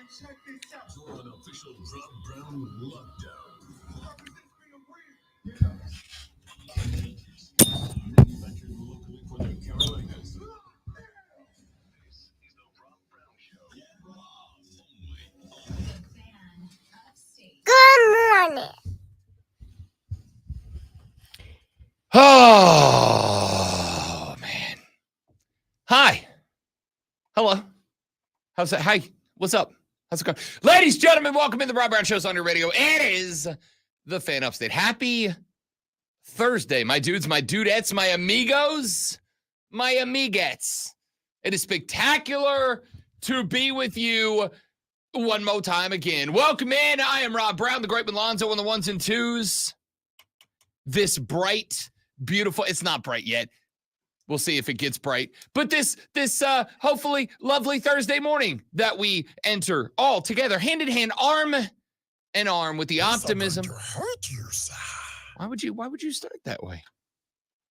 You're an official Rob Brown lockdown. Manufactured locally for the Carolinas. This is the Rob Brown Show. Yeah, Good morning. Oh, man. Hi. Hello. How's that? Hi. What's up? How's it going? Ladies, gentlemen, welcome to the Rob Brown Show's on your radio. It is the Fan Upstate. Happy Thursday, my dudes, my dudettes, my amigos, my amigettes. It is spectacular to be with you one more time again. Welcome in. I am Rob Brown, the great Malonzo on the ones and twos. This bright, beautiful, it's not bright yet. We'll see if it gets bright. But this hopefully lovely Thursday morning that we enter all together, hand in hand, arm in arm with the optimism. Why would you start that way?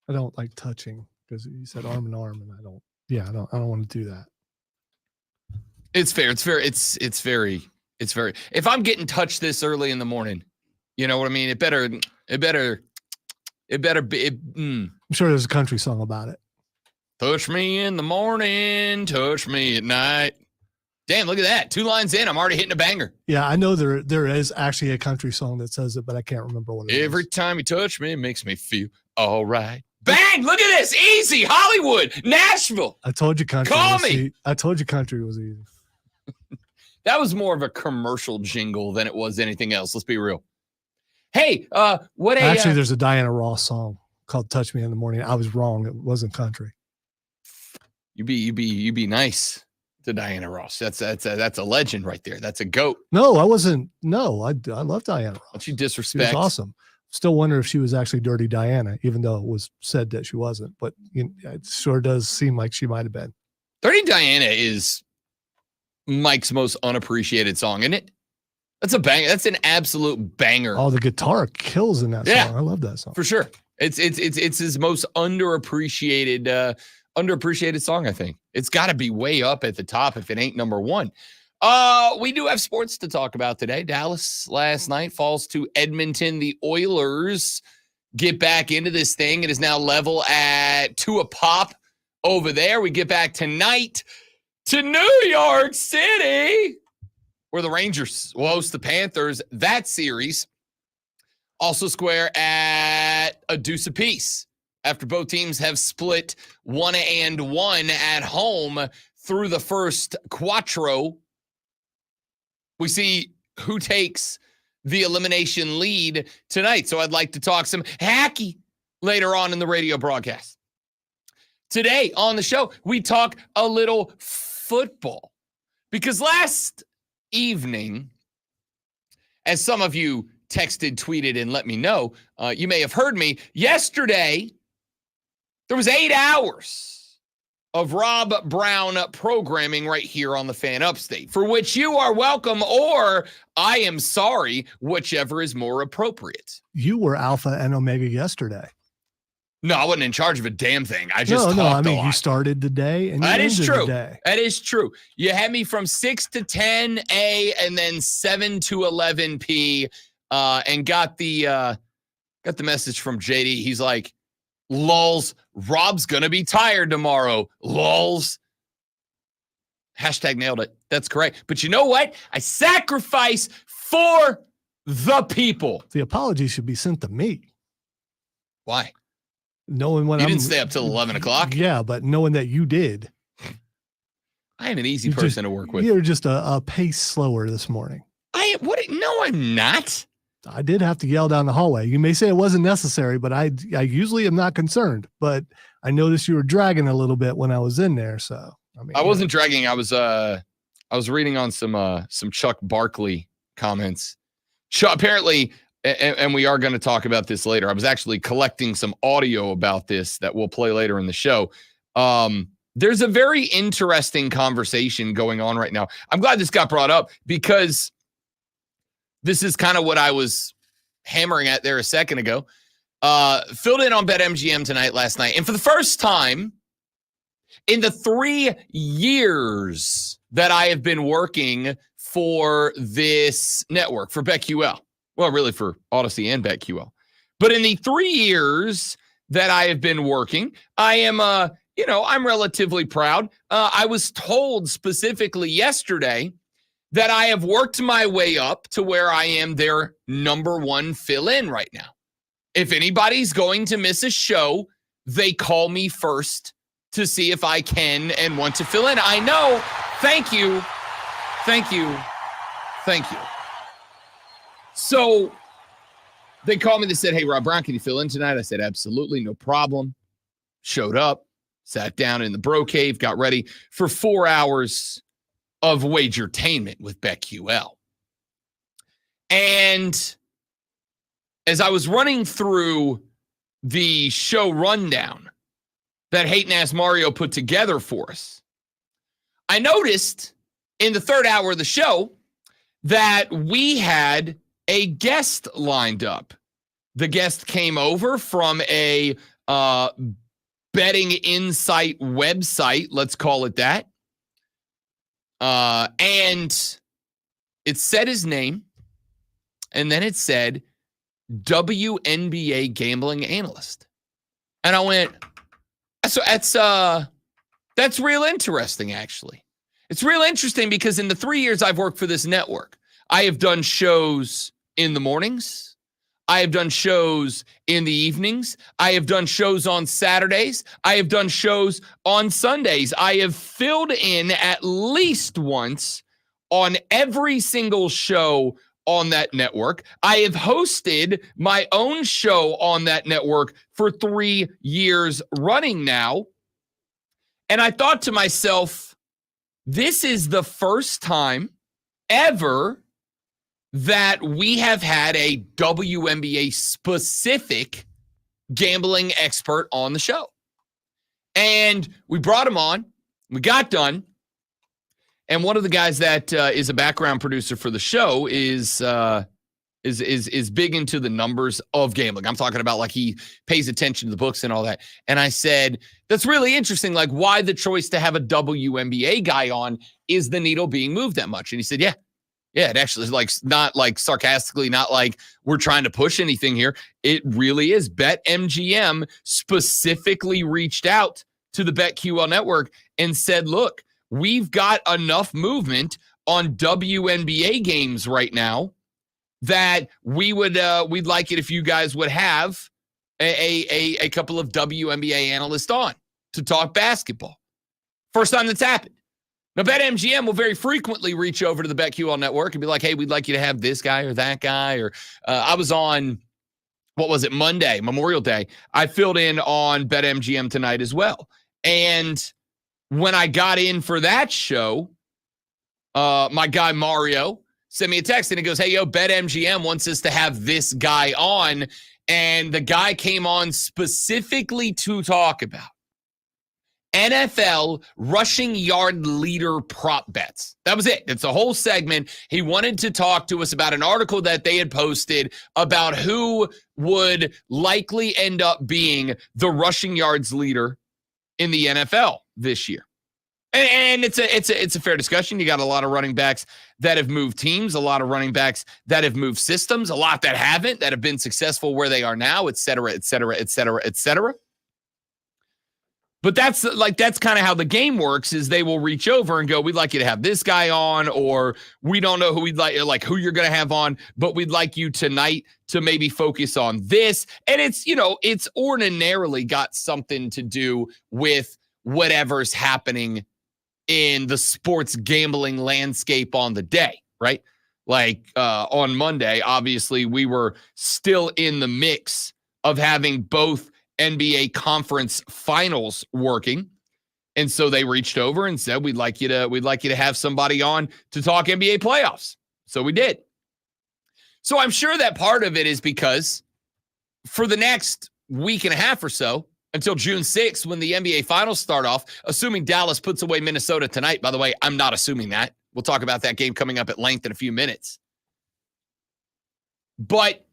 I don't like touching because you said arm in arm, and I don't want to do that. It's fair. It's very. If I'm getting touched this early in the morning, you know what I mean? It better be. I'm sure there's a country song about it. Touch me in the morning, touch me at night. Damn, look at that. 2 lines in, I'm already hitting a banger. Yeah, I know there is actually a country song that says it, but I can't remember what it is. Every time you touch me, it makes me feel all right. Bang! Look at this. Easy. Hollywood. Nashville. I told you country. Call me. I told you country was easy. That was more of a commercial jingle than it was anything else. Let's be real. Hey, actually, there's a Diana Ross song called "Touch Me in the Morning." I was wrong; it wasn't country. You be nice to Diana Ross. That's a legend right there. That's a goat. No, I wasn't. No, I love Diana Ross. Don't you disrespect? She was awesome. Still wonder if she was actually Dirty Diana, even though it was said that she wasn't. But it sure does seem like she might have been. Dirty Diana is Mike's most unappreciated song, isn't it? That's a bang. That's an absolute banger. Oh, the guitar kills in that song. I love that song for sure. It's his most underappreciated song. I think it's got to be way up at the top if it ain't number one. We do have sports to talk about today. Dallas last night falls to Edmonton. The Oilers get back into this thing. It is now level at 2 a pop over there. We get back tonight to New York City, where the Rangers will host the Panthers. That series also square at a deuce apiece after both teams have split 1-1 at home through the first quattro. We see who takes the elimination lead tonight. So I'd like to talk some hacky later on in the radio broadcast. Today on the show, we talk a little football because last evening, as some of you texted, tweeted, and let me know, you may have heard me. Yesterday, there was 8 hours of Rob Brown programming right here on the Fan Upstate, for which you are welcome, or I am sorry, whichever is more appropriate. You were alpha and omega yesterday. No, I wasn't in charge of a damn thing. I just talked I mean, a lot. you started the day and that you is ended true. the day. That is true. You had me from 6 to 10 A and then 7 to 11 P, and got the message from JD. He's like, "Lulz, Rob's gonna be tired tomorrow. Lulz." Hashtag nailed it. That's correct. But you know what? I sacrifice for the people. The apology should be sent to me. Why? Knowing when you didn't stay up till 11 o'clock? Yeah, but knowing that you did. I am an easy person to work with. You're just a pace slower this morning. No, I'm not. I did have to yell down the hallway. You may say it wasn't necessary, but I usually am not concerned. But I noticed you were dragging a little bit when I was in there. So I wasn't dragging. I was reading on some Chuck Barkley comments. Apparently, and we are going to talk about this later. I was actually collecting some audio about this that we'll play later in the show. There's a very interesting conversation going on right now. I'm glad this got brought up because this is kind of what I was hammering at there a second ago. Filled in on BetMGM tonight, last night. And for the first time in the 3 years that I have been working for this network, for BetQL. Well, really for Odyssey and BetQL. But in the 3 years that I have been working, I am, I'm relatively proud. I was told specifically yesterday that I have worked my way up to where I am their number one fill-in right now. If anybody's going to miss a show, they call me first to see if I can and want to fill in. I know. Thank you. Thank you. Thank you. So they called me. They said, hey, Rob Brown, can you fill in tonight? I said, absolutely, no problem. Showed up, sat down in the bro cave, got ready for 4 hours of wagertainment with BetQL. And as I was running through the show rundown that Hayden Ass Mario put together for us, I noticed in the third hour of the show that we had a guest lined up. The guest came over from a betting insight website, let's call it that. And it said his name, and then it said WNBA gambling analyst. And I went, so that's real interesting, actually. It's real interesting because in the 3 years I've worked for this network, I have done shows in the mornings. I have done shows in the evenings. I have done shows on Saturdays. I have done shows on Sundays. I have filled in at least once on every single show on that network. I have hosted my own show on that network for 3 years running now. And I thought to myself, this is the first time ever that we have had a WNBA specific gambling expert on the show. And we brought him on. We got done. And one of the guys that is a background producer for the show is big into the numbers of gambling. I'm talking about like he pays attention to the books and all that. And I said, that's really interesting. Like, why the choice to have a WNBA guy on? Is the needle being moved that much? And he said, yeah, it actually is, like, not like sarcastically, not like we're trying to push anything here. It really is. BetMGM specifically reached out to the BetQL network and said, look, we've got enough movement on WNBA games right now that we'd like it if you guys would have a couple of WNBA analysts on to talk basketball. First time that's happened. Now, BetMGM will very frequently reach over to the BetQL network and be like, hey, we'd like you to have this guy or that guy. Or I was on, Monday, Memorial Day. I filled in on BetMGM tonight as well. And when I got in for that show, my guy Mario sent me a text and he goes, hey, yo, BetMGM wants us to have this guy on. And the guy came on specifically to talk about NFL rushing yard leader prop bets. That was it. It's a whole segment. He wanted to talk to us about an article that they had posted about who would likely end up being the rushing yards leader in the NFL this year. And it's a fair discussion. You got a lot of running backs that have moved teams, a lot of running backs that have moved systems, a lot that haven't, that have been successful where they are now, et cetera, et cetera, et cetera, et cetera. But that's kind of how the game works, is they will reach over and go, we'd like you to have this guy on, or we don't know who we'd like who you're going to have on, but we'd like you tonight to maybe focus on this. And it's ordinarily got something to do with whatever's happening in the sports gambling landscape on the day, right? Like on Monday, obviously we were still in the mix of having both NBA conference finals working. And so they reached over and said, we'd like you to have somebody on to talk NBA playoffs. So we did. So I'm sure that part of it is because for the next week and a half or so, until June 6th, when the NBA finals start off, assuming Dallas puts away Minnesota tonight. By the way, I'm not assuming that. We'll talk about that game coming up at length in a few minutes. But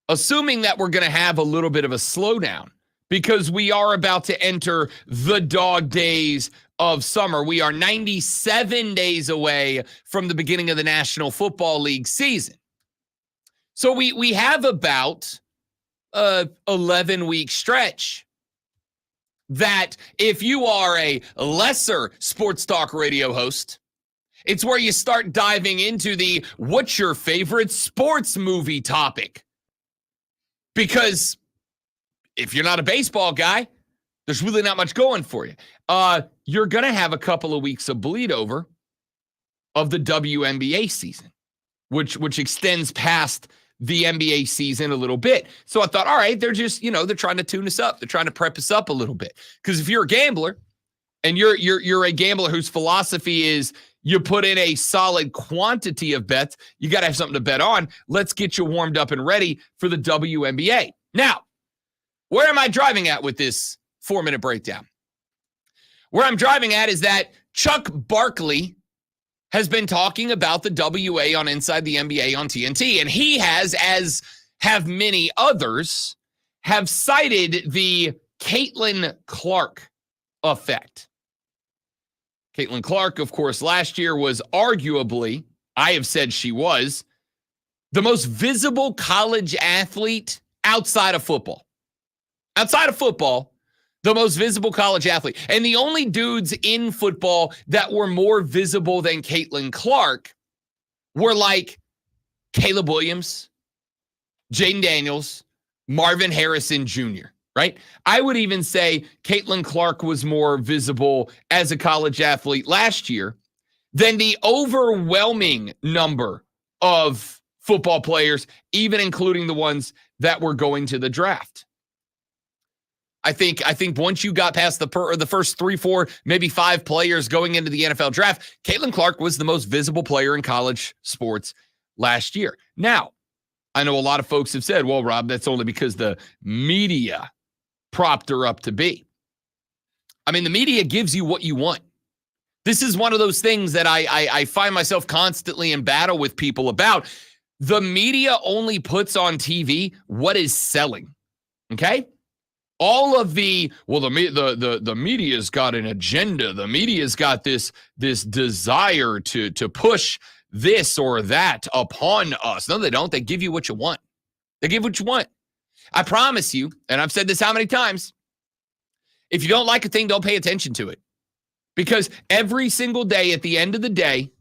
assuming that we're going to have a little bit of a slowdown because we are about to enter the dog days of summer. We are 97 days away from the beginning of the National Football League season. So we have about a 11-week stretch that if you are a lesser sports talk radio host, it's where you start diving into the what's your favorite sports movie topic. Because if you're not a baseball guy, there's really not much going for you. You're going to have a couple of weeks of bleed over of the WNBA season, which extends past the NBA season a little bit. So I thought, all right, they're just, they're trying to tune us up. They're trying to prep us up a little bit. Because if you're a gambler and you're a gambler whose philosophy is you put in a solid quantity of bets, you got to have something to bet on. Let's get you warmed up and ready for the WNBA. Now, where am I driving at with this 4-minute breakdown? Where I'm driving at is that Chuck Barkley has been talking about the WA on Inside the NBA on TNT, and he has, as have many others, have cited the Caitlin Clark effect. Caitlin Clark, of course, last year was arguably, I have said she was, the most visible college athlete outside of football. Outside of football, the most visible college athlete. And the only dudes in football that were more visible than Caitlin Clark were like Caleb Williams, Jaden Daniels, Marvin Harrison Jr., right? I would even say Caitlin Clark was more visible as a college athlete last year than the overwhelming number of football players, even including the ones that were going to the draft. I think once you got past the first 3, 4, maybe 5 players going into the NFL draft, Caitlin Clark was the most visible player in college sports last year. Now, I know a lot of folks have said, well, Rob, that's only because the media propped her up to be. I mean, the media gives you what you want. This is one of those things that I find myself constantly in battle with people about. The media only puts on TV what is selling, okay? All of the media's got an agenda. The media's got this desire to push this or that upon us. No, they don't. They give you what you want. They give what you want. I promise you, and I've said this how many times, if you don't like a thing, don't pay attention to it. Because every single day, at the end of the day,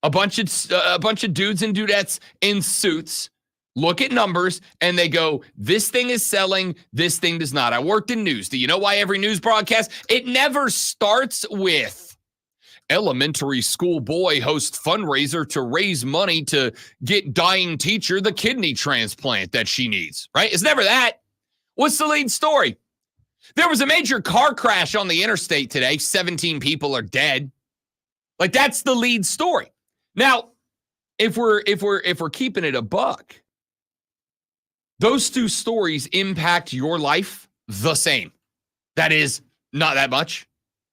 a bunch of dudes and dudettes in suits look at numbers and they go, this thing is selling, this thing does not. I worked in news. Do you know why every news broadcast? It never starts with elementary school boy hosts fundraiser to raise money to get dying teacher the kidney transplant that she needs, right? It's never that. What's the lead story? There was a major car crash on the interstate today. 17 people are dead. Like, that's the lead story. Now, if we're keeping it a buck, those two stories impact your life the same. That is not that much,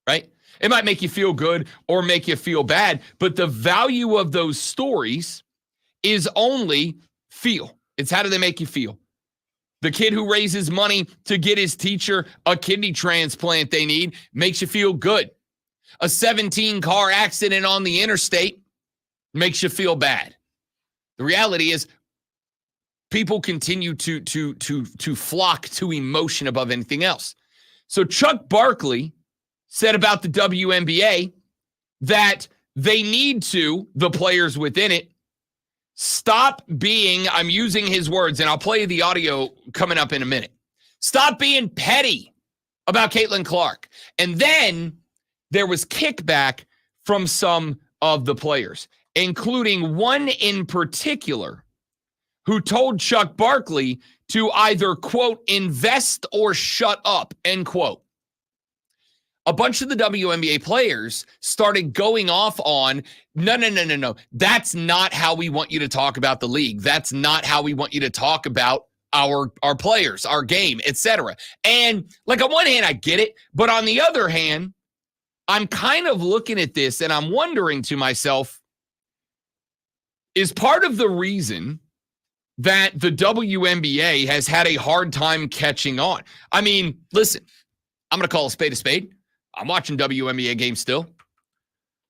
right? It might make you feel good or make you feel bad, but the value of those stories is only feel. It's how do they make you feel? The kid who raises money to get his teacher a kidney transplant they need makes you feel good. A 17-car accident on the interstate makes you feel bad. The reality is, people continue to flock to emotion above anything else. So Chuck Barkley said about the WNBA that they need to, the players within it, stop being, I'm using his words, and I'll play the audio coming up in a minute. Stop being petty about Caitlin Clark. And then there was kickback from some of the players, including one in particular who told Chuck Barkley to either, quote, invest or shut up, end quote. A bunch of the WNBA players started going off on, no. That's not how we want you to talk about the league. That's not how we want you to talk about our players, our game, etc. And like, on one hand, I get it. But on the other hand, I'm kind of looking at this and I'm wondering to myself, is part of the reason that the WNBA has had a hard time catching on? I mean, listen, I'm going to call a spade a spade. I'm watching WNBA games still.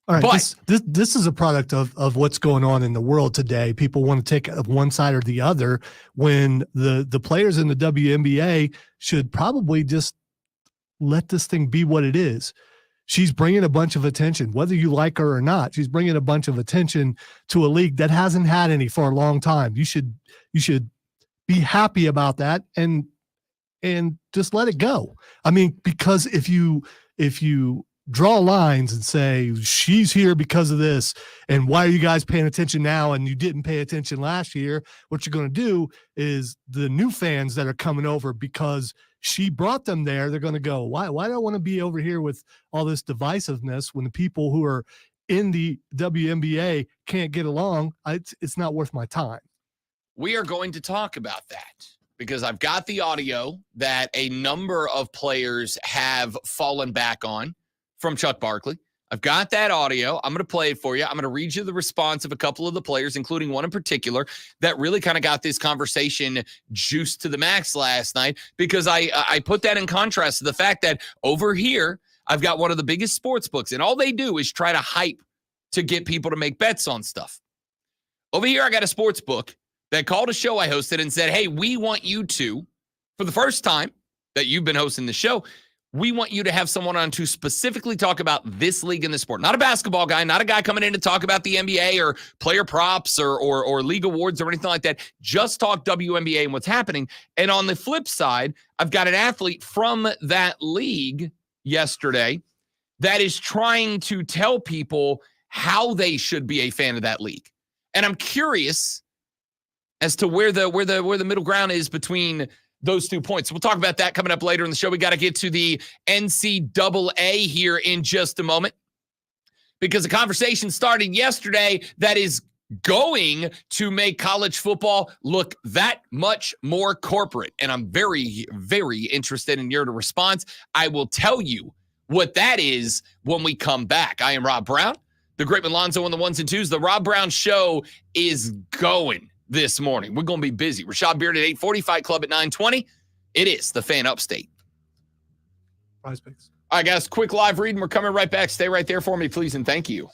All right, But- this is a product of what's going on in the world today. People want to take one side or the other when the players in the WNBA should probably just let this thing be what it is. She's bringing a bunch of attention, whether you like her or not. She's bringing a bunch of attention to a league that hasn't had any for a long time. You should be happy about that and just let it go. I mean, because if you draw lines and say she's here because of this, and why are you guys paying attention now and you didn't pay attention last year, what you're going to do is the new fans that are coming over because she brought them there, they're going to go, why do I want to be over here with all this divisiveness when the people who are in the WNBA can't get along? It's not worth my time. We are going to talk about that because I've got the audio that a number of players have fallen back on from Chuck Barkley. I've got that audio. I'm going to play it for you. I'm going to read you the response of a couple of the players, including one in particular that really kind of got this conversation juiced to the max last night, because I put that in contrast to the fact that over here, I've got one of the biggest sports books, and all they do is try to hype to get people to make bets on stuff. Over here, I got a sports book that called a show I hosted and said, hey, we want you to, for the first time that you've been hosting the show, we want you to have someone on to specifically talk about this league in the sport. Not a basketball guy, not a guy coming in to talk about the NBA or player props or league awards or anything like that. Just talk WNBA and what's happening. And on the flip side, I've got an athlete from that league yesterday that is trying to tell people how they should be a fan of that league. And I'm curious as to where the middle ground is between those 2 points. We'll talk about that coming up later in the show. We got to get to the NCAA here in just a moment, because the conversation started yesterday that is going to make college football look that much more corporate. And I'm very, very interested in your response. I will tell you what that is when we come back. I am Rob Brown, the great Malonzo on the ones and twos. The Rob Brown Show is going this morning. We're going to be busy. Rashad Beard at 8:40, Fight Club at 9:20. It is the Fan Upstate. Prize Picks. All right, guys, quick live read, and we're coming right back. Stay right there for me, please, and thank you.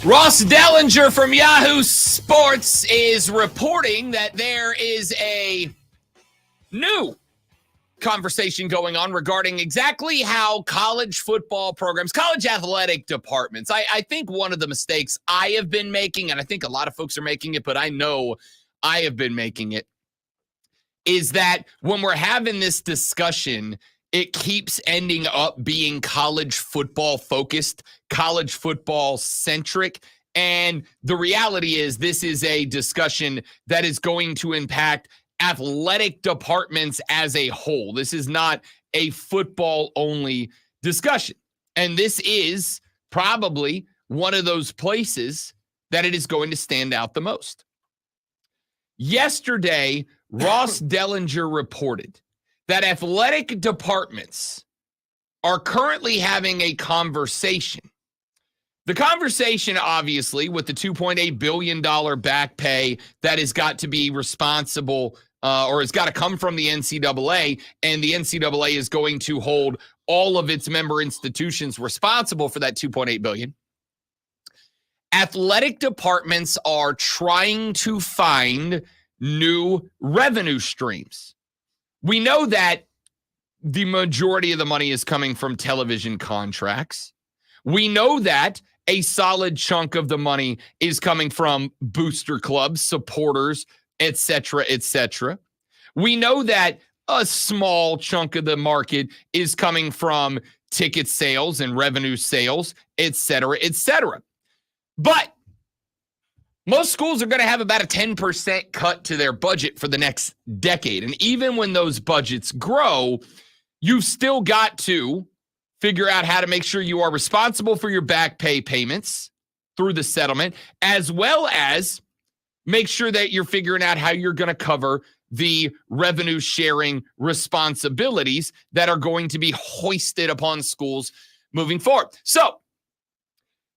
Ross Dellinger from Yahoo Sports is reporting that there is a new conversation going on regarding exactly how college football programs, college athletic departments, I think one of the mistakes I have been making, and I think a lot of folks are making it, but I know I have been making it, is that when we're having this discussion, it keeps ending up being college football focused, college football centric. And the reality is this is a discussion that is going to impact athletic departments as a whole. This is not a football only discussion. And this is probably one of those places that it is going to stand out the most. Yesterday, Ross Dellinger reported that athletic departments are currently having a conversation. The conversation, obviously, with the $2.8 billion back pay that has got to be responsible or has got to come from the NCAA, and the NCAA is going to hold all of its member institutions responsible for that $2.8 billion. Athletic departments are trying to find new revenue streams. We know that the majority of the money is coming from television contracts. We know that a solid chunk of the money is coming from booster clubs, supporters, et cetera, et cetera. We know that a small chunk of the market is coming from ticket sales and revenue sales, et cetera, et cetera. But most schools are going to have about a 10% cut to their budget for the next decade. And even when those budgets grow, you've still got to figure out how to make sure you are responsible for your back pay payments through the settlement, as well as make sure that you're figuring out how you're going to cover the revenue sharing responsibilities that are going to be hoisted upon schools moving forward. So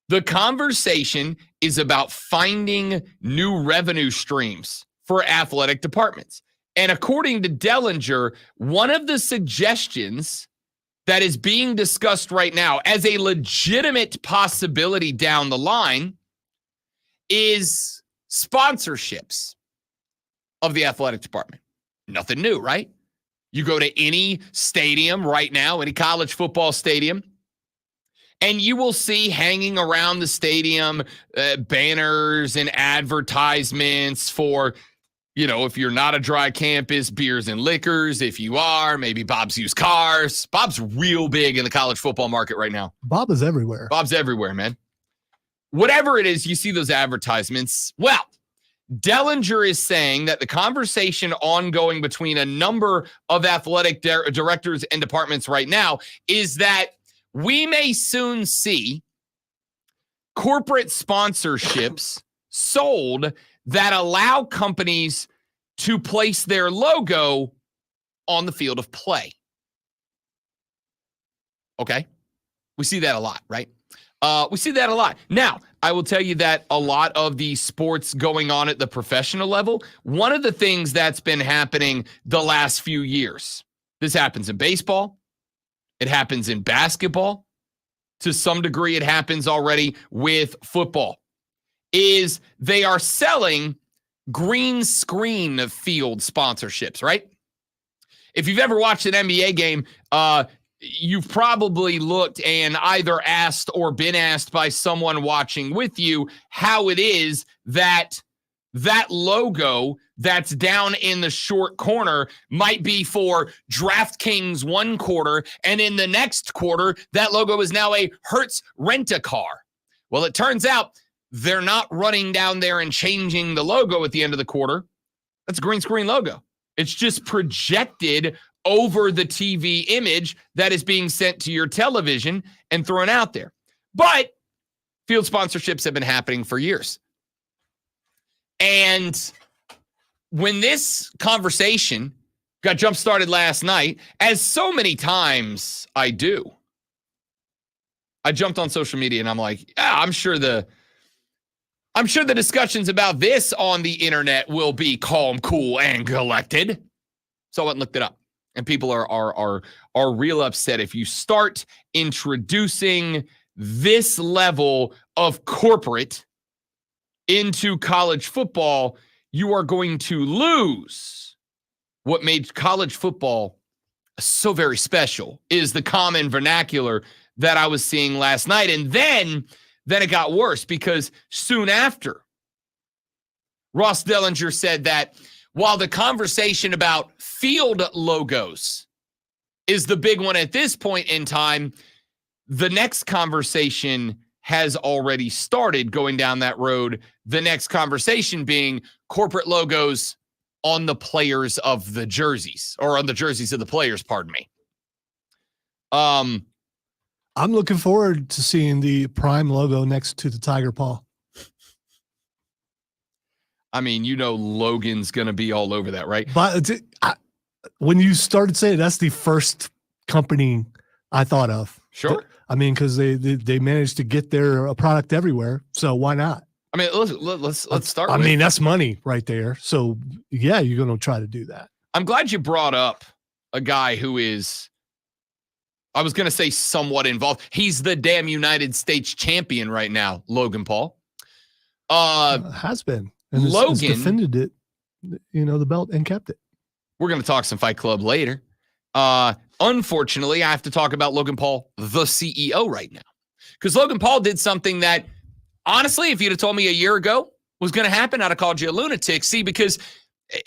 the conversation is about finding new revenue streams for athletic departments. And according to Dellinger, one of the suggestions that is being discussed right now as a legitimate possibility down the line is sponsorships of the athletic department. Nothing new, right? You go to any stadium right now, any college football stadium, and you will see hanging around the stadium banners and advertisements for, you know, if you're not a dry campus, beers and liquors. If you are, maybe Bob's Used Cars. Bob's real big in the college football market right now. Bob is everywhere. Bob's everywhere, man. Whatever it is, you see those advertisements. Well, Dellinger is saying that the conversation ongoing between a number of athletic directors and departments right now is that we may soon see corporate sponsorships sold that allow companies to place their logo on the field of play. Okay? We see that a lot, right? We see that a lot. Now, I will tell you that a lot of the sports going on at the professional level, one of the things that's been happening the last few years, this happens in baseball, it happens in basketball, to some degree it happens already with football, is they are selling green screen field sponsorships, right? If you've ever watched an NBA game, you've probably looked and either asked or been asked by someone watching with you how it is that that logo that's down in the short corner might be for DraftKings one quarter, and in the next quarter, that logo is now a Hertz Rent-A-Car. Well, it turns out they're not running down there and changing the logo at the end of the quarter. That's a green screen logo. It's just projected over the TV image that is being sent to your television and thrown out there. But field sponsorships have been happening for years. And when this conversation got jump-started last night, as so many times I do, I jumped on social media and I'm like, yeah, I'm sure the discussions about this on the internet will be calm, cool, and collected. So I went and looked it up. And people are real upset if you start introducing this level of corporate into college football, you are going to lose what made college football so very special is the common vernacular that I was seeing last night. And then it got worse because soon after, Ross Dellinger said that while the conversation about field logos is the big one at this point in time, the next conversation has already started going down that road. The next conversation being corporate logos on the players of the jerseys, or on the jerseys of the players, pardon me. I'm looking forward to seeing the Prime logo next to the tiger paw. I mean, Logan's going to be all over that, right? But when you started saying it, that's the first company I thought of. Sure. I mean, because they managed to get their product everywhere, so why not? I mean, let's start. I mean, that's money right there. So yeah, you're going to try to do that. I'm glad you brought up a guy who is, I was going to say somewhat involved. He's the damn United States champion right now, Logan Paul. Has been. And Logan has defended it, the belt, and kept it. We're going to talk some Fight Club later. Unfortunately, I have to talk about Logan Paul, the CEO, right now. Because Logan Paul did something that, honestly, if you'd have told me a year ago was going to happen, I'd have called you a lunatic. See, because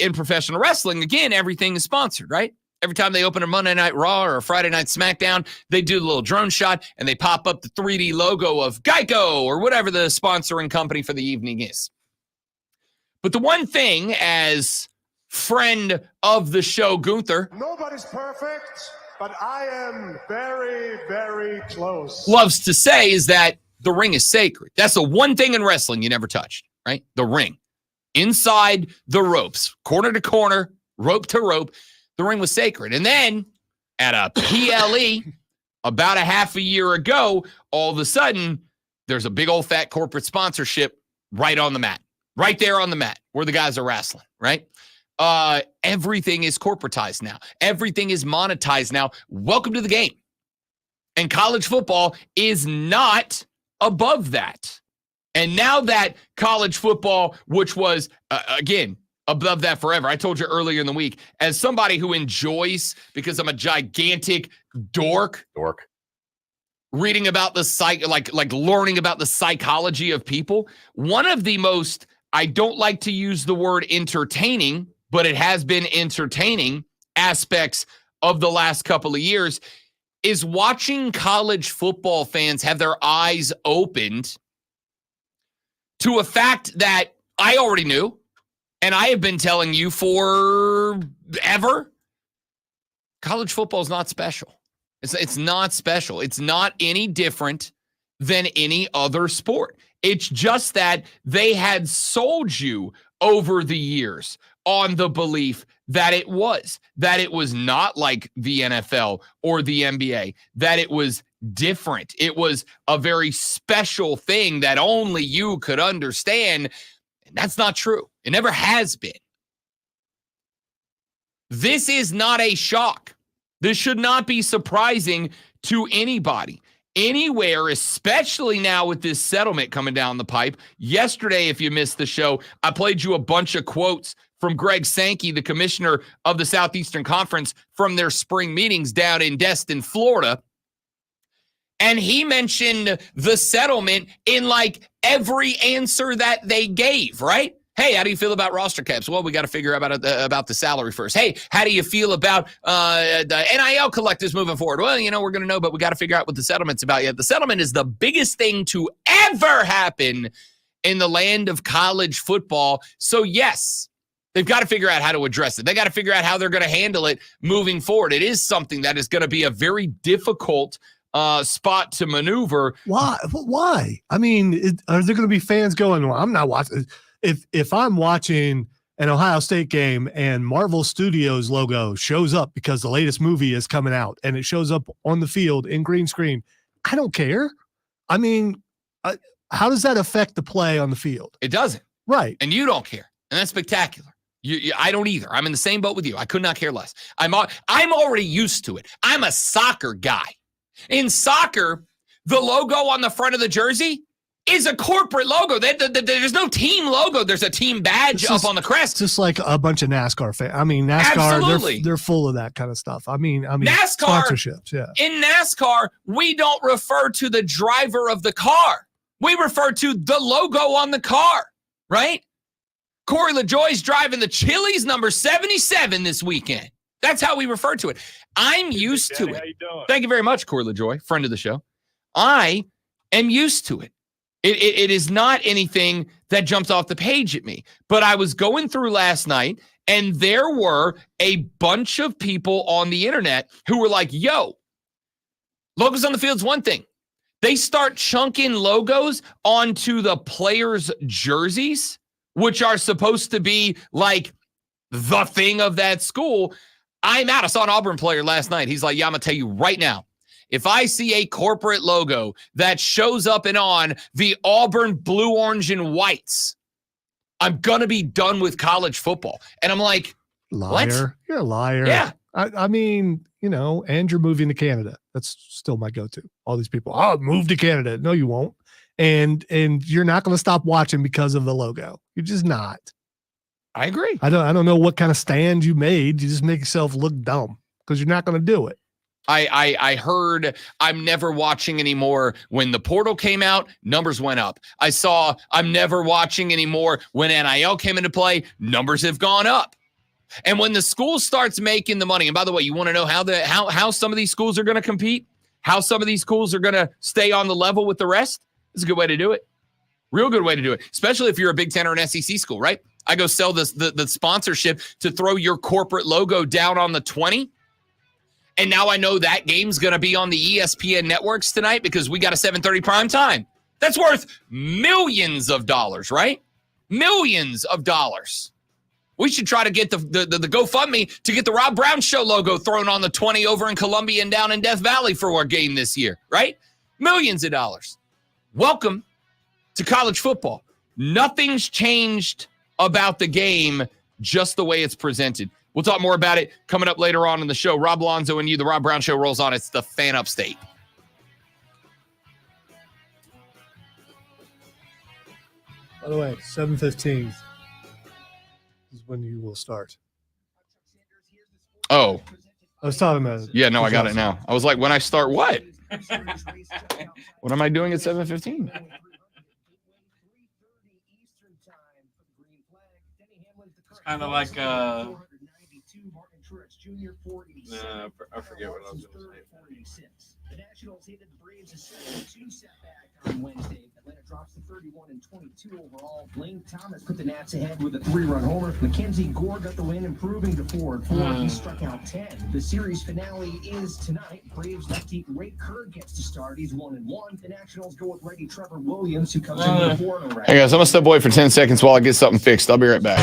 in professional wrestling, again, everything is sponsored, right? Every time they open a Monday Night Raw or a Friday Night SmackDown, they do a little drone shot and they pop up the 3D logo of Geico or whatever the sponsoring company for the evening is. But the one thing, as friend of the show, Gunther, nobody's perfect, but I am very, very close, loves to say is that the ring is sacred. That's the one thing in wrestling you never touched, right? The ring. Inside the ropes, corner to corner, rope to rope, the ring was sacred. And then at a PLE about a half a year ago, all of a sudden, there's a big old fat corporate sponsorship right on the mat. Right there on the mat where the guys are wrestling, right? Everything is corporatized now. Everything is monetized now. Welcome to the game. And college football is not above that. And now that college football, which was, again, above that forever. I told you earlier in the week, as somebody who enjoys, because I'm a gigantic dork. Reading about the like learning about the psychology of people. One of the most, I don't like to use the word entertaining, but it has been entertaining aspects of the last couple of years is watching college football fans have their eyes opened to a fact that I already knew, and I have been telling you forever. College football is not special. It's not special. It's not any different than any other sport. It's just that they had sold you over the years on the belief that it was not like the NFL or the NBA, that it was different. It was a very special thing that only you could understand. And that's not true. It never has been. This is not a shock. This should not be surprising to anybody. Anywhere, especially now with this settlement coming down the pipe. Yesterday, if you missed the show, I played you a bunch of quotes from Greg Sankey, the commissioner of the Southeastern Conference, from their spring meetings down in Destin, Florida. And he mentioned the settlement in like every answer that they gave, right? Hey, how do you feel about roster caps? Well, we got to figure out about the salary first. Hey, how do you feel about the NIL collectives moving forward? Well, we're going to know, but we got to figure out what the settlement's about yet. The settlement is the biggest thing to ever happen in the land of college football. So, yes, they've got to figure out how to address it. They got to figure out how they're going to handle it moving forward. It is something that is going to be a very difficult spot to maneuver. Why? I mean, are there going to be fans going, well, I'm not watching – If I'm watching an Ohio State game and Marvel Studios logo shows up because the latest movie is coming out and it shows up on the field in green screen, I don't care. I mean, how does that affect the play on the field? It doesn't. Right. And you don't care. And that's spectacular. I don't either. I'm in the same boat with you. I could not care less. I'm already used to it. I'm a soccer guy. In soccer, the logo on the front of the jersey is a corporate logo. There's no team logo. There's a team badge up on the crest. It's just like a bunch of NASCAR fans. I mean, NASCAR, Absolutely. they're full of that kind of stuff. I mean, NASCAR, sponsorships, yeah. In NASCAR, we don't refer to the driver of the car. We refer to the logo on the car, right? Corey LaJoie's driving the Chili's number 77 this weekend. That's how we refer to it. I'm used to it. How you doing? Thank you very much, Corey LaJoie, friend of the show. I am used to it. It is not anything that jumps off the page at me. But I was going through last night, and there were a bunch of people on the internet who were like, yo, logos on the field's one thing. They start chunking logos onto the players' jerseys, which are supposed to be like the thing of that school. I'm out. I saw an Auburn player last night. He's like, yeah, I'm going to tell you right now. If I see a corporate logo that shows up and on the Auburn blue, orange, and whites, I'm going to be done with college football. And I'm like, liar. What? You're a liar. Yeah. I mean, Andrew moving to Canada. That's still my go-to. All these people, oh, move to Canada. No, you won't. And you're not going to stop watching because of the logo. You're just not. I agree. I don't know what kind of stand you made. You just make yourself look dumb because you're not going to do it. I heard I'm never watching anymore. When the portal came out, numbers went up. I saw I'm never watching anymore. When NIL came into play, numbers have gone up. And when the school starts making the money, and by the way, you want to know how some of these schools are going to compete, how some of these schools are going to stay on the level with the rest, it's a good way to do it. Real good way to do it, especially if you're a Big Ten or an SEC school, right? I go sell the sponsorship to throw your corporate logo down on the 20. And now I know that game's going to be on the ESPN networks tonight because we got a 7:30 prime time. That's worth millions of dollars, right? Millions of dollars. We should try to get the GoFundMe to get the Rob Brown Show logo thrown on the 20 over in Columbia and down in Death Valley for our game this year, right? Millions of dollars. Welcome to college football. Nothing's changed about the game, just the way it's presented. We'll talk more about it coming up later on in the show. Rob Alonzo and you, the Rob Brown Show rolls on. It's the Fan Upstate. By the way, 7:15 is when you will start. Oh, I was talking about it. yeah, no, I got it now. I was like, when I start what? What am I doing at 7:15? It's kind of like I forget what I was going to say. The Nationals hated the Braves a 7-2 setback on Wednesday. Atlanta drops to 31 and 22 overall. Blaine Thomas put the Nats ahead with a 3-run homer. Mackenzie Gore got the win, improving to 4-4. He struck out 10. The series finale is tonight. Braves lefty Ray Kerr gets to start. He's 1-1. The Nationals go with righty Trevor Williams, who comes in with a 4 in a Hey guys, I'm gonna step away for 10 seconds while I get something fixed. I'll be right back.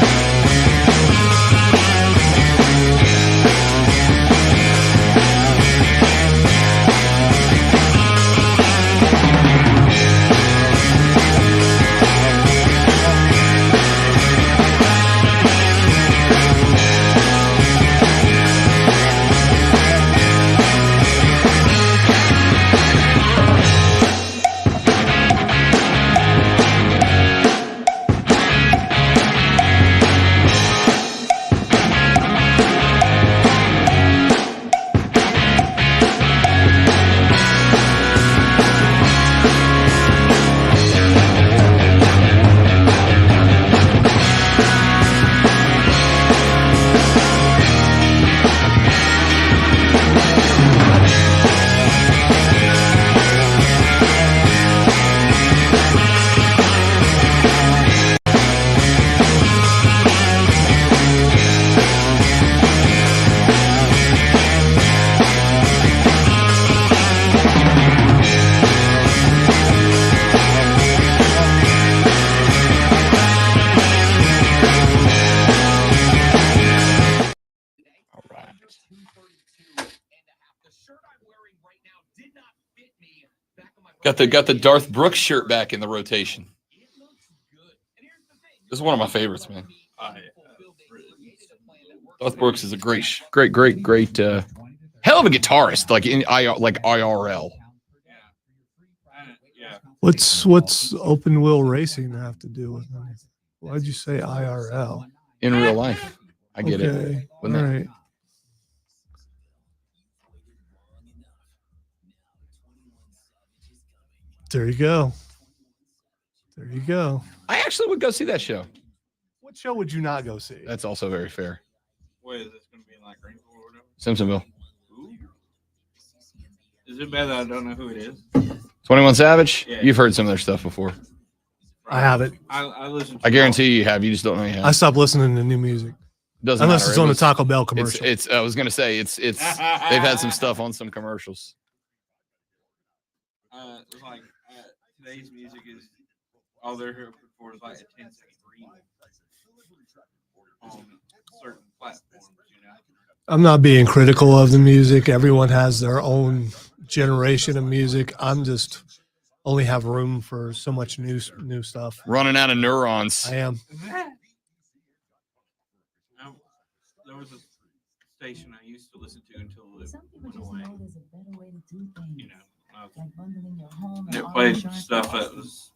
Got the Darth Brooks shirt back in the rotation. This is one of my favorites, man. Darth Brooks is a great hell of a guitarist, like in IRL. Yeah. What's open wheel racing have to do with it? Why'd you say IRL? In real life. I get it. Okay. All Wouldn't it? right. There you go. There you go. I actually would go see that show. What show would you not go see? That's also very fair. Wait, is this going to be in like Greenville or whatever? Simpsonville. Ooh. Is it bad that I don't know who it is? 21 Savage? Yeah. You've heard some of their stuff before. I haven't. I listen. To I guarantee you have. You just don't know you have. I stopped listening to new music Doesn't unless matter. it's It on a was- Taco Bell commercial. It's I was gonna say it's they've had some stuff on some commercials. It's like today's music is all they're here for is like a 10-second reel on certain platforms. You know. I'm not being critical of the music. Everyone has their own generation of music. I'm just only have room for so much new stuff. Running out of neurons. I am. There was a station I used to listen to until it Some people went just away. know there's a better way to do things. You know, Like bundling your home and it auto played insurance stuff with that was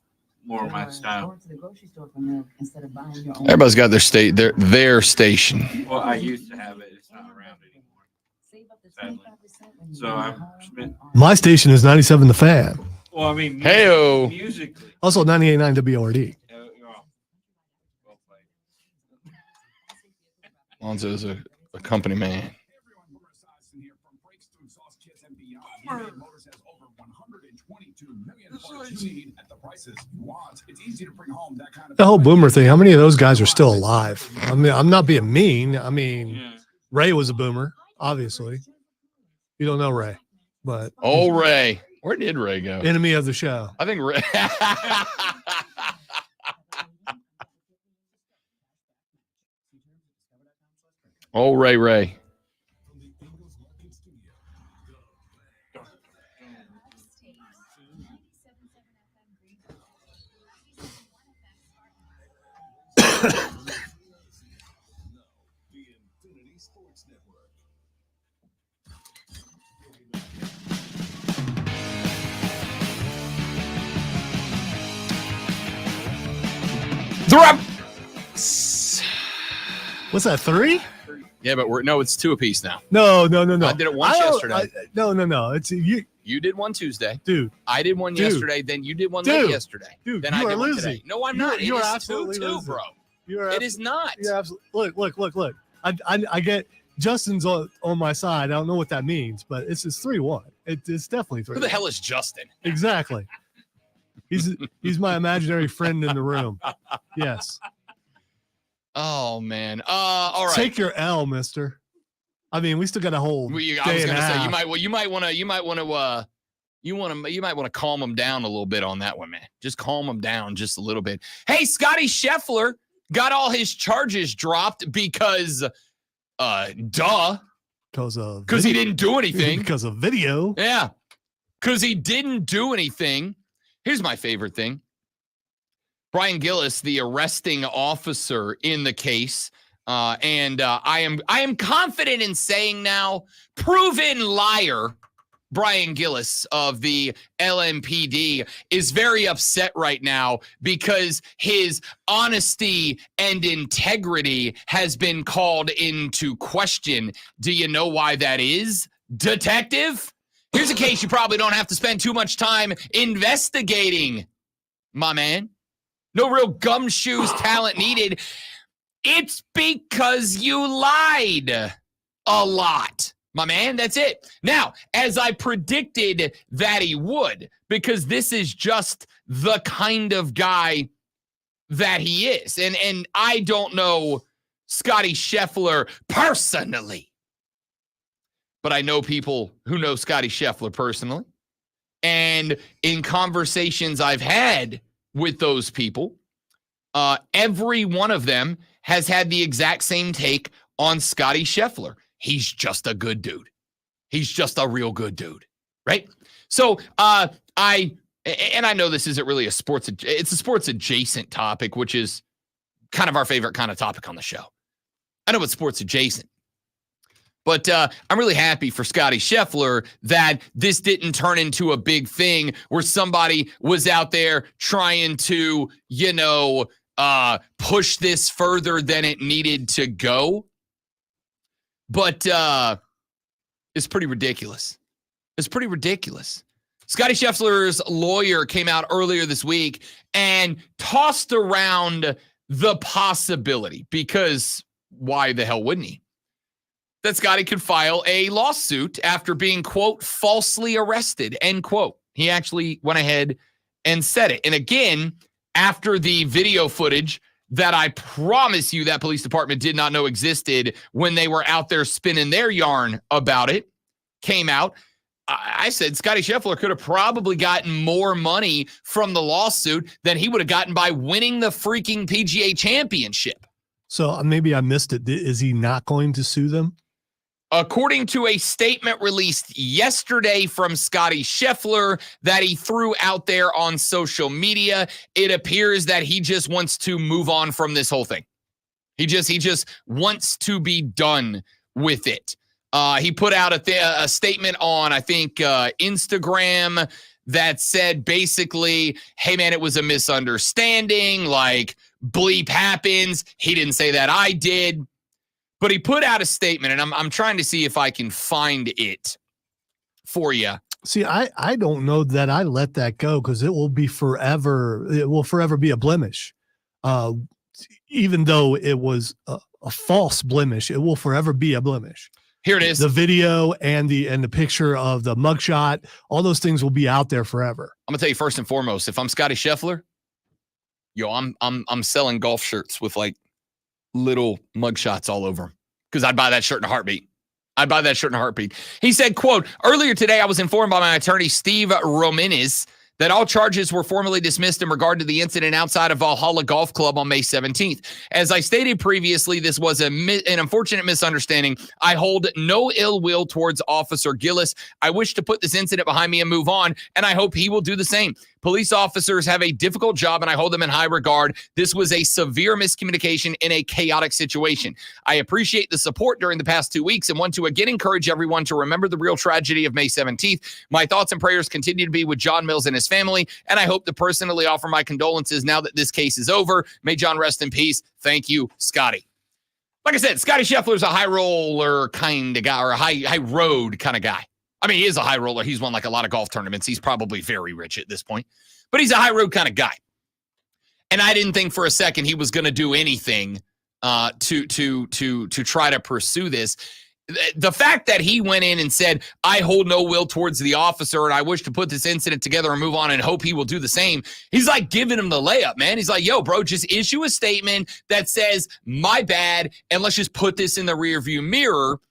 more my or style. Going to the grocery store for milk instead of buying your own. Everybody's got their station. Well, I used to have it. It's not around anymore. Save up to Sadly. 25% when you So buy I've your home spent- and My station is 97 The Fan. Well, I mean, Heyo. musically. Also 98.9 WRD. Well played. Lonzo's a company man. The whole boomer thing. How many of those guys are still alive? I mean, I'm not being mean. I mean, Yeah. Ray was a boomer, obviously. You don't know Ray, but Oh, Ray. Where did Ray go? enemy of the show. I think Ray. Oh, Ray. The Infinity Sports Network. Drop. What's that, 3? Yeah, but it's 2 apiece now. No. I did it once don't- yesterday. No. It's you, You did one Tuesday. dude. I did one Dude. yesterday. Then you did one Dude. late yesterday. Dude, Then you I are did one losing. today. No, I'm You are- not. you It are is absolutely 2-2, losing. bro. You're It is not. You're absolutely look. I get Justin's on my side. I don't know what that means, but it's 3-1. It's definitely 3. Who the hell is Justin? Exactly. He's my imaginary friend in the room. Yes. Oh man. All right. Take your L, mister. I mean, we still got a whole I day was and a gonna say half. you might want to calm him down a little bit on that one, man. Just calm him down just a little bit. Hey, Scotty Scheffler got all his charges dropped because because he didn't do anything. Because of video. Yeah. Because he didn't do anything. Here's my favorite thing. Brian Gillis, the arresting officer in the case, and I am confident in saying now, proven liar, Brian Gillis of the LMPD is very upset right now because his honesty and integrity has been called into question. Do you know why that is, detective? Here's a case you probably don't have to spend too much time investigating, my man. No real gumshoes talent needed. It's because you lied a lot, my man. That's it. Now, as I predicted that he would, because this is just the kind of guy that he is. And I don't know Scotty Scheffler personally, but I know people who know Scotty Scheffler personally. And in conversations I've had with those people, every one of them has had the exact same take on Scotty Scheffler. He's just a good dude. He's just a real good dude, right? So I know this isn't really it's a sports adjacent topic, which is kind of our favorite kind of topic on the show. I know it's sports adjacent. But I'm really happy for Scotty Scheffler that this didn't turn into a big thing where somebody was out there trying to, push this further than it needed to go. But it's pretty ridiculous. It's pretty ridiculous. Scotty Scheffler's lawyer came out earlier this week and tossed around the possibility, because why the hell wouldn't he, that Scotty could file a lawsuit after being, quote, falsely arrested, end quote. He actually went ahead and said it. And again, after the video footage that I promise you that police department did not know existed when they were out there spinning their yarn about it came out, I said Scotty Scheffler could have probably gotten more money from the lawsuit than he would have gotten by winning the freaking PGA championship. So maybe I missed it. Is he not going to sue them? According to a statement released yesterday from Scotty Scheffler that he threw out there on social media, it appears that he just wants to move on from this whole thing. He just wants to be done with it. He put out a statement on, I think, Instagram that said basically, hey, man, it was a misunderstanding. Like, bleep happens. He didn't say that, I did. But he put out a statement, and I'm trying to see if I can find it for you. See, I don't know that I let that go, because it will be forever. It will forever be a blemish. Even though it was a false blemish, it will forever be a blemish. Here it is. The video and the picture of the mugshot, all those things will be out there forever. I'm gonna tell you first and foremost, if I'm Scotty Scheffler, I'm selling golf shirts with like little mugshots all over them, because I'd buy that shirt in a heartbeat. He said, quote, earlier today, I was informed by my attorney, Steve Romanis, that all charges were formally dismissed in regard to the incident outside of Valhalla Golf Club on May 17th. As I stated previously, this was an unfortunate misunderstanding. I hold no ill will towards Officer Gillis. I wish to put this incident behind me and move on, and I hope he will do the same. Police officers have a difficult job, and I hold them in high regard. This was a severe miscommunication in a chaotic situation. I appreciate the support during the past 2 weeks and want to again encourage everyone to remember the real tragedy of May 17th. My thoughts and prayers continue to be with John Mills and his family, and I hope to personally offer my condolences now that this case is over. May John rest in peace. Thank you, Scotty. Like I said, Scotty Scheffler's a high roller kind of guy, or a high road kind of guy. I mean, he is a high roller. He's won like a lot of golf tournaments. He's probably very rich at this point, but he's a high road kind of guy. And I didn't think for a second he was going to do anything to try to pursue this. The fact that he went in and said, I hold no will towards the officer, and I wish to put this incident together and move on and hope he will do the same. He's like giving him the layup, man. He's like, yo, bro, just issue a statement that says, my bad, and let's just put this in the rearview mirror.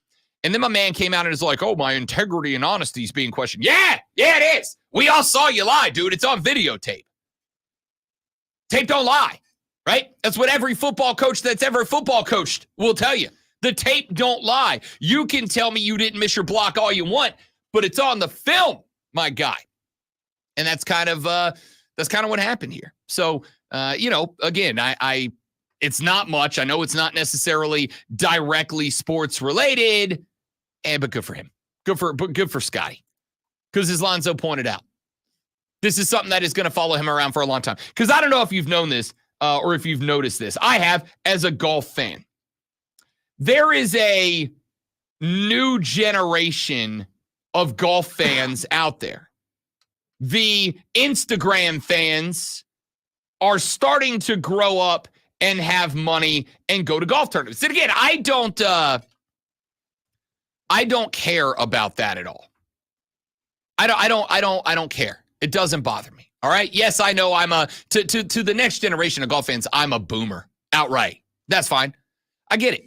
And then my man came out and is like, oh, my integrity and honesty is being questioned. Yeah, it is. We all saw you lie, dude. It's on videotape. Tape don't lie, right? That's what every football coach that's ever football coached will tell you. The tape don't lie. You can tell me you didn't miss your block all you want, but it's on the film, my guy. And that's kind of what happened here. So, again, I it's not much. I know it's not necessarily directly sports related, but good for him. Good for Scotty. Because as Lonzo pointed out, this is something that is going to follow him around for a long time. Because I don't know if you've known this or if you've noticed this. I have, as a golf fan. There is a new generation of golf fans out there. The Instagram fans are starting to grow up and have money and go to golf tournaments. And again, I don't care about that at all. I don't care. It doesn't bother me. All right. Yes, I know I'm to the next generation of golf fans, I'm a boomer outright. That's fine. I get it.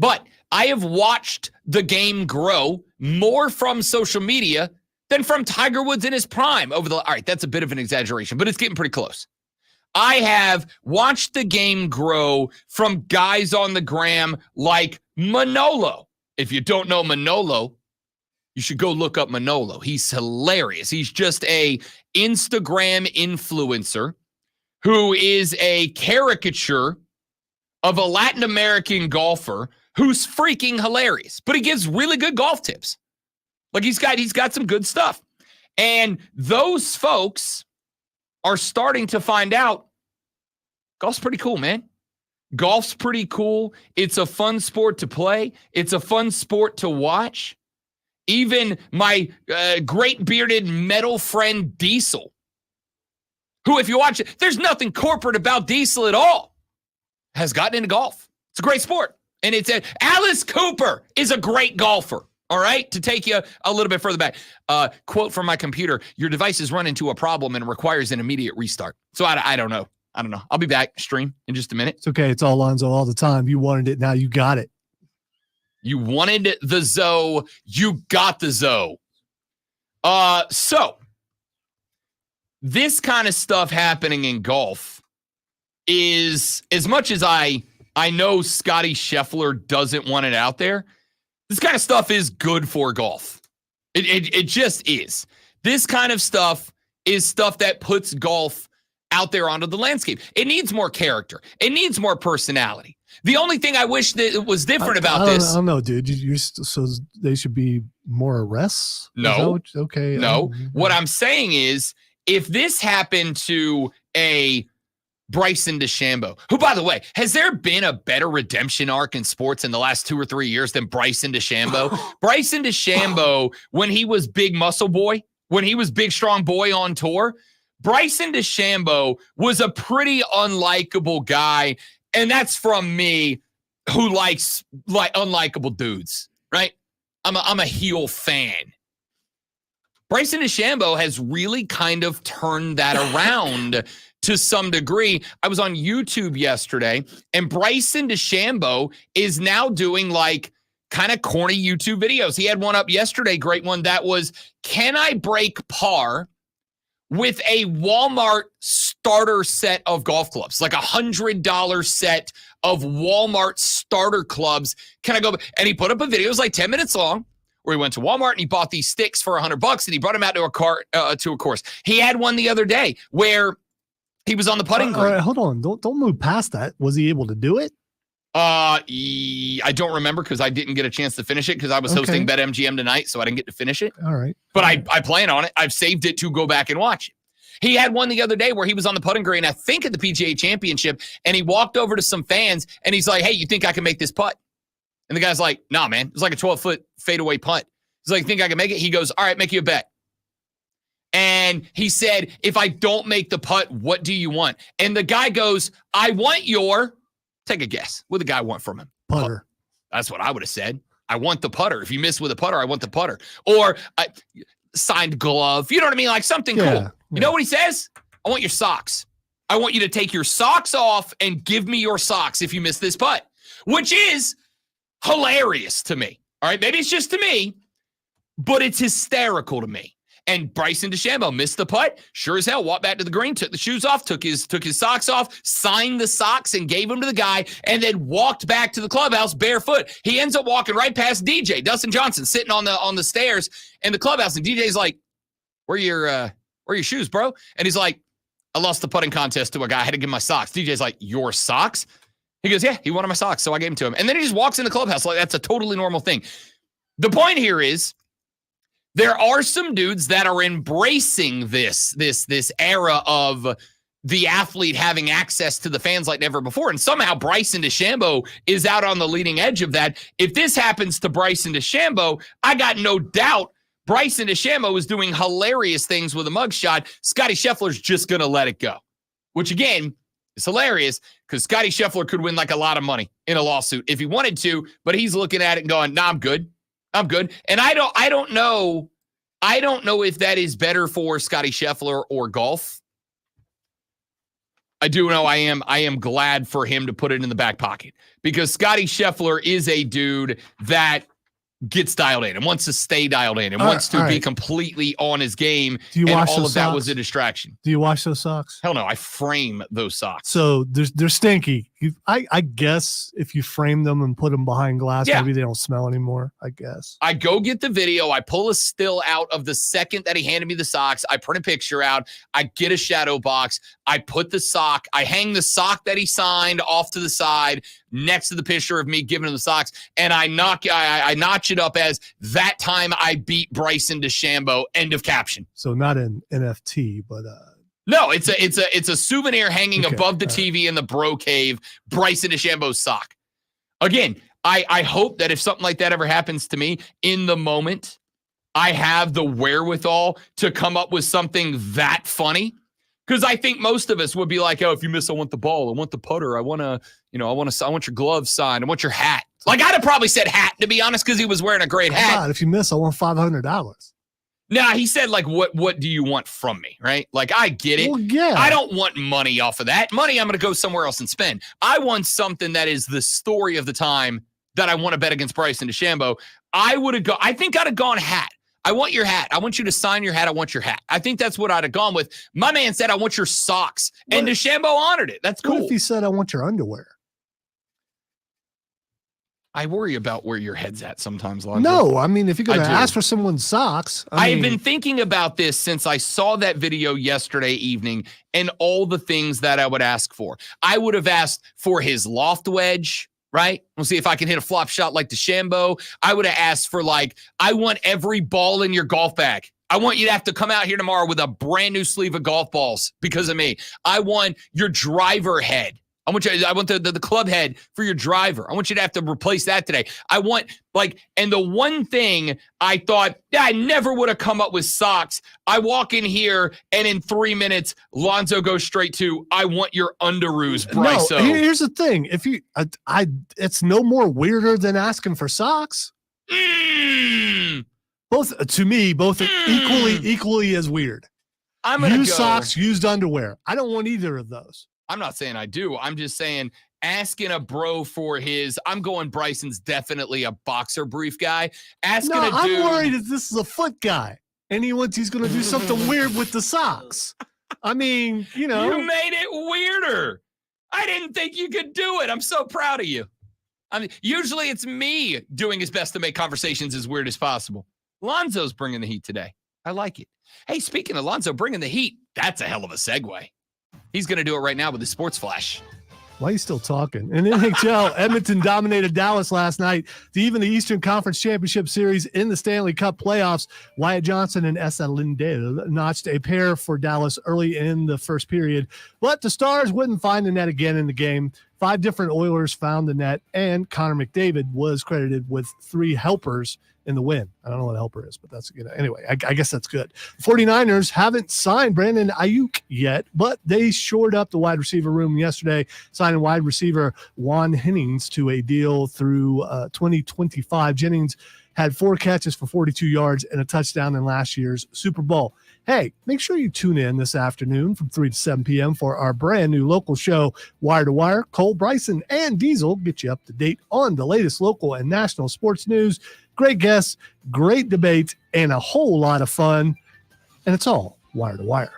But I have watched the game grow more from social media than from Tiger Woods in his prime all right, that's a bit of an exaggeration, but it's getting pretty close. I have watched the game grow from guys on the gram like Manolo. If you don't know Manolo, you should go look up Manolo. He's hilarious. He's just a Instagram influencer who is a caricature of a Latin American golfer who's freaking hilarious, but he gives really good golf tips. Like he's got some good stuff. And those folks are starting to find out golf's pretty cool, man. Golf's pretty cool. It's a fun sport to play. It's a fun sport to watch. Even my great bearded metal friend Diesel, who, if you watch it, there's nothing corporate about Diesel at all, has gotten into golf. It's a great sport. And it's Alice Cooper is a great golfer. All right, to take you a little bit further back, quote from my computer: "Your device has run into a problem and requires an immediate restart." So I don't know. I'll be back stream in just a minute. It's okay. It's all Lonzo all the time. You wanted it. Now you got it. You wanted the Zoe. You got the Zoe. So this kind of stuff happening in golf is, as much as I know Scotty Scheffler doesn't want it out there, this kind of stuff is good for golf. It just is. This kind of stuff is stuff that puts golf out there onto the landscape. It needs more character. It needs more personality. The only thing I wish that was different about this. I don't know, dude. So they should be more arrests? No. Okay. No. What I'm saying is, if this happened to a Bryson DeChambeau, who, by the way, has there been a better redemption arc in sports in the last 2 or 3 years than Bryson DeChambeau? Bryson DeChambeau, when he was big muscle boy, when he was big strong boy on tour, Bryson DeChambeau was a pretty unlikable guy. And that's from me, who likes like unlikable dudes, right? I'm a heel fan. Bryson DeChambeau has really kind of turned that around to some degree. I was on YouTube yesterday, and Bryson DeChambeau is now doing like kind of corny YouTube videos. He had one up yesterday, great one, that was, can I break par with a Walmart starter set of golf clubs, like $100 set of Walmart starter clubs? Can I go? And he put up a video, it was like 10 minutes long, where he went to Walmart and he bought these sticks for $100 and he brought them out to a course. He had one the other day where he was on the putting green. All right, hold on. Don't move past that. Was he able to do it? I don't remember because I didn't get a chance to finish it because I was hosting BetMGM tonight, so I didn't get to finish it. All right. But I plan on it. I've saved it to go back and watch it. He had one the other day where he was on the putting green, I think at the PGA Championship, and he walked over to some fans and he's like, "Hey, you think I can make this putt?" And the guy's like, "Nah, man. It's like a 12-foot fadeaway putt." He's like, "Think I can make it?" He goes, "All right, make you a bet." And he said, "If I don't make the putt, what do you want?" And the guy goes, "I want your," take a guess. What did the guy want from him? Putter. That's what I would have said. "I want the putter. If you miss with a putter, I want the putter." Or signed glove. You know what I mean? Like something cool. You know what he says? "I want your socks. I want you to take your socks off and give me your socks if you miss this putt," which is hilarious to me. All right. Maybe it's just to me, but it's hysterical to me. And Bryson DeChambeau missed the putt. Sure as hell, walked back to the green, took the shoes off, took his socks off, signed the socks and gave them to the guy, and then walked back to the clubhouse barefoot. He ends up walking right past DJ, Dustin Johnson, sitting on the stairs in the clubhouse. And DJ's like, where are your shoes, bro?" And he's like, "I lost the putting contest to a guy. I had to give him my socks." DJ's like, "Your socks?" He goes, "Yeah, he wanted my socks, so I gave them to him." And then he just walks in the clubhouse like that's a totally normal thing. The point here is, there are some dudes that are embracing this era of the athlete having access to the fans like never before. And somehow Bryson DeChambeau is out on the leading edge of that. If this happens to Bryson DeChambeau, I got no doubt Bryson DeChambeau is doing hilarious things with a mugshot. Scotty Scheffler's just going to let it go, which again is hilarious because Scotty Scheffler could win like a lot of money in a lawsuit if he wanted to, but he's looking at it and going, "Nah, I'm good. I'm good." And I don't know if that is better for Scotty Scheffler or golf. I do know I am glad for him to put it in the back pocket because Scotty Scheffler is a dude that gets dialed in and wants to stay dialed in and wants to be completely on his game. Do you and wash all those of that socks? was a distraction. Do you wash those socks? Hell no, I frame those socks. So they're stinky. I guess if you frame them and put them behind glass, maybe they don't smell anymore, I guess. I go get the video. I pull a still out of the second that he handed me the socks. I print a picture out. I get a shadow box. I put the sock. I hang the sock that he signed off to the side. next to the picture of me giving him the socks, and I notch it up as that time I beat Bryson DeChambeau. End of caption. So not an NFT, but No, it's a souvenir hanging Okay, above the all right. TV in the bro cave, Bryson DeChambeau's sock. Again, I hope that if something like that ever happens to me in the moment, I have the wherewithal to come up with something that funny. Because I think most of us would be like, oh, if you miss, I want the ball. I want the putter. I want your glove signed. I want your hat. Like, I'd have probably said hat, to be honest, because he was wearing a great hat. God, if you miss, I want $500. Nah, he said, like, what do you want from me, right? Like, I get it. Well, yeah. I don't want money off of that. Money, I'm going to go somewhere else and spend. I want something that is the story of the time that I want to bet against Bryson DeChambeau. I think I'd have gone hat. I want your hat. I want you to sign your hat. I want your hat. I think that's what I'd have gone with. My man said, I want your socks. And What- DeChambeau honored it. That's What cool. if he said, I want your underwear? I worry about where your head's at sometimes, Lonzo. No, I mean, if you're going I to do. ask for someone's socks, I've been thinking about this since I saw that video yesterday evening and all the things that I would ask for. I would have asked for his loft wedge, right? We'll see if I can hit a flop shot like DeChambeau. I would have asked for, like, I want every ball in your golf bag. I want you to have to come out here tomorrow with a brand new sleeve of golf balls because of me. I want your driver head. I want the club head for your driver. I want you to have to replace that today. I want, like, and the one thing I thought, I never would have come up with socks. I walk in here and in 3 minutes, Lonzo goes straight to, I want your underoos, Bryso. No, here's the thing. If you, it's no more weirder than asking for socks. Both, to me, both are equally as weird. I'm going to Used go. socks, used underwear. I don't want either of those. I'm not saying I do. I'm just saying asking a bro for his, I'm going Bryson's definitely a boxer brief guy. Asking No, a I'm dude. worried that this is a foot guy, and he's going to do something weird with the socks. I mean, You made it weirder. I didn't think you could do it. I'm so proud of you. I mean, usually it's me doing his best to make conversations as weird as possible. Lonzo's bringing the heat today. I like it. Hey, speaking of Lonzo bringing the heat, that's a hell of a segue. He's going to do it right now with his sports flash. Why are you still talking? In NHL, Edmonton dominated Dallas last night to even the Eastern Conference Championship Series in the Stanley Cup playoffs. Wyatt Johnson and Esa Lindell notched a pair for Dallas early in the first period, but the Stars wouldn't find the net again in the game. 5 different Oilers found the net, and Connor McDavid was credited with 3 helpers in the win. I don't know what a helper is, but that's, anyway, I guess that's good. 49ers haven't signed Brandon Ayuk yet, but they shored up the wide receiver room yesterday, signing wide receiver Juan Jennings to a deal through 2025. Jennings had 4 catches for 42 yards and a touchdown in last year's Super Bowl. Hey, make sure you tune in this afternoon from 3 to 7 p.m. for our brand new local show, Wire to Wire. Cole Bryson and Diesel get you up to date on the latest local and national sports news. Great guests, great debate, and a whole lot of fun. And it's all Wire to Wire.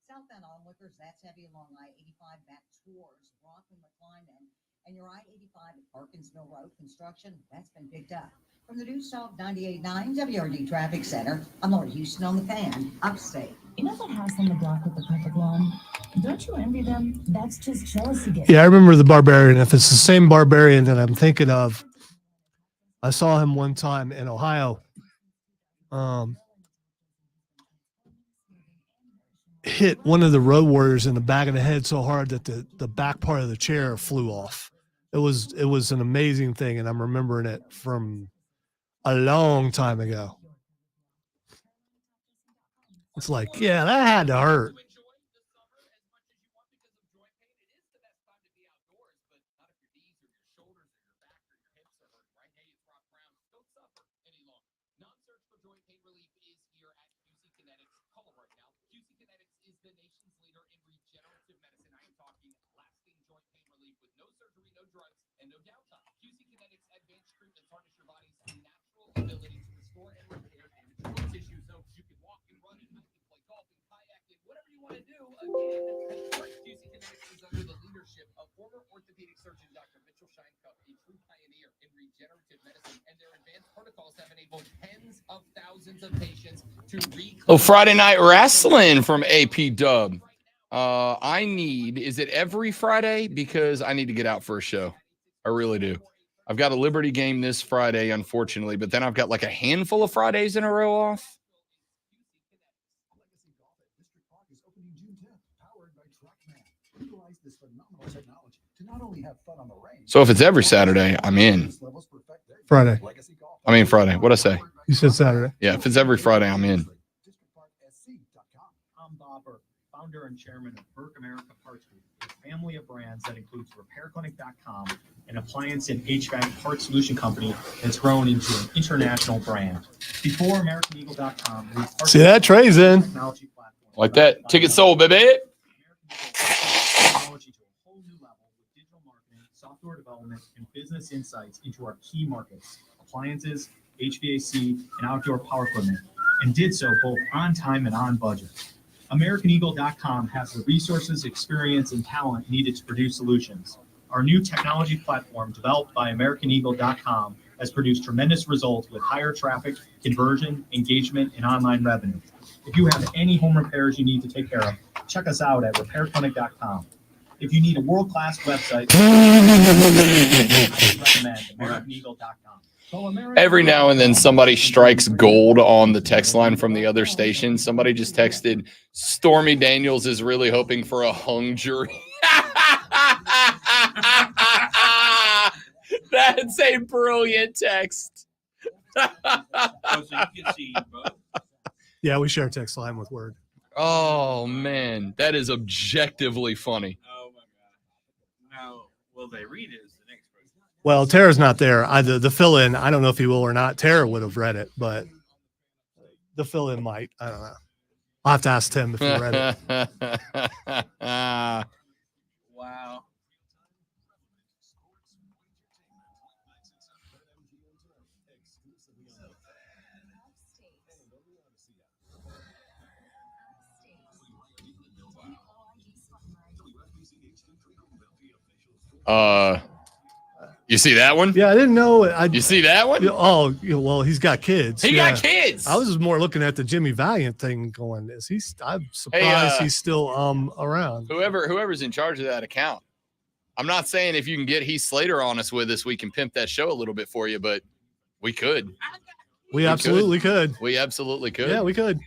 Southbound onlookers, that's heavy along I-85 back towards Rockland, McClellan, and your I-85 at Parkinsville Road construction, that's been picked up. From the News Talk 98.9 WRD Traffic Center, I'm Laura Houston on the Fan, upstate. You know that house on the block with the perfect lawn? Don't you envy them? That's just jealousy. Yeah, I remember the Barbarian. If it's the same Barbarian that I'm thinking of, I saw him one time in Ohio. Hit one of the Road Warriors in the back of the head so hard that the back part of the chair flew off. It was an amazing thing, and I'm remembering it from a long time ago. It's like, yeah, that had to hurt. And no downtime. QC Kinetics advanced treatments harness your body's natural ability to restore and repair damaged tissue, so you can walk and run and hike and play golf and kayak and whatever you want to do. Again, QC Kinetics is under the leadership of former orthopedic Oh, Friday Night Wrestling from AP Dub. Is it every Friday? Because I need to get out for a show. I really do. I've got a Liberty game this Friday, unfortunately, but then I've got like a handful of Fridays in a row off. So if it's every Saturday, I'm in. Friday. Friday. What'd I say? You said Saturday. Yeah, if it's every Friday, I'm in. I'm Bobber, founder and chairman of Burke America Parts Group, a family of brands that includes RepairClinic.com, an appliance and HVAC parts solution company that's grown into an international brand. Before AmericanEagle.com, we partnered See that? Trey's in. with technology platform. Like that. Ticket sold, baby. Technology to a whole new level with digital marketing, software development, and business insights into our key markets, appliances, HVAC, and outdoor power equipment, and did so both on time and on budget. AmericanEagle.com has the resources, experience, and talent needed to produce solutions. Our new technology platform, developed by AmericanEagle.com, has produced tremendous results with higher traffic, conversion, engagement, and online revenue. If you have any home repairs you need to take care of, check us out at RepairClinic.com. If you need a world-class website, I recommend AmericanEagle.com. Every now and then somebody strikes gold on the text line from the other station. Somebody just texted, Stormy Daniels is really hoping for a hung jury. That's a brilliant text. Oh, so you can see both. Yeah, we share text line with Word. Oh, man. That is objectively funny. Oh my god. Now, will they read it? Is the next question. Well, Tara's not there. The fill-in, I don't know if he will or not. Tara would have read it, but the fill-in might. I don't know. I'll have to ask Tim if he read it. Wow. You see that one? Yeah, I didn't know. You see that one? Oh, well, he's got kids. He Yeah. got kids. I was just more looking at the Jimmy Valiant thing going, I'm surprised he's still around. Whoever's in charge of that account. I'm not saying if you can get Heath Slater on us with us, we can pimp that show a little bit for you, but we could. We absolutely could. We absolutely could. Yeah, we could.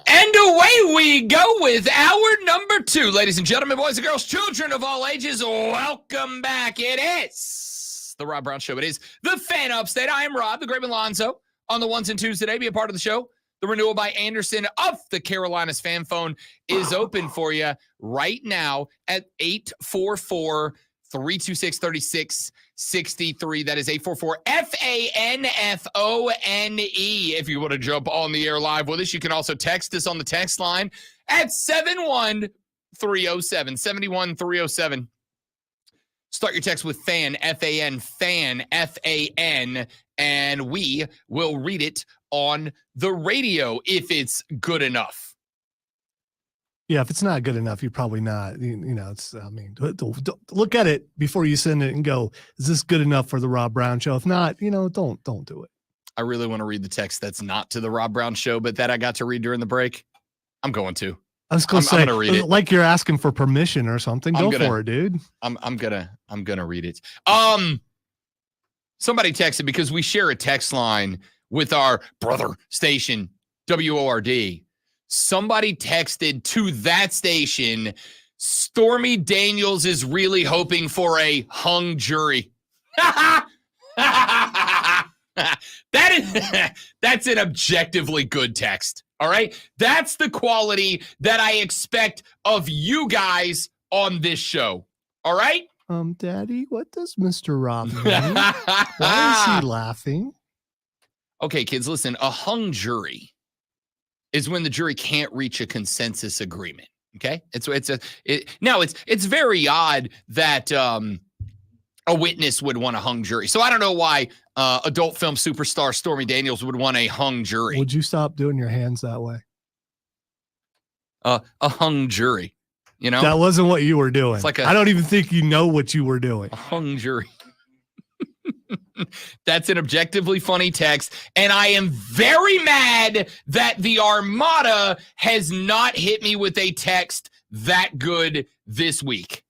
And away we go with hour number 2. Ladies and gentlemen, boys and girls, children of all ages, welcome back. It is the Rob Brown Show. It is the Fan Upstate. I am Rob, the Great Alonzo, on the ones and twos today. Be a part of the show. The renewal by Anderson of the Carolinas fan phone is open for you right now at 844-326-3663. That is 844-FANFONE. If you want to jump on the air live with us, you can also text us on the text line at 71307. 71307. Start your text with FAN, F-A-N, FAN, F-A-N, and we will read it on the radio if it's good enough. Yeah, if it's not good enough, you're probably not. Don't look at it before you send it and go, is this good enough for the Rob Brown Show? If not, don't do it. I really want to read the text that's not to the Rob Brown Show, but that I got to read during the break. I'm going to. I was going to say, I'm gonna read it. Like you're asking for permission or something. Go for it, dude. I'm gonna read it. Somebody texted because we share a text line with our brother station, WORD. Somebody texted to that station, Stormy Daniels is really hoping for a hung jury. That's an objectively good text. All right. That's the quality that I expect of you guys on this show. All right. Daddy, what does Mr. Rob mean? Why is he laughing? Okay, kids, listen, a hung jury is when the jury can't reach a consensus agreement. Okay. It's very odd that, a witness would want a hung jury. So I don't know why adult film superstar Stormy Daniels would want a hung jury. Would you stop doing your hands that way? A hung jury. you know? That wasn't what you were doing. It's like I don't even think you know what you were doing. A hung jury. That's an objectively funny text. And I am very mad that the Armada has not hit me with a text that good this week.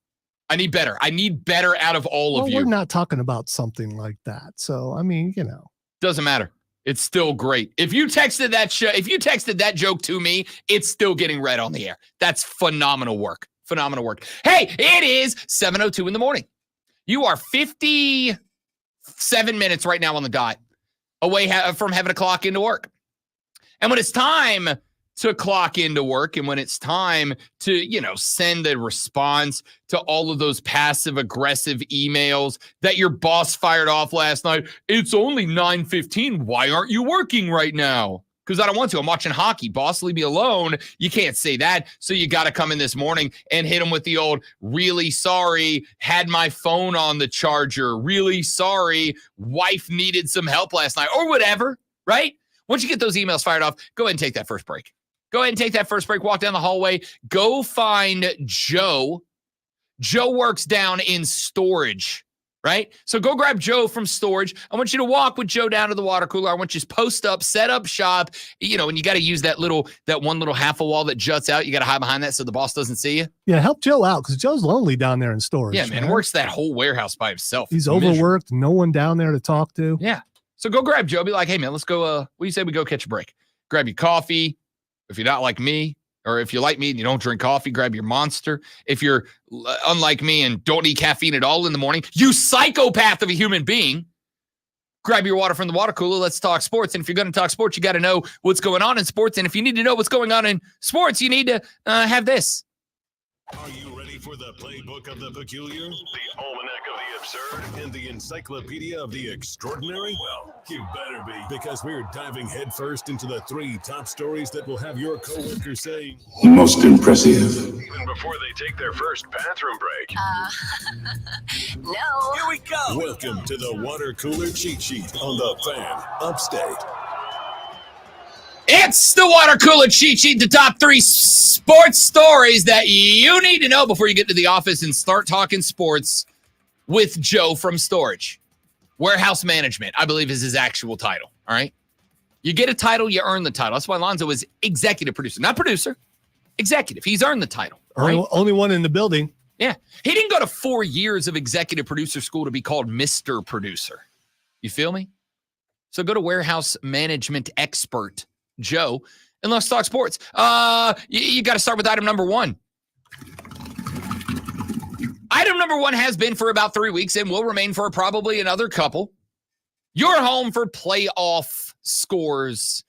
I need better. I need better out of all of you. We're not talking about something like that. So, I mean, you know. Doesn't matter. It's still great. If you texted that joke to me, it's still getting read on the air. That's phenomenal work. Phenomenal work. Hey, it is 7:02 in the morning. You are 57 minutes right now on the dot away from having to clock into work. And when it's time to clock into work and when it's time to, send a response to all of those passive aggressive emails that your boss fired off last night, it's only 9:15. Why aren't you working right now? Because I don't want to. I'm watching hockey. Boss, leave me alone. You can't say that. So you got to come in this morning and hit him with the old, really sorry, had my phone on the charger. Really sorry, wife needed some help last night or whatever, right? Once you get those emails fired off, go ahead and take that first break. Go ahead and take that first break. Walk down the hallway. Go find Joe. Joe works down in storage. Right? So go grab Joe from storage. I want you to walk with Joe down to the water cooler. I want you to post up, set up shop, and you got to use that one little half a wall that juts out. You got to hide behind that so the boss doesn't see you. Yeah, help Joe out because Joe's lonely down there in storage. Yeah, man. Works that whole warehouse by himself. He's It's miserable. overworked. No one down there to talk to. Yeah. So go grab Joe. Be like, hey, man, let's go. What do you say we go catch a break? Grab your coffee. If you're not like me, or if you like me and you don't drink coffee, grab your Monster. If you're unlike me and don't need caffeine at all in the morning, you psychopath of a human being, grab your water from the water cooler. Let's talk sports. And if you're going to talk sports, you got to know what's going on in sports. And if you need to know what's going on in sports, you need to have this. Are you ready for the playbook of the peculiar, the almanac of the absurd, and the encyclopedia of the extraordinary? Well, you better be, because we're diving headfirst into the 3 top stories that will have your coworkers saying, most impressive. even before they take their first bathroom break. No. Here we go. Welcome to the water cooler cheat sheet on the Fan Upstate. It's the water cooler cheat sheet, the top 3 sports stories that you need to know before you get to the office and start talking sports with Joe from storage. Warehouse management, I believe, is his actual title. All right. You get a title, you earn the title. That's why Lonzo is executive producer, not producer, executive. He's earned the title. Right? Only one in the building. Yeah. He didn't go to 4 years of executive producer school to be called Mr. Producer. You feel me? So go to warehouse management expert Joe, and let's talk sports. You got to start with item number 1. Item number 1 has been for about 3 weeks and will remain for probably another couple. You're home for playoff scores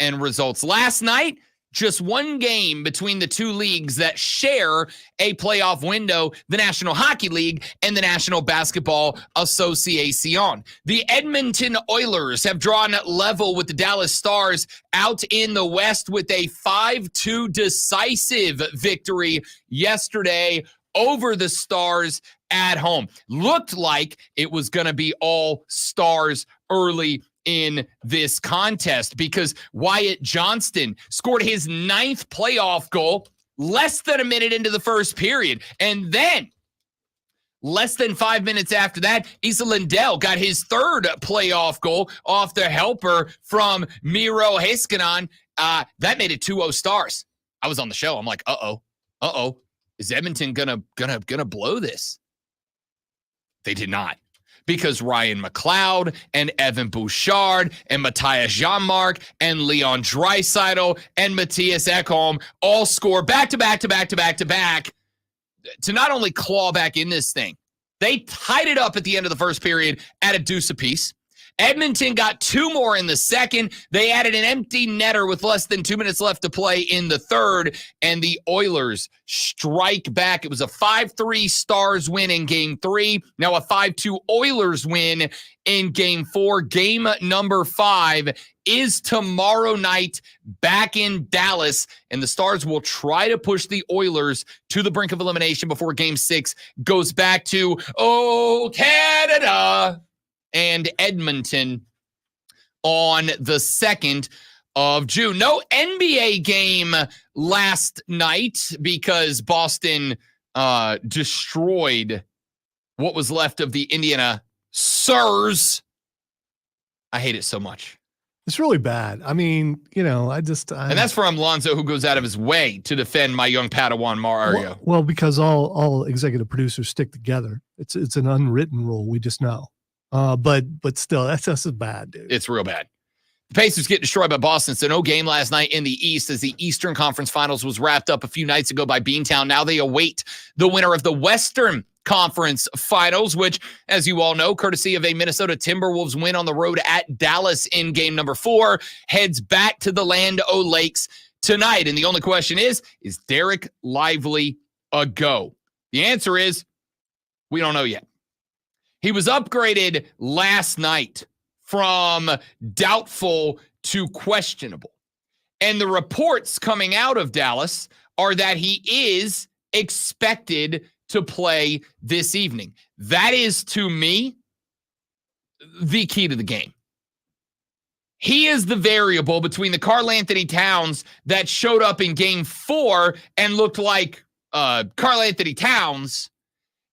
and results. Last night, just one game between the 2 leagues that share a playoff window, the National Hockey League and the National Basketball Association. The Edmonton Oilers have drawn level with the Dallas Stars out in the West with a 5-2 decisive victory yesterday over the Stars at home. Looked like it was going to be all Stars early in this contest because Wyatt Johnston scored his 9th playoff goal less than a minute into the first period. And then less than 5 minutes after that, Esa Lindell got his 3rd playoff goal off the helper from Miro Heiskanen. That made it 2-0 Stars. I was on the show. I'm like, uh-oh. Is Edmonton gonna blow this? They did not. Because Ryan McLeod and Evan Bouchard and Matthias Janmark and Leon Draisaitl and Matthias Ekholm all score back-to-back to not only claw back in this thing, they tied it up at the end of the first period at a deuce apiece. Edmonton got 2 more in the second. They added an empty netter with less than 2 minutes left to play in the third, and the Oilers strike back. It was a 5-3 Stars win in Game 3. Now a 5-2 Oilers win in Game 4. Game number 5 is tomorrow night back in Dallas, and the Stars will try to push the Oilers to the brink of elimination before Game 6 goes back to, Canada and Edmonton on the 2nd of June. No NBA game last night because Boston destroyed what was left of the Indiana Sirs. I hate it so much. It's really bad. I mean, and that's from Lonzo, who goes out of his way to defend my young Padawan Mario. Well, because all executive producers stick together. It's an unwritten rule. We just know. But still, that's just bad, dude. It's real bad. The Pacers get destroyed by Boston. So no game last night in the East as the Eastern Conference Finals was wrapped up a few nights ago by Beantown. Now they await the winner of the Western Conference Finals, which, as you all know, courtesy of a Minnesota Timberwolves win on the road at Dallas in game number 4, heads back to the Land O'Lakes tonight. And the only question is Derek Lively a go? The answer is we don't know yet. He was upgraded last night from doubtful to questionable. And the reports coming out of Dallas are that he is expected to play this evening. That is, to me, the key to the game. He is the variable between the Karl-Anthony Towns that showed up in game 4 and looked like Karl-Anthony Towns,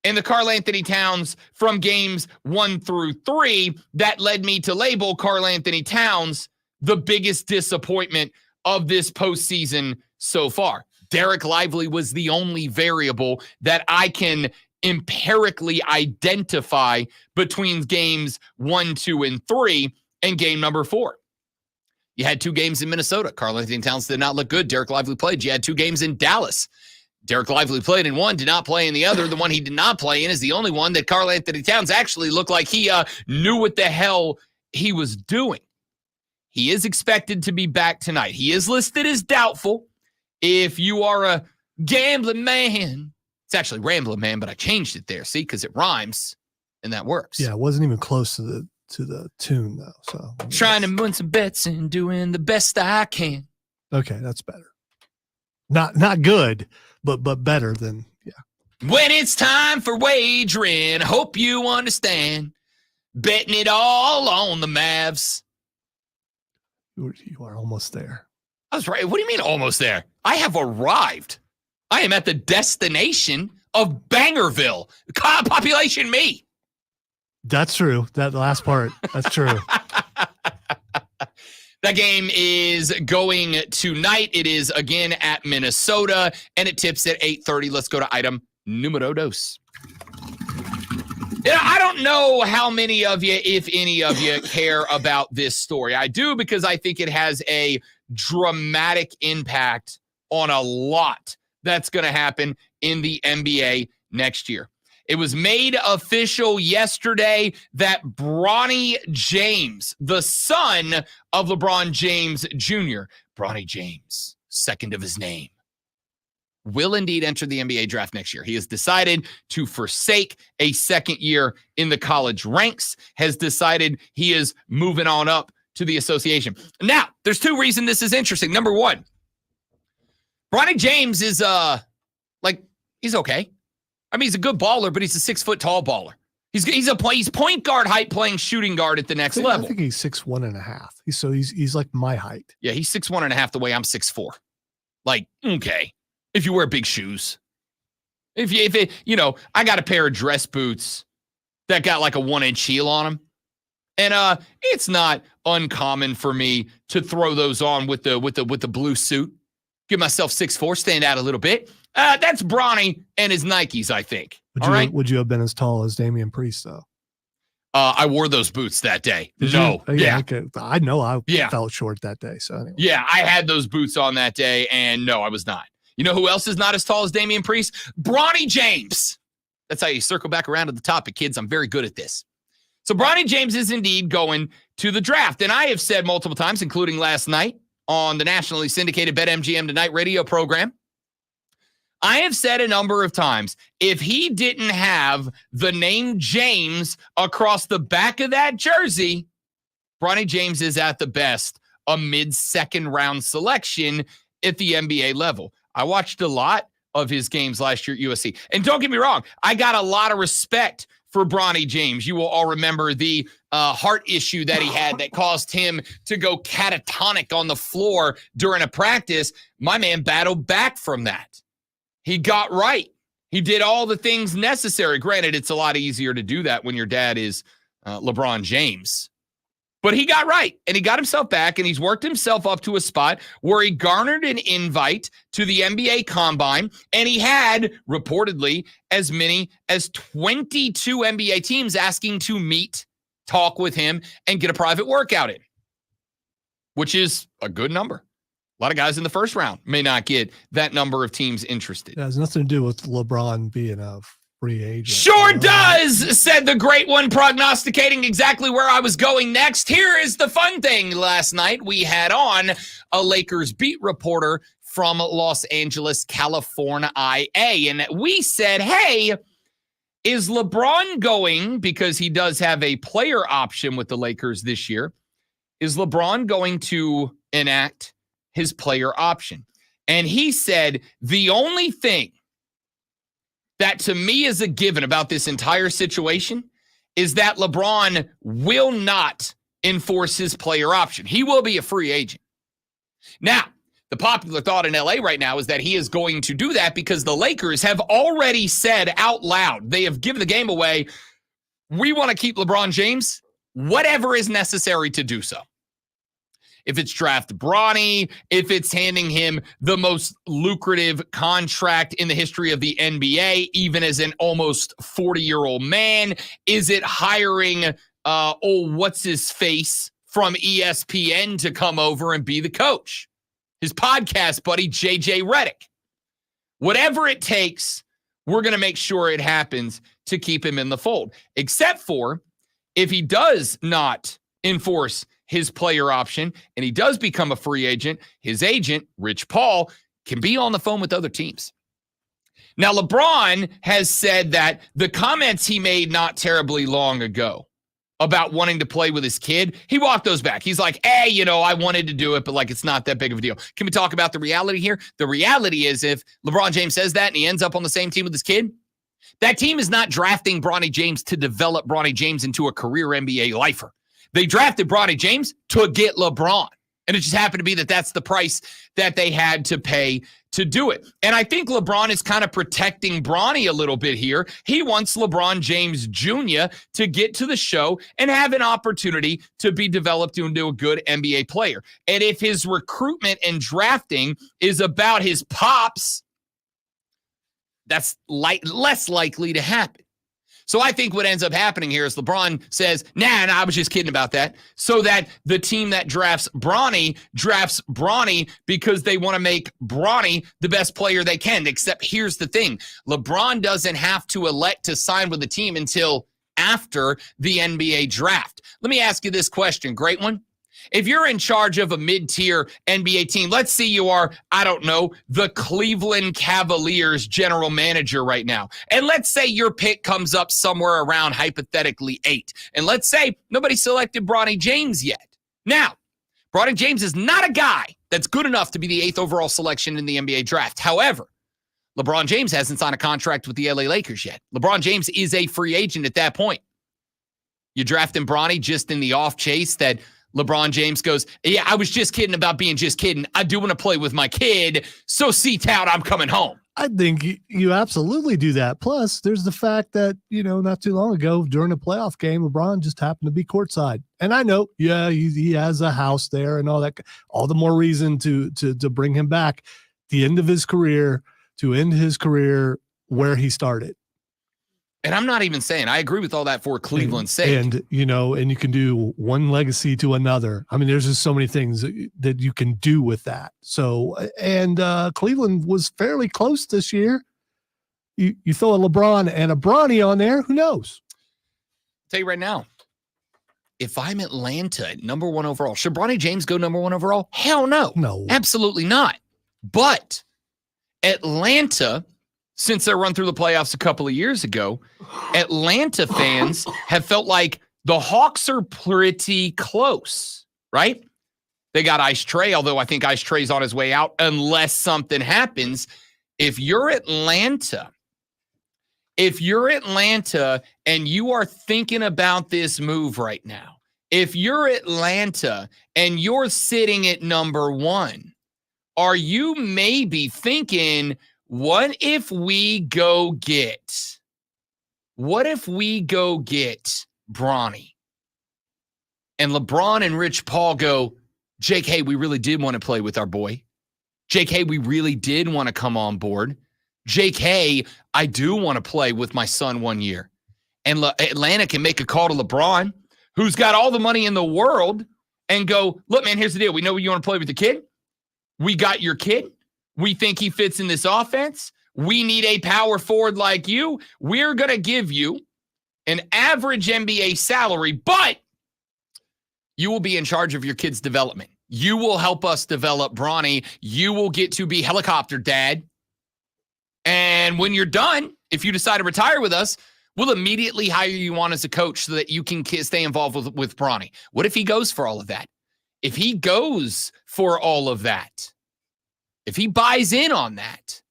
and the Karl-Anthony Towns from games 1 through 3 that led me to label Karl-Anthony Towns the biggest disappointment of this postseason so far. Derek Lively was the only variable that I can empirically identify between games 1, 2, and 3 and game number 4. You had 2 games in Minnesota. Karl-Anthony Towns did not look good. Derek Lively played. You had 2 games in Dallas. Derek Lively played in one, did not play in the other. The one he did not play in is the only one that Karl-Anthony Towns actually looked like he knew what the hell he was doing. He is expected to be back tonight. He is listed as doubtful. If you are a gambling man, it's actually rambling man, but I changed it there, see, because it rhymes and that works. Yeah, it wasn't even close to the tune though. So trying to win some bets and doing the best I can. Okay, that's better. Not good, but better than, yeah. When it's time for wagering, hope you understand. Betting it all on the Mavs. You are almost there. I was right. What do you mean almost there? I have arrived. I am at the destination of Bangerville. Population me. That's true. That last part, that's true. That game is going tonight. It is again at Minnesota, and it tips at 8:30. Let's go to item numero dos. I don't know how many of you, if any of you, care about this story. I do, because I think it has a dramatic impact on a lot that's going to happen in the NBA next year. It was made official yesterday that Bronny James, the son of LeBron James Jr., Bronny James, second of his name, will indeed enter the NBA draft next year. He has decided to forsake a second year in the college ranks, has decided he is moving on up to the association. Now, there's 2 reasons this is interesting. Number 1, Bronny James is he's okay. I mean, he's a good baller, but he's a 6-foot tall baller. He's point guard height playing shooting guard at the next level. I think he's 6'1.5". He's like my height. Yeah, he's 6'1.5" the way I'm 6'4". Like, okay. If you wear big shoes. If I got a pair of dress boots that got like a 1-inch heel on them. And it's not uncommon for me to throw those on with the blue suit. Give myself 6'4", stand out a little bit. That's Bronny and his Nikes, I think. Would you have been as tall as Damian Priest, though? I wore those boots that day. Did no. You? Yeah. Okay. I know I felt short that day. So anyway. Yeah, I had those boots on that day, and no, I was not. You know who else is not as tall as Damian Priest? Bronny James. That's how you circle back around to the topic, kids. I'm very good at this. So Bronny James is indeed going to the draft. And I have said multiple times, including last night on the nationally syndicated BetMGM Tonight radio program, I have said a number of times, if he didn't have the name James across the back of that jersey, Bronny James is at the best a mid-second round selection at the NBA level. I watched a lot of his games last year at USC. And don't get me wrong, I got a lot of respect for Bronny James. You will all remember the heart issue that he had that caused him to go catatonic on the floor during a practice. My man battled back from that. He got right. He did all the things necessary. Granted, it's a lot easier to do that when your dad is LeBron James. But he got right, and he got himself back, and he's worked himself up to a spot where he garnered an invite to the NBA Combine, and he had, reportedly, as many as 22 NBA teams asking to meet, talk with him, and get a private workout in, which is a good number. A lot of guys in the first round may not get that number of teams interested. It has nothing to do with LeBron being a free agent. Sure does, said the great one, prognosticating exactly where I was going next. Here is the fun thing. Last night, we had on a Lakers beat reporter from Los Angeles, California, and we said, hey, is LeBron going, because he does have a player option with the Lakers this year, is LeBron going to enact his player option? And he said, the only thing that to me is a given about this entire situation is that LeBron will not enforce his player option. He will be a free agent. Now, the popular thought in LA right now is that he is going to do that because the Lakers have already said out loud, they have given the game away, we want to keep LeBron James, whatever is necessary to do so. If it's draft Bronny, if it's handing him the most lucrative contract in the history of the NBA, even as an almost 40-year-old man, is it hiring, what's his face from ESPN to come over and be the coach? His podcast buddy, JJ Redick. Whatever it takes, we're going to make sure it happens to keep him in the fold, except for if he does not enforce his player option, and he does become a free agent, his agent, Rich Paul, can be on the phone with other teams. Now, LeBron has said that the comments he made not terribly long ago about wanting to play with his kid, he walked those back. He's like, hey, I wanted to do it, but it's not that big of a deal. Can we talk about the reality here? The reality is if LeBron James says that and he ends up on the same team with his kid, that team is not drafting Bronny James to develop Bronny James into a career NBA lifer. They drafted Bronny James to get LeBron. And it just happened to be that that's the price that they had to pay to do it. And I think LeBron is kind of protecting Bronny a little bit here. He wants LeBron James Jr. to get to the show and have an opportunity to be developed into a good NBA player. And if his recruitment and drafting is about his pops, that's less likely to happen. So I think what ends up happening here is LeBron says, nah, I was just kidding about that. So that the team that drafts Bronny because they want to make Bronny the best player they can. Except here's the thing. LeBron doesn't have to elect to sign with the team until after the NBA draft. Let me ask you this question, great one. If you're in charge of a mid-tier NBA team, let's say you are, the Cleveland Cavaliers general manager right now. And let's say your pick comes up somewhere around hypothetically 8. And let's say nobody selected Bronny James yet. Now, Bronny James is not a guy that's good enough to be the 8th overall selection in the NBA draft. However, LeBron James hasn't signed a contract with the LA Lakers yet. LeBron James is a free agent at that point. You drafting Bronny just in the off chase that LeBron James goes, yeah, I was just kidding about being just kidding. I do want to play with my kid, so see-tout, I'm coming home. I think you absolutely do that. Plus, there's the fact that, not too long ago during a playoff game, LeBron just happened to be courtside. And I know, he has a house there and all that. All the more reason to bring him back the end of his career, to end his career where he started. And I'm not even saying, I agree with all that for Cleveland's sake. And, and you can do one legacy to another. I mean, there's just so many things that you can do with that. So, and Cleveland was fairly close this year. You throw a LeBron and a Bronny on there, who knows? I'll tell you right now, if I'm Atlanta, number 1 overall, should Bronny James go number 1 overall? Hell no. No. Absolutely not. But Atlanta, since their run through the playoffs a couple of years ago, Atlanta fans have felt like the Hawks are pretty close, right? They got Ice Trae, although I think Ice Trae's on his way out unless something happens. If you're Atlanta, If you're Atlanta and you are thinking about this move right now, if you're Atlanta and you're sitting at number 1, are you maybe thinking, what if we go get Bronny? And LeBron and Rich Paul go, Jake, hey, we really did want to play with our boy. Jake, hey, we really did want to come on board. Jake, hey, I do want to play with my son 1 year. And Atlanta can make a call to LeBron, who's got all the money in the world, and go, look, man, here's the deal. We know you want to play with the kid. We got your kid. We think he fits in this offense. We need a power forward like you. We're going to give you an average NBA salary, but you will be in charge of your kid's development. You will help us develop Bronny. You will get to be helicopter dad. And when you're done, if you decide to retire with us, we'll immediately hire you on as a coach so that you can stay involved with Bronny. What if he goes for all of that? If he goes for all of that, if he buys in on that,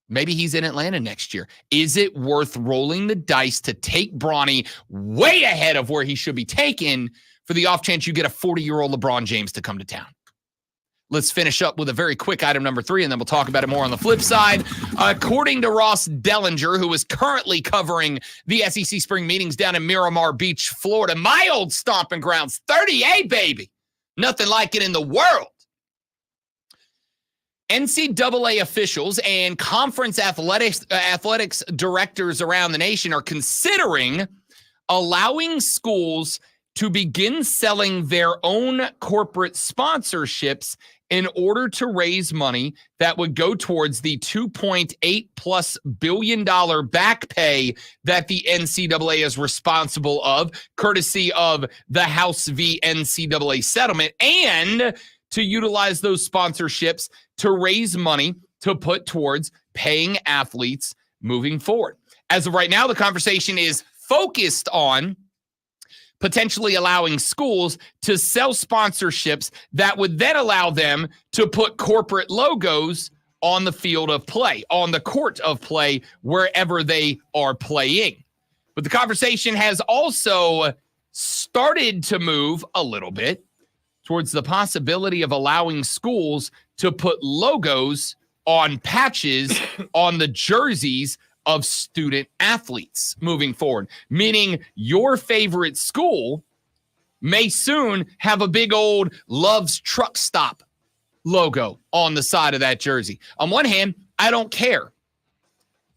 maybe he's in Atlanta next year. Is it worth rolling the dice to take Bronny way ahead of where he should be taken for the off chance you get a 40-year-old LeBron James to come to town? Let's finish up with a very quick item number 3, and then we'll talk about it more on the flip side. According to Ross Dellinger, who is currently covering the SEC spring meetings down in Miramar Beach, Florida, my old stomping grounds, 38, baby. Nothing like it in the world. NCAA officials and conference athletics directors around the nation are considering allowing schools to begin selling their own corporate sponsorships in order to raise money that would go towards the $2.8+ billion back pay that the NCAA is responsible of, courtesy of the House v. NCAA settlement, and to utilize those sponsorships to raise money to put towards paying athletes moving forward. As of right now, the conversation is focused on potentially allowing schools to sell sponsorships that would then allow them to put corporate logos on the field of play, on the court of play, wherever they are playing. But the conversation has also started to move a little bit towards the possibility of allowing schools to put logos on patches on the jerseys of student athletes moving forward, meaning your favorite school may soon have a big old Love's Truck Stop logo on the side of that jersey. On one hand, I don't care.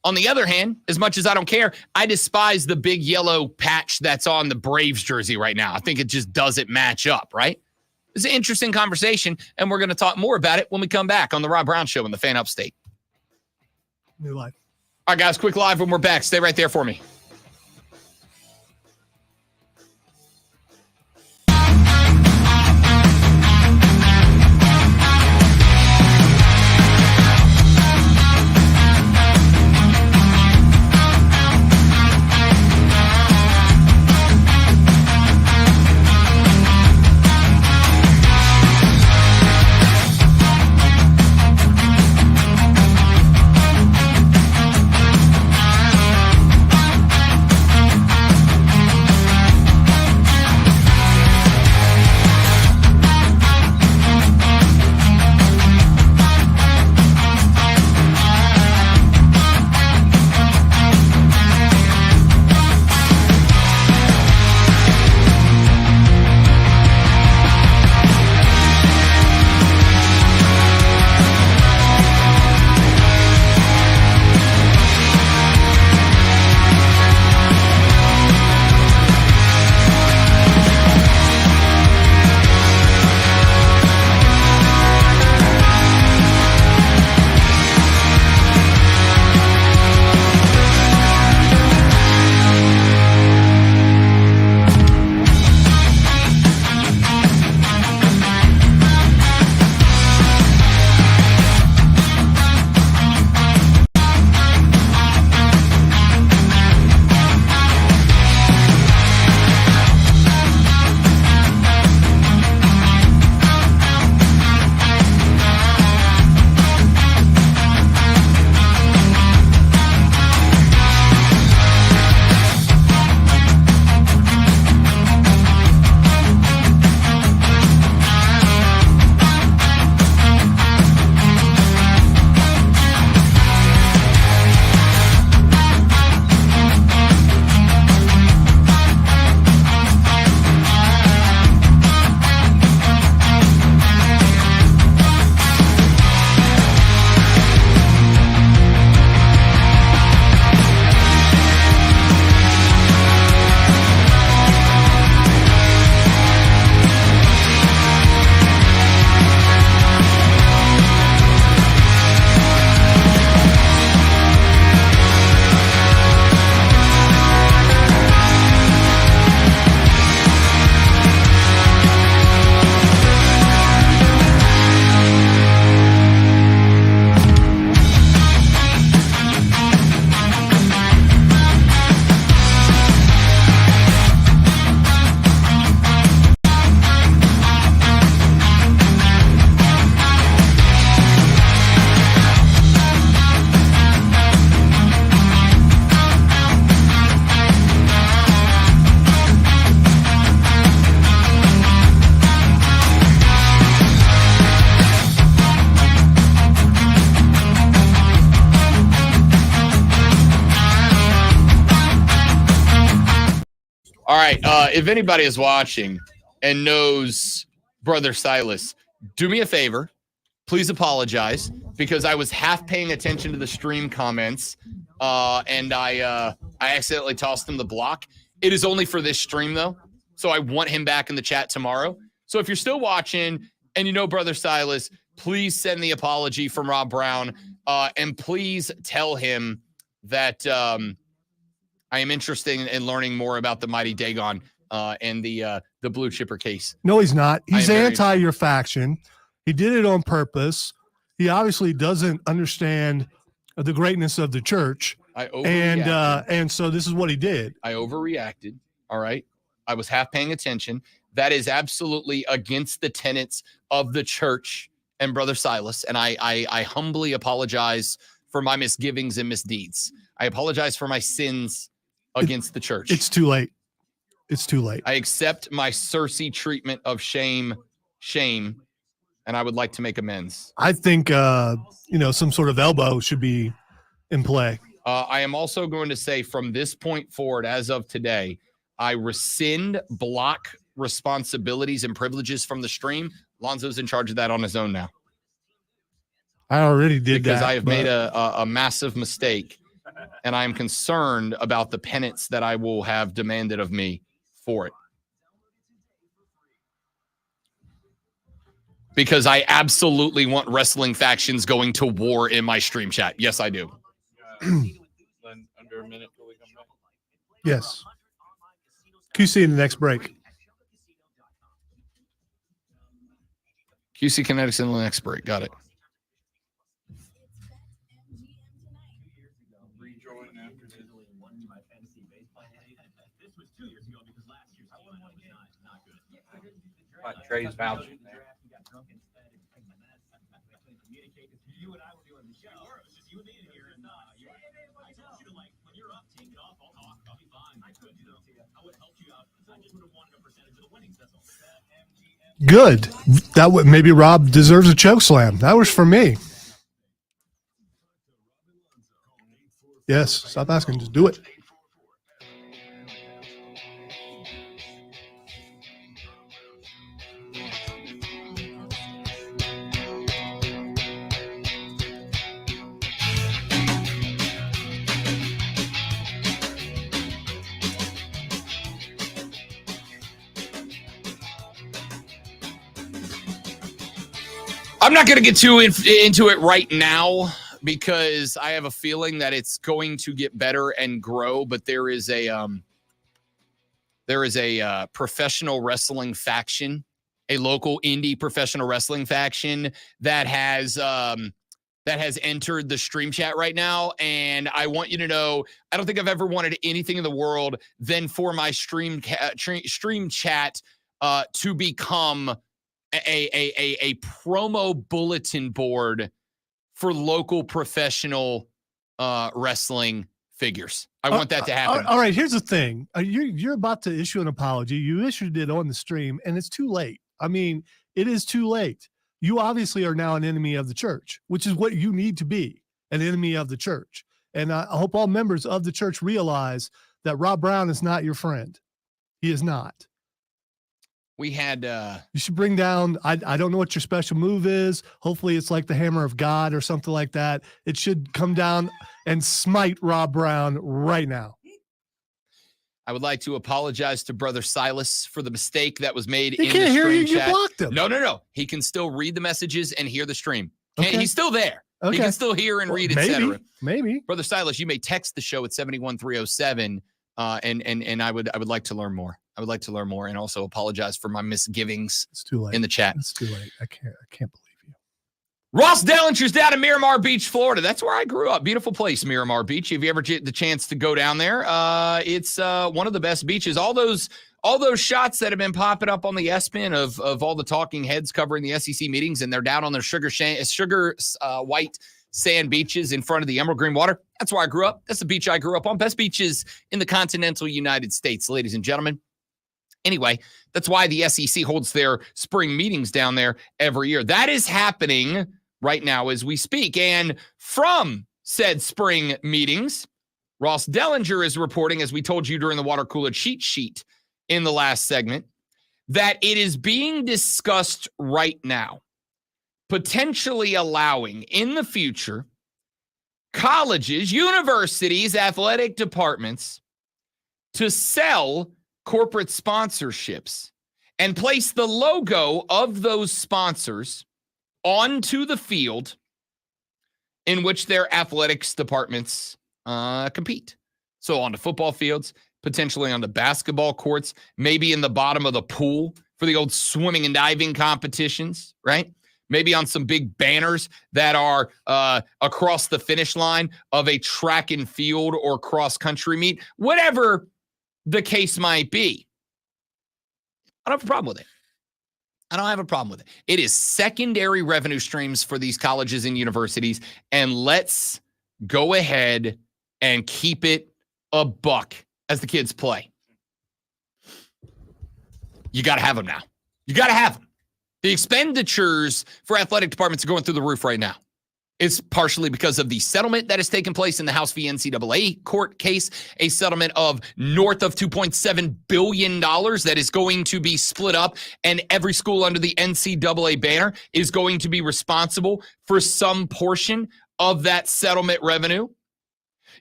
On the other hand, as much as I don't care, I despise the big yellow patch that's on the Braves jersey right now. I think it just doesn't match up, right? It's an interesting conversation, and we're going to talk more about it when we come back on the Rob Brown Show in the Fan Upstate. New life. All right, guys, quick live when we're back. Stay right there for me. right. If anybody is watching and knows Brother Silas, do me a favor. Please apologize because I was half paying attention to the stream comments and I accidentally tossed him the block. It is only for this stream, though. So I want him back in the chat tomorrow. So if you're still watching and you know Brother Silas, please send the apology from Rob Brown. And please tell him that I am interested in learning more about the mighty Dagon and the blue chipper case. No, he's not. He's very- anti your faction. He did it on purpose. He obviously doesn't understand the greatness of the church. I overreacted. And so this is what he did. I overreacted. All right. I was half paying attention. That is absolutely against the tenets of the church and Brother Silas. And I humbly apologize for my misgivings and misdeeds. I apologize for my sins against the church. It's too late. It's too late. I accept my Cersei treatment of shame, and I would like to make amends. I think, some sort of elbow should be in play. I am also going to say from this point forward, as of today, I rescind block responsibilities and privileges from the stream. Lonzo's in charge of that on his own now. I already did because that. I have made a massive mistake, and I am concerned about the penance that I will have demanded of me for it. Because I absolutely want wrestling factions going to war in my stream chat. Yes, I do. Under a minute till we come back. Yes. QC in the next break. QC Kinetics in the next break. Got it. Rejoin after this. Like Trey's vouching there. Good. That would maybe Rob deserves a choke slam. That was for me. Yes. Stop asking. Just do it. I'm not going to get too into it right now because I have a feeling that it's going to get better and grow. But there is a professional wrestling faction, a local indie professional wrestling faction that has entered the stream chat right now. And I want you to know, I don't think I've ever wanted anything in the world than for my stream chat to become a promo bulletin board for local professional wrestling figures. I want that to happen. All right, here's the thing. You're about to issue an apology. You issued it on the stream, and it's too late. I mean, it is too late. You obviously are now an enemy of the church, which is what you need to be, an enemy of the church. And I hope all members of the church realize that Rob Brown is not your friend. He is not. We had you should bring down I don't know what your special move is. Hopefully it's like the hammer of God or something like that. It should come down and smite Rob Brown right now. I would like to apologize to Brother Silas for the mistake that was made He in can't the hear stream you. chat. You blocked him. No. He can still read the messages and hear the stream. Okay. He's still there. Okay. He can still hear and read, maybe, etc. Maybe. Brother Silas, you may text the show at 71307 and I would like to learn more. I would like to learn more and also apologize for my misgivings It's too late. in the chat. It's too late. I can't believe you. Ross Dellinger's down in Miramar Beach, Florida. That's where I grew up. Beautiful place, Miramar Beach. If you ever get the chance to go down there, it's one of the best beaches. All those shots that have been popping up on the ESPN of all the talking heads covering the SEC meetings, and they're down on their sugar white sand beaches in front of the emerald green water. That's where I grew up. That's the beach I grew up on. Best beaches in the continental United States, ladies and gentlemen. Anyway, that's why the SEC holds their spring meetings down there every year. That is happening right now as we speak. And from said spring meetings, Ross Dellinger is reporting, as we told you during the water cooler cheat sheet, in the last segment that it is being discussed right now, potentially allowing in the future colleges, universities, athletic departments to sell corporate sponsorships and place the logo of those sponsors onto the field in which their athletics departments compete. So on the football fields, potentially on the basketball courts, maybe in the bottom of the pool for the old swimming and diving competitions, right? Maybe on some big banners that are across the finish line of a track and field or cross-country meet, whatever the case might be. I don't have a problem with it. I don't have a problem with it. It is secondary revenue streams for these colleges and universities, and let's go ahead and keep it a buck as the kids play. You got to have them now. You got to have them. The expenditures for athletic departments are going through the roof right now. It's partially because of the settlement that has taken place in the House v. NCAA court case, a settlement of north of $2.7 billion that is going to be split up, and every school under the NCAA banner is going to be responsible for some portion of that settlement revenue.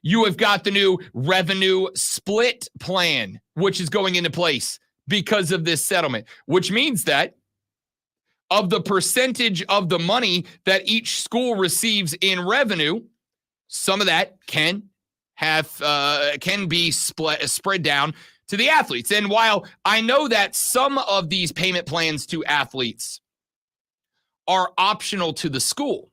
You have got the new revenue split plan, which is going into place because of this settlement, which means that of the percentage of the money that each school receives in revenue, some of that can be spread down to the athletes. And while I know that some of these payment plans to athletes are optional to the school,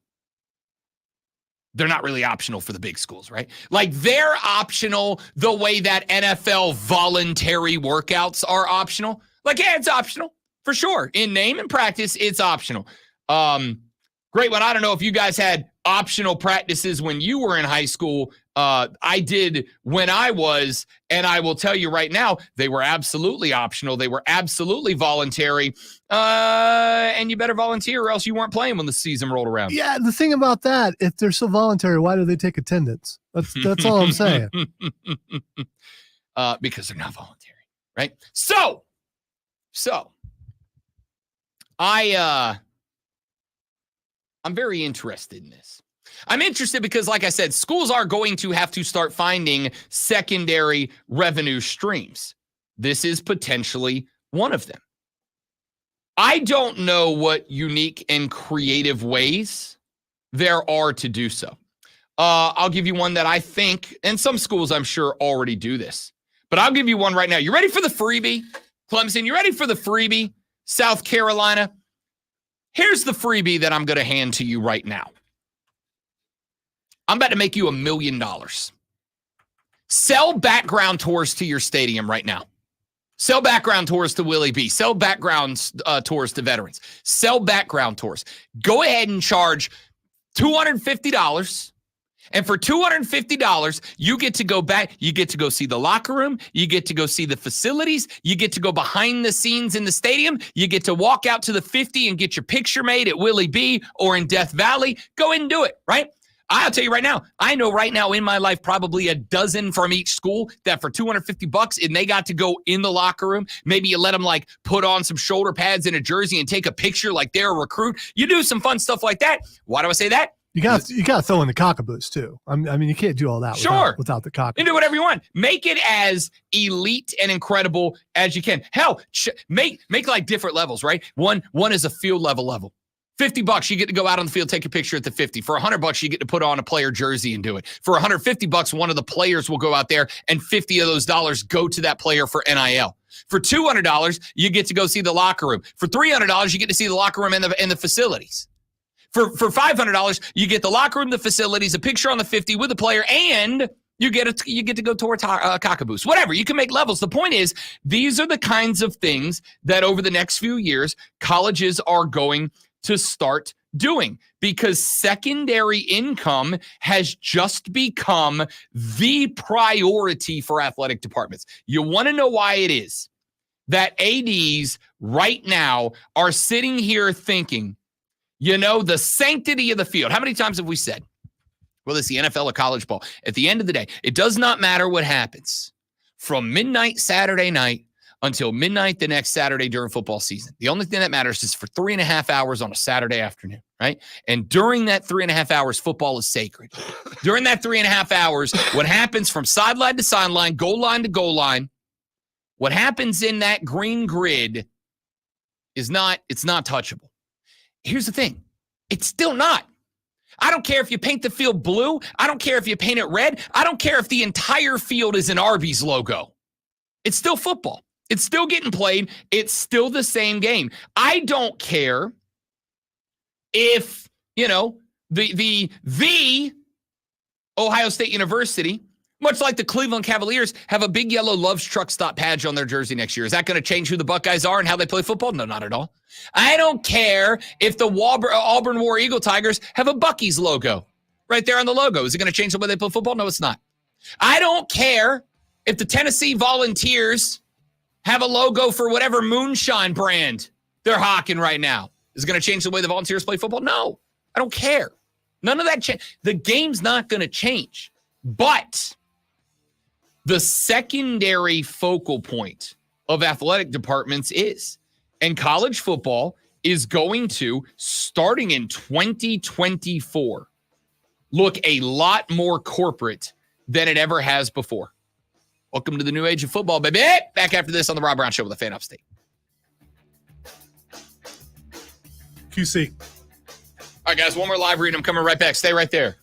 they're not really optional for the big schools, right? Like they're optional the way that NFL voluntary workouts are optional. Like, yeah, it's optional for sure. In name and practice, it's optional. Great one. I don't know if you guys had optional practices when you were in high school. I did when I was, and I will tell you right now, they were absolutely optional. They were absolutely voluntary. And you better volunteer or else you weren't playing when the season rolled around. Yeah, the thing about that, if they're so voluntary, why do they take attendance? That's all I'm saying. Because they're not voluntary, right? So I'm very interested in this. I'm interested because, like I said, schools are going to have to start finding secondary revenue streams. This is potentially one of them. I don't know what unique and creative ways there are to do so. I'll give you one that I think, and some schools I'm sure already do this, but I'll give you one right now. You ready for the freebie? Clemson, you ready for the freebie? South Carolina? Here's the freebie that I'm going to hand to you right now. I'm about to make you $1 million. Sell background tours to your stadium right now. Sell background tours to Willie B. Sell background tours to veterans. Sell background tours. Go ahead and charge $250. And for $250, you get to go back. You get to go see the locker room. You get to go see the facilities. You get to go behind the scenes in the stadium. You get to walk out to the 50 and get your picture made at Willie B or in Death Valley. Go ahead and do it, right? I'll tell you right now, I know right now in my life probably a dozen from each school that for $250 and they got to go in the locker room. Maybe you let them like put on some shoulder pads and a jersey and take a picture like they're a recruit. You do some fun stuff like that. Why do I say that? You got to throw in the cockaboos too. I mean, you can't do all that without the cockaboo. You can do whatever you want. Make it as elite and incredible as you can. Hell, make like different levels, right? One is a field level. $50, you get to go out on the field, take a picture at the 50. For $100, you get to put on a player jersey and do it. For $150, one of the players will go out there and 50 of those dollars go to that player for NIL. For $200, you get to go see the locker room. For $300, you get to see the locker room and the facilities. For $500, you get the locker room, the facilities, a picture on the 50 with the player, and you get to go tour cockaboos. Whatever, you can make levels. The point is, these are the kinds of things that over the next few years, colleges are going to start doing because secondary income has just become the priority for athletic departments. You want to know why it is that ADs right now are sitting here thinking, you know, the sanctity of the field. How many times have we said, whether it's the NFL or college ball, at the end of the day, it does not matter what happens from midnight Saturday night until midnight the next Saturday during football season. The only thing that matters is for 3.5 hours on a Saturday afternoon, right? And during that 3.5 hours, football is sacred. During that 3.5 hours, what happens from sideline to sideline, goal line to goal line, what happens in that green grid it's not touchable. Here's the thing. It's still not. I don't care if you paint the field blue. I don't care if you paint it red. I don't care if the entire field is an Arby's logo. It's still football. It's still getting played. It's still the same game. I don't care if, the Ohio State University, much like the Cleveland Cavaliers, have a big yellow Love's Truck Stop badge on their jersey next year. Is that going to change who the Buckeyes are and how they play football? No, not at all. I don't care if the Auburn War Eagle Tigers have a Buc-ee's logo right there on the logo. Is it going to change the way they play football? No, it's not. I don't care if the Tennessee Volunteers have a logo for whatever moonshine brand they're hawking right now. Is it going to change the way the Volunteers play football? No, I don't care. None of that change. The game's not going to change. But the secondary focal point of athletic departments is, and college football is going to, starting in 2024, look a lot more corporate than it ever has before. Welcome to the new age of football, baby. Back after this on the Rob Brown Show with a Fan Upstate. QC. All right, guys, one more live read. I'm coming right back. Stay right there.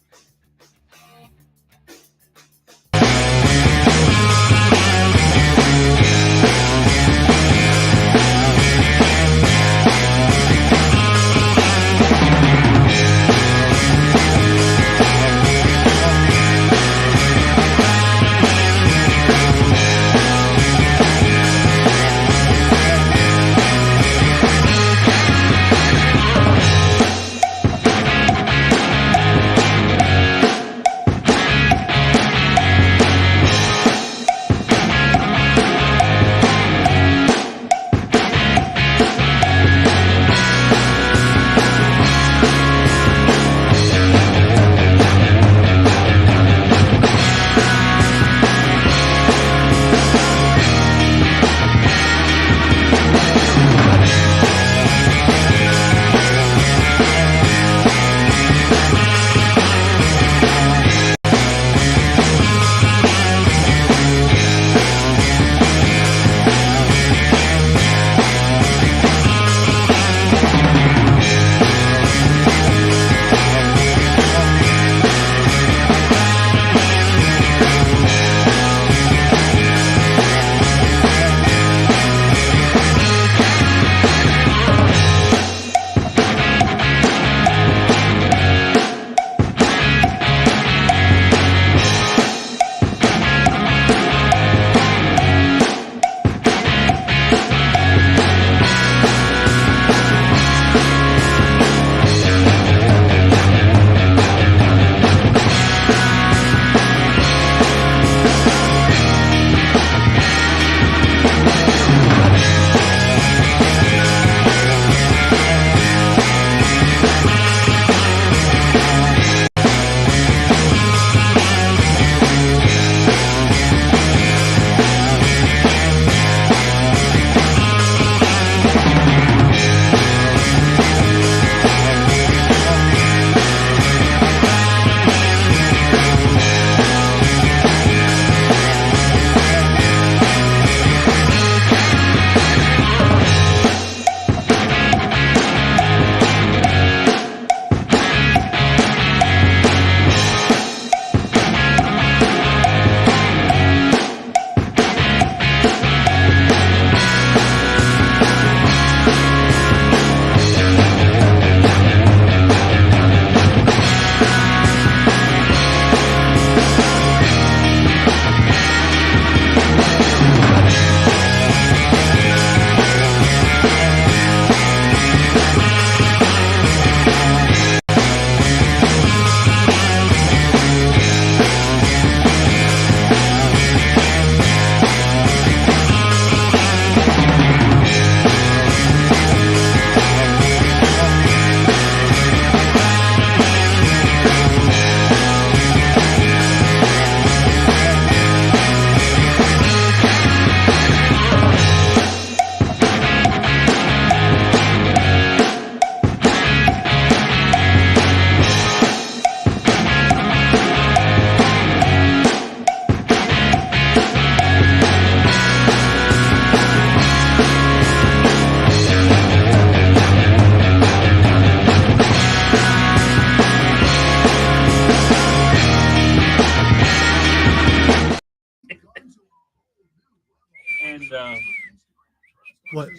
What?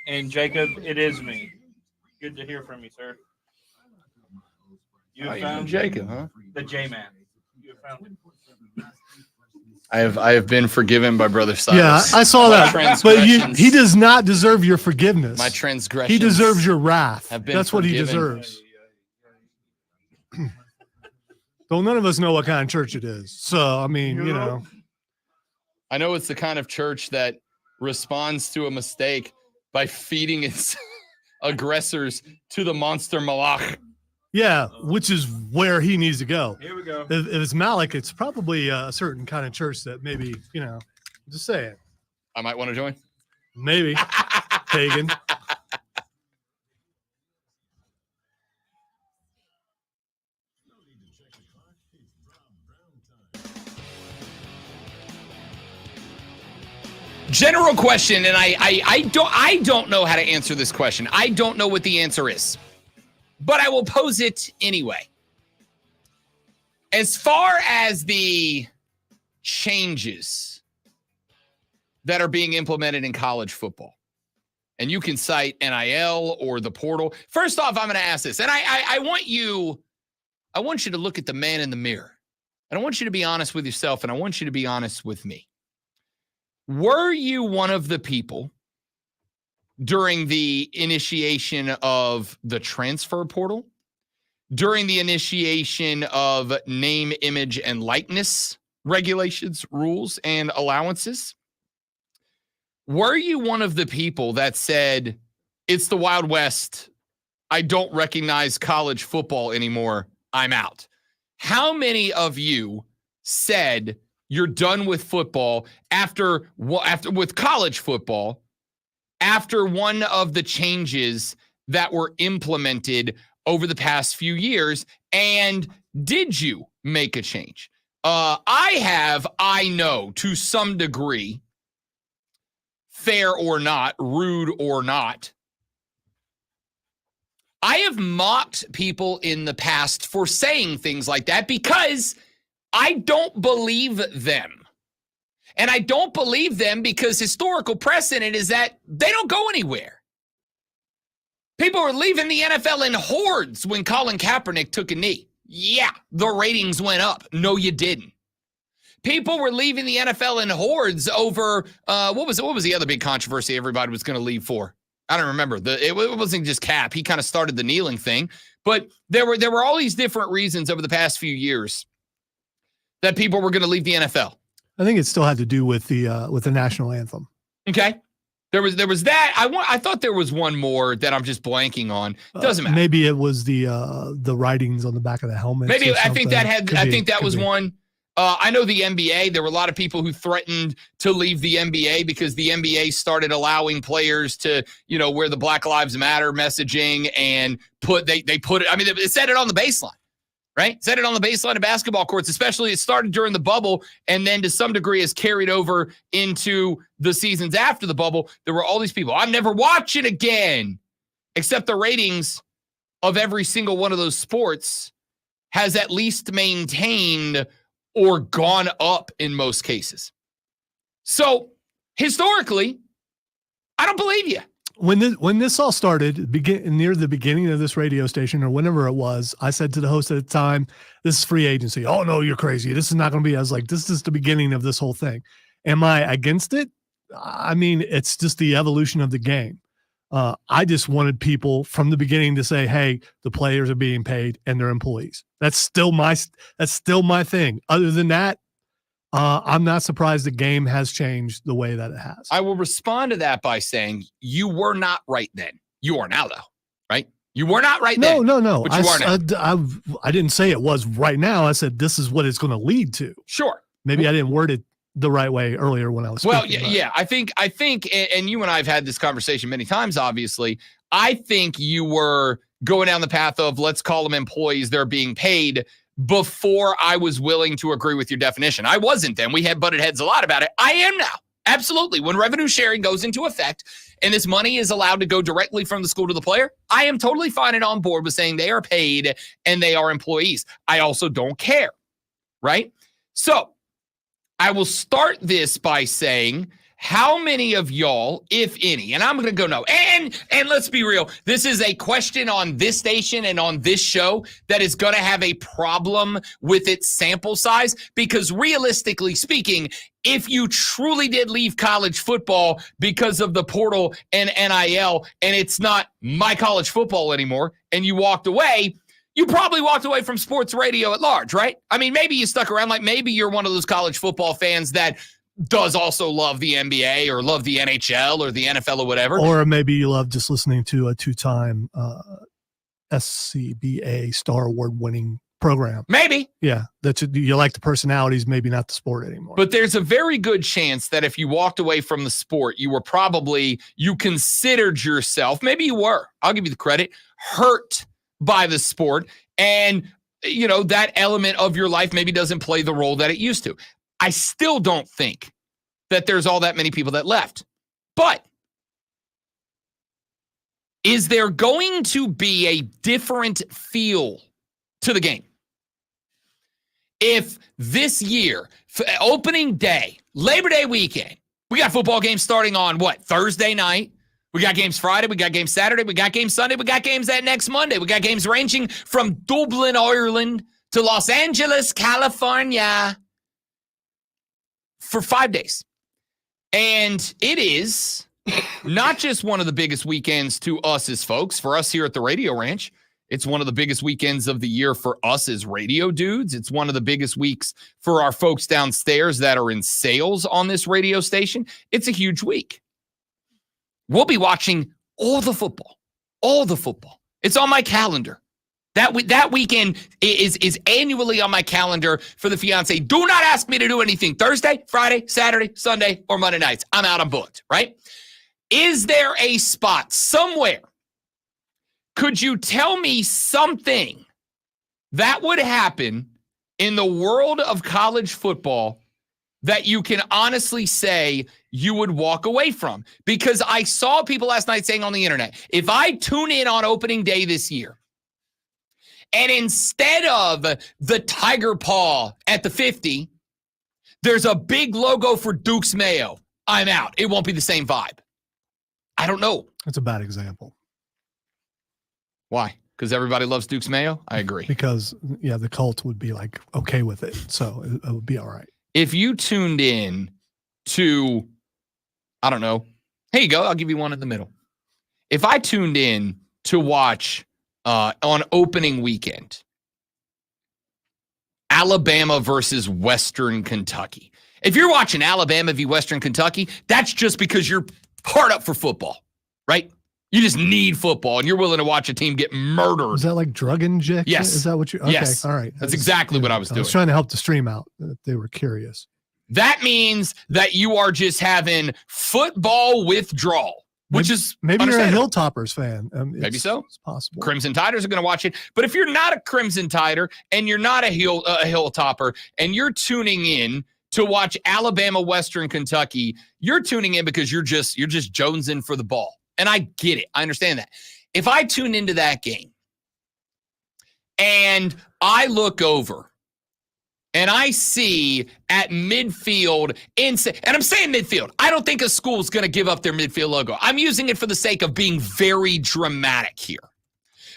And Jacob, it is me. Good to hear from you, sir. You have found Jacob, huh? the J-Man. You have found it. I have been forgiven by Brother Yeah, Silas. I saw My that. But transgressions- he does not deserve your forgiveness. My transgressions. He deserves your wrath. have been That's what he forgiven. deserves. Though none of us know what kind of church it is. So, I mean, you know. I know it's the kind of church that responds to a mistake by feeding its aggressors to the monster Malach. Yeah, which is where he needs to go. Here we go. If it's Malik, it's probably a certain kind of church that maybe, you know, just saying. I might want to join. Maybe. Pagan. General question, and I don't know how to answer this question. I don't know what the answer is, but I will pose it anyway. As far as the changes that are being implemented in college football, and you can cite NIL or the portal. First off, I'm going to ask this, and I want you to look at the man in the mirror, and I want you to be honest with yourself, and I want you to be honest with me. Were you one of the people during the initiation of the transfer portal, during the initiation of name, image, and likeness regulations, rules, and allowances? Were you one of the people that said, it's the Wild West, I don't recognize college football anymore, I'm out? How many of you said you're done with football after with college football, after one of the changes that were implemented over the past few years? And did you make a change? I know to some degree, fair or not, rude or not, I have mocked people in the past for saying things like that because I don't believe them. And I don't believe them because historical precedent is that they don't go anywhere. People were leaving the NFL in hordes when Colin Kaepernick took a knee. Yeah, the ratings went up. No, you didn't. People were leaving the NFL in hordes over, what was the other big controversy everybody was going to leave for? I don't remember. It wasn't just Cap. He kind of started the kneeling thing. But there were all these different reasons over the past few years that people were going to leave the NFL. I think it still had to do with the national anthem. Okay. There was that. I thought there was one more that I'm just blanking on. Doesn't matter. Maybe it was the writings on the back of the helmet. Maybe I think that was one. I know the NBA, there were a lot of people who threatened to leave the NBA because the NBA started allowing players to, wear the Black Lives Matter messaging and they put it, I mean, they set it on the baseline. Right? Set it on the baseline of basketball courts, especially it started during the bubble and then to some degree has carried over into the seasons after the bubble. There were all these people. I'm never watching again, except the ratings of every single one of those sports has at least maintained or gone up in most cases. So historically, I don't believe you. When this all started, near the beginning of this radio station or whenever it was, I said to the host at the time, this is free agency. Oh, no, you're crazy. This is not going to be. I was like, this is the beginning of this whole thing. Am I against it? I mean, it's just the evolution of the game. I just wanted people from the beginning to say, hey, the players are being paid and they're employees. That's still my thing. Other than that, I'm not surprised the game has changed the way that it has. I will respond to that by saying you were not right then. You are now, though, right? You were not right then. No. But you are now. I didn't say it was right now. I said this is what it's going to lead to. Sure. Maybe I didn't word it the right way earlier when I was speaking. Yeah. I think, and you and I have had this conversation many times, obviously. I think you were going down the path of let's call them employees. They're being paid before I was willing to agree with your definition. I wasn't then. We had butted heads a lot about it. I am now. Absolutely. When revenue sharing goes into effect and this money is allowed to go directly from the school to the player, I am totally fine and on board with saying they are paid and they are employees. I also don't care, right? So I will start this by saying, how many of y'all, if any, and I'm going to go no, and let's be real, this is a question on this station and on this show that is going to have a problem with its sample size, because realistically speaking, if you truly did leave college football because of the portal and NIL, and it's not my college football anymore, and you walked away, you probably walked away from sports radio at large, right? I mean, maybe you stuck around, like maybe you're one of those college football fans that does also love the NBA or love the NHL or the NFL or whatever. Or maybe you love just listening to a two-time SCBA Star Award winning program. Maybe. Yeah, you like the personalities, maybe not the sport anymore. But there's a very good chance that if you walked away from the sport, you considered yourself, maybe you were, I'll give you the credit, hurt by the sport. And, that element of your life maybe doesn't play the role that it used to. I still don't think that there's all that many people that left. But is there going to be a different feel to the game? If this year, opening day, Labor Day weekend, we got football games starting on Thursday night. We got games Friday, we got games Saturday, we got games Sunday, we got games that next Monday. We got games ranging from Dublin, Ireland to Los Angeles, California for 5 days. And it is not just one of the biggest weekends to us as folks, for us here at the Radio Ranch. It's one of the biggest weekends of the year for us as radio dudes. It's one of the biggest weeks for our folks downstairs that are in sales on this radio station. It's a huge week. We'll be watching all the football. It's on my calendar. That weekend is annually on my calendar for the fiance. Do not ask me to do anything Thursday, Friday, Saturday, Sunday, or Monday nights. I'm out, I'm booked, right? Is there a spot somewhere? Could you tell me something that would happen in the world of college football that you can honestly say you would walk away from? Because I saw people last night saying on the internet, if I tune in on opening day this year, and instead of the tiger paw at the 50, there's a big logo for Duke's Mayo, I'm out. It won't be the same vibe. I don't know. That's a bad example. Why? Because everybody loves Duke's Mayo? I agree. Because, the cult would be like okay with it. So it would be all right. If you tuned in to, I don't know, here you go, I'll give you one in the middle. If I tuned in to watch on opening weekend, Alabama versus Western Kentucky. If you're watching Alabama v. Western Kentucky, that's just because you're hard up for football, right? You just need football, and you're willing to watch a team get murdered. Is that like drug injection? Yes. Is that what you? Okay, yes. All right. That's exactly what I was doing. I was trying to help the stream out if they were curious. That means that you are just having football withdrawal, which is maybe you're a Hilltoppers fan. Maybe so. It's possible. Crimson Tiders are going to watch it. But if you're not a Crimson Tider and you're not a Hilltopper and you're tuning in to watch Alabama Western Kentucky, you're tuning in because you're just jonesing for the ball. And I get it. I understand that. If I tune into that game and I look over and I see at midfield, and I'm saying midfield, I don't think a school is going to give up their midfield logo. I'm using it for the sake of being very dramatic here.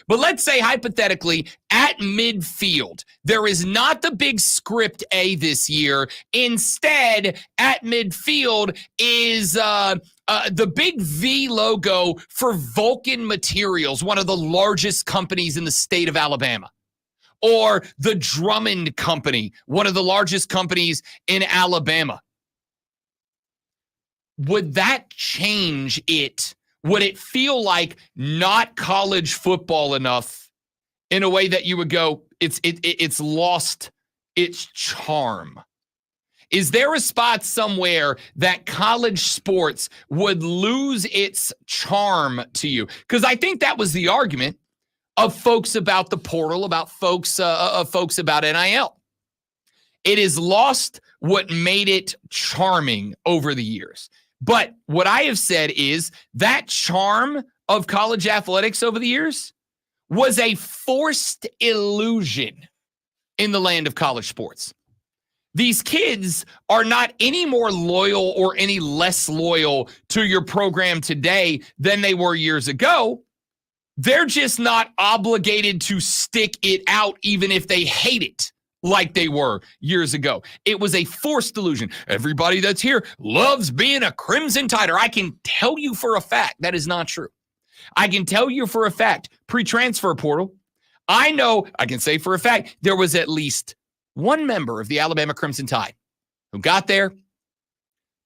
But let's say hypothetically at midfield, there is not the big script A this year. Instead, at midfield is the big V logo for Vulcan Materials, one of the largest companies in the state of Alabama. Or the Drummond Company, one of the largest companies in Alabama. Would that change it? Would it feel like not college football enough in a way that you would go, it's lost its charm? Is there a spot somewhere that college sports would lose its charm to you? Because I think that was the argument of folks about the portal, about folks about NIL. It has lost what made it charming over the years. But what I have said is that charm of college athletics over the years was a forced illusion in the land of college sports. These kids are not any more loyal or any less loyal to your program today than they were years ago. They're just not obligated to stick it out even if they hate it like they were years ago. It was a forced delusion. Everybody that's here loves being a Crimson Tider. I can tell you for a fact that is not true. I can tell you for a fact, pre-transfer portal, I can say for a fact, there was at least one member of the Alabama Crimson Tide who got there,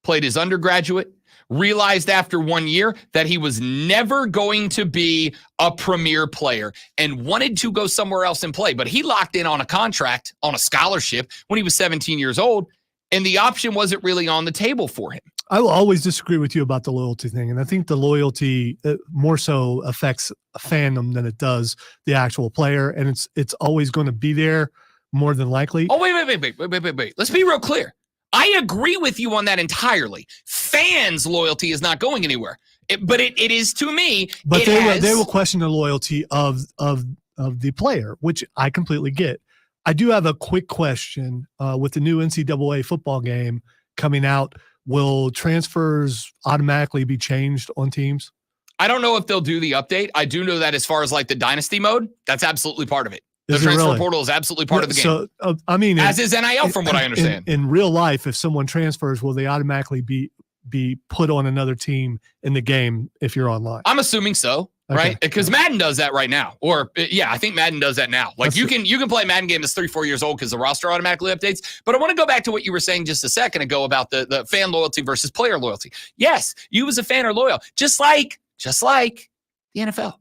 played his undergraduate, realized after 1 year that he was never going to be a premier player and wanted to go somewhere else and play. But he locked in on a contract, on a scholarship when he was 17 years old, and the option wasn't really on the table for him. I will always disagree with you about the loyalty thing. And I think the loyalty more so affects a fandom than it does the actual player. And it's always going to be there more than likely. Oh, wait. Let's be real clear. I agree with you on that entirely. Fans' loyalty is not going anywhere. But it is to me. But they will question the loyalty of the player, which I completely get. I do have a quick question with the new NCAA football game coming out. Will transfers automatically be changed on teams? I don't know if they'll do the update. I do know that as far as like the dynasty mode, that's absolutely part of it. The transfer portal is absolutely part of the game. So, I mean, as is NIL from what I understand. In real life, if someone transfers, will they automatically be put on another team in the game if you're online? I'm assuming so. Right? Because Madden does that right now. Or I think Madden does that now. Like you can play a Madden game that's 3-4 years old because the roster automatically updates. But I want to go back to what you were saying just a second ago about the fan loyalty versus player loyalty. Yes, you as a fan are loyal. Just like the NFL.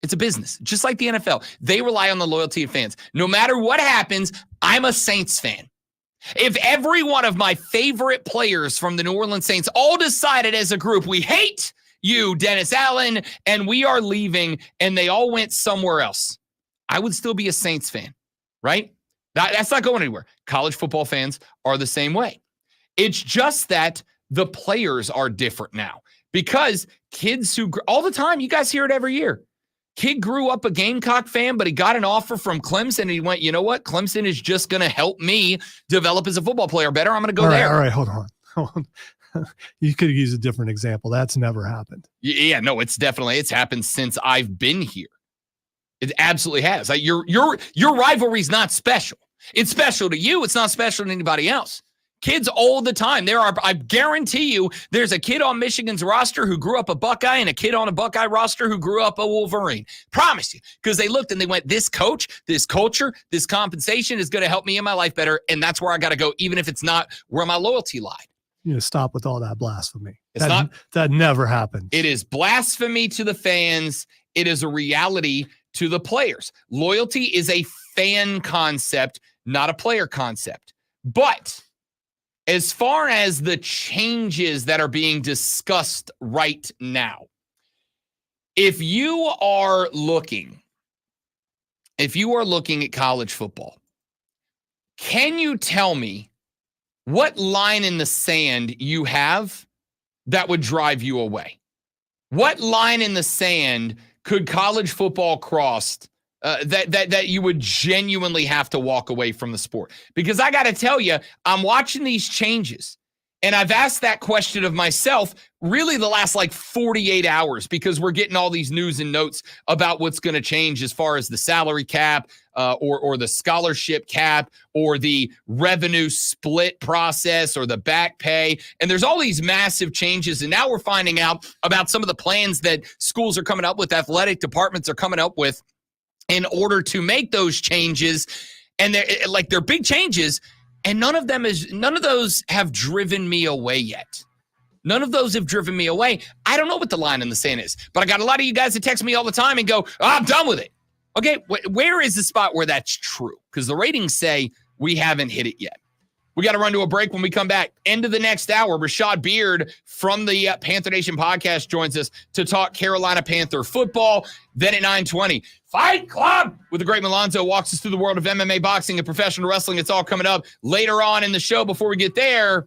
It's a business. Just like the NFL. They rely on the loyalty of fans. No matter what happens, I'm a Saints fan. If every one of my favorite players from the New Orleans Saints all decided as a group, we hate you, Dennis Allen, and we are leaving, and they all went somewhere else, I would still be a Saints fan, right? That's not going anywhere. College football fans are the same way. It's just that the players are different now because kids who all the time, you guys hear it every year. Kid grew up a Gamecock fan, but he got an offer from Clemson, and he went, you know what? Clemson is just going to help me develop as a football player better. I'm going to go there. All right, hold on. You could use a different example. That's never happened. Yeah, no, it's happened since I've been here. It absolutely has. Like your rivalry's not special. It's special to you. It's not special to anybody else. Kids all the time. I guarantee you, there's a kid on Michigan's roster who grew up a Buckeye and a kid on a Buckeye roster who grew up a Wolverine. Promise you. Because they looked and they went, this coach, this culture, this compensation is going to help me in my life better. And that's where I got to go, even if it's not where my loyalty lied. Stop with all that blasphemy. That never happened. It is blasphemy to the fans. It is a reality to the players. Loyalty is a fan concept, not a player concept. But as far as the changes that are being discussed right now, if you are looking at college football, can you tell me what line in the sand you have that would drive you away? What line in the sand could college football cross that you would genuinely have to walk away from the sport? Because I got to tell you, I'm watching these changes, and I've asked that question of myself really the last 48 hours because we're getting all these news and notes about what's going to change as far as the salary cap or the scholarship cap or the revenue split process or the back pay. And there's all these massive changes. And now we're finding out about some of the plans that schools are coming up with, athletic departments are coming up with in order to make those changes. And they're big changes. And none of those have driven me away yet. None of those have driven me away. I don't know what the line in the sand is, but I got a lot of you guys that text me all the time and go, I'm done with it. Okay, where is the spot where that's true? Because the ratings say we haven't hit it yet. We got to run to a break. When we come back, end of the next hour, Rashad Beard from the Panther Nation podcast joins us to talk Carolina Panther football. Then at 9:20, Fight Club with the great Malonzo walks us through the world of MMA, boxing, and professional wrestling. It's all coming up later on in the show. Before we get there,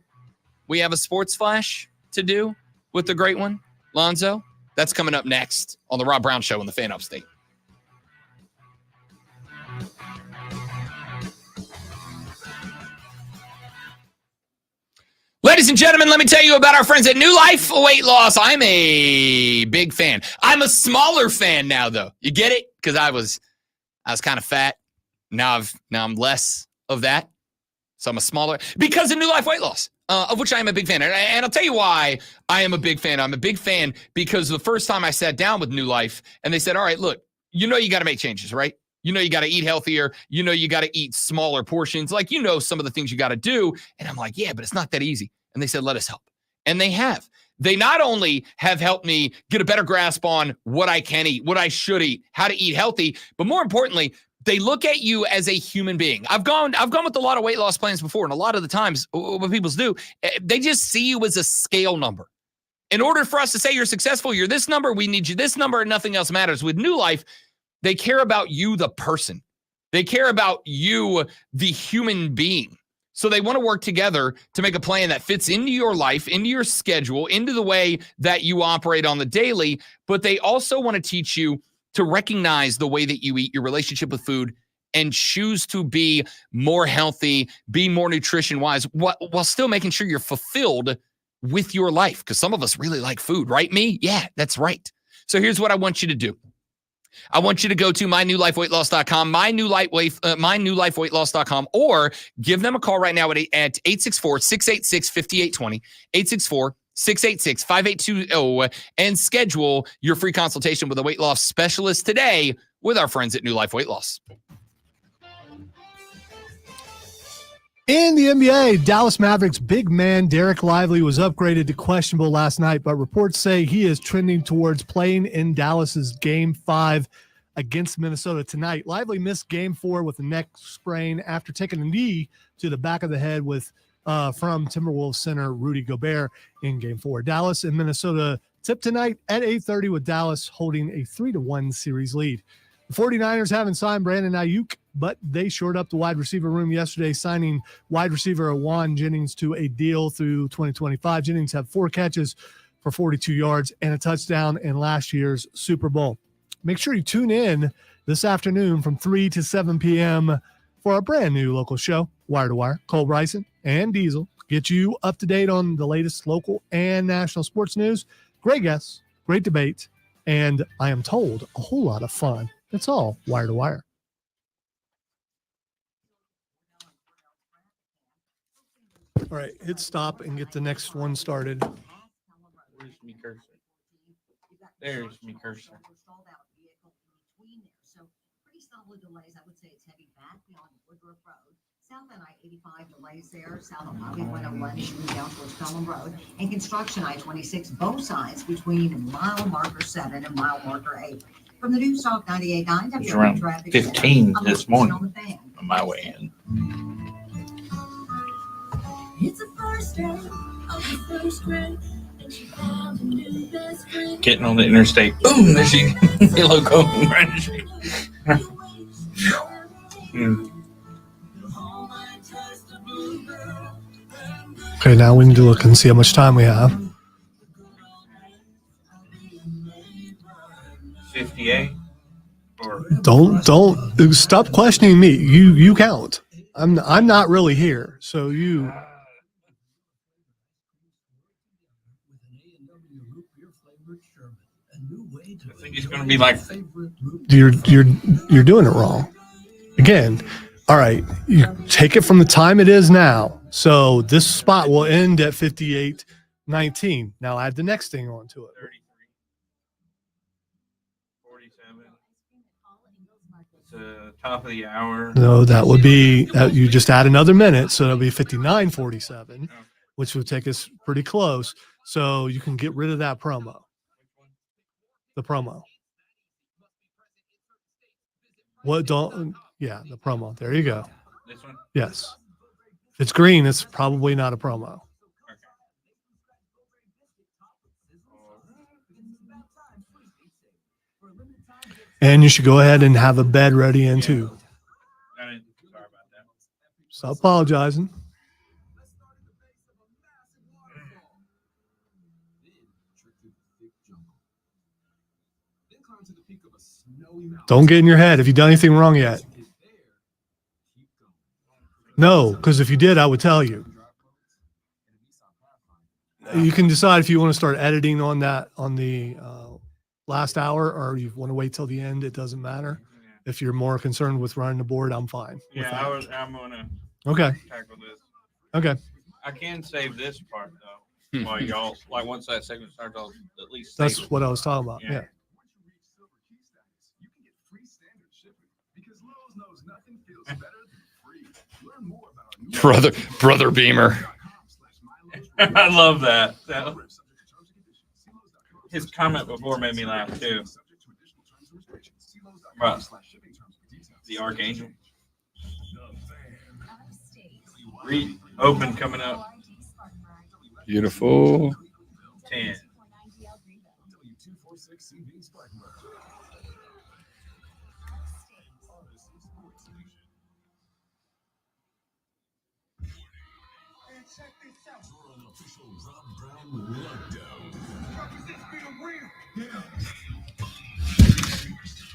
we have a sports flash to do with the great one, Lonzo. That's coming up next on the Rob Brown Show on the Fan Upstate. Ladies and gentlemen, let me tell you about our friends at New Life Weight Loss. I'm a big fan. I'm a smaller fan now, though. You get it? Because I was kind of fat. Now I'm less of that. So I'm a smaller because of New Life Weight Loss, of which I am a big fan. And I'll tell you why I am a big fan. I'm a big fan because the first time I sat down with New Life and they said, all right, look, you got to make changes, right? You got to eat healthier. You got to eat smaller portions. Like, some of the things you got to do. And I'm like, yeah, but it's not that easy. And they said, let us help. And they have. They not only have helped me get a better grasp on what I can eat, what I should eat, how to eat healthy, but more importantly, they look at you as a human being. I've gone with a lot of weight loss plans before, and a lot of the times what people do, they just see you as a scale number. In order for us to say you're successful, you're this number, we need you this number, and nothing else matters. With New Life, they care about you, the person. They care about you, the human being. So they want to work together to make a plan that fits into your life, into your schedule, into the way that you operate on the daily. But they also want to teach you to recognize the way that you eat, your relationship with food, and choose to be more healthy, be more nutrition-wise, while still making sure you're fulfilled with your life. Because some of us really like food, right? Me? Yeah, that's right. So here's what I want you to do. I want you to go to mynewlifeweightloss.com, mynewlifeweightloss.com, or give them a call right now at 864-686-5820, 864-686-5820, and schedule your free consultation with a weight loss specialist today with our friends at New Life Weight Loss. In the NBA, Dallas Mavericks big man Derek Lively was upgraded to questionable last night, but reports say he is trending towards playing in Dallas's Game 5 against Minnesota tonight. Lively missed Game 4 with a neck sprain after taking a knee to the back of the head from Timberwolves center Rudy Gobert in Game 4. Dallas and Minnesota tip tonight at 8:30 with Dallas holding a 3-1 series lead. The 49ers haven't signed Brandon Ayuk, but they shored up the wide receiver room yesterday, signing wide receiver Juwan Jennings to a deal through 2025. Jennings had 4 catches for 42 yards and a touchdown in last year's Super Bowl. Make sure you tune in this afternoon from 3 to 7 p.m. for our brand new local show, Wire to Wire. Cole Bryson and Diesel get you up to date on the latest local and national sports news. Great guests, great debate, and I am told a whole lot of fun. It's all Wire to Wire. All right, hit stop and get the next one started. Where's me cursor? There's me cursor. So pretty solid delays. I would say it's heavy back beyond Woodruff Road. South on I-85 delays there. South on Highway 101 shooting down towards Pelham Road. And construction I-26 both sides between mile marker 7 and mile marker 8. From the News Talk 98.9 It was around 15 this morning on my way in. It's the first day of the first grade, and she found a new best friend. Getting on the interstate. Boom, there she yellow cone. Okay, now we need to look and see how much time we have. 58. Or Don't stop questioning me. You count. I'm not really here, so you. I think it's going to be like You're doing it wrong. Again, all right. You take it from the time it is now. So this spot will end at 58:19. Now add the next thing onto it. 33. 47. It's the top of the hour. No, that would be you just add another minute, so it'll be 59:47, which would take us pretty close. So you can get rid of that promo. The promo. What don't? Yeah, the promo. There you go. This one? Yes. If it's green, it's probably not a promo. And you should go ahead and have a bed ready in too. Sorry about that. Stop apologizing. Don't get in your head. Have you done anything wrong yet? No, because if you did, I would tell you. You can decide if you want to start editing on that on the last hour, or you want to wait till the end. It doesn't matter. Yeah. If you're more concerned with running the board, I'm fine. with Yeah, that. I'm gonna Okay. tackle this. Okay. I can save this part though. While y'all like once that segment starts, I'll at least save That's it. what I was talking about. Yeah. Yeah. Brother Beamer. I love that. His comment before made me laugh too. Right. The Archangel. Read open coming up. Beautiful. 10.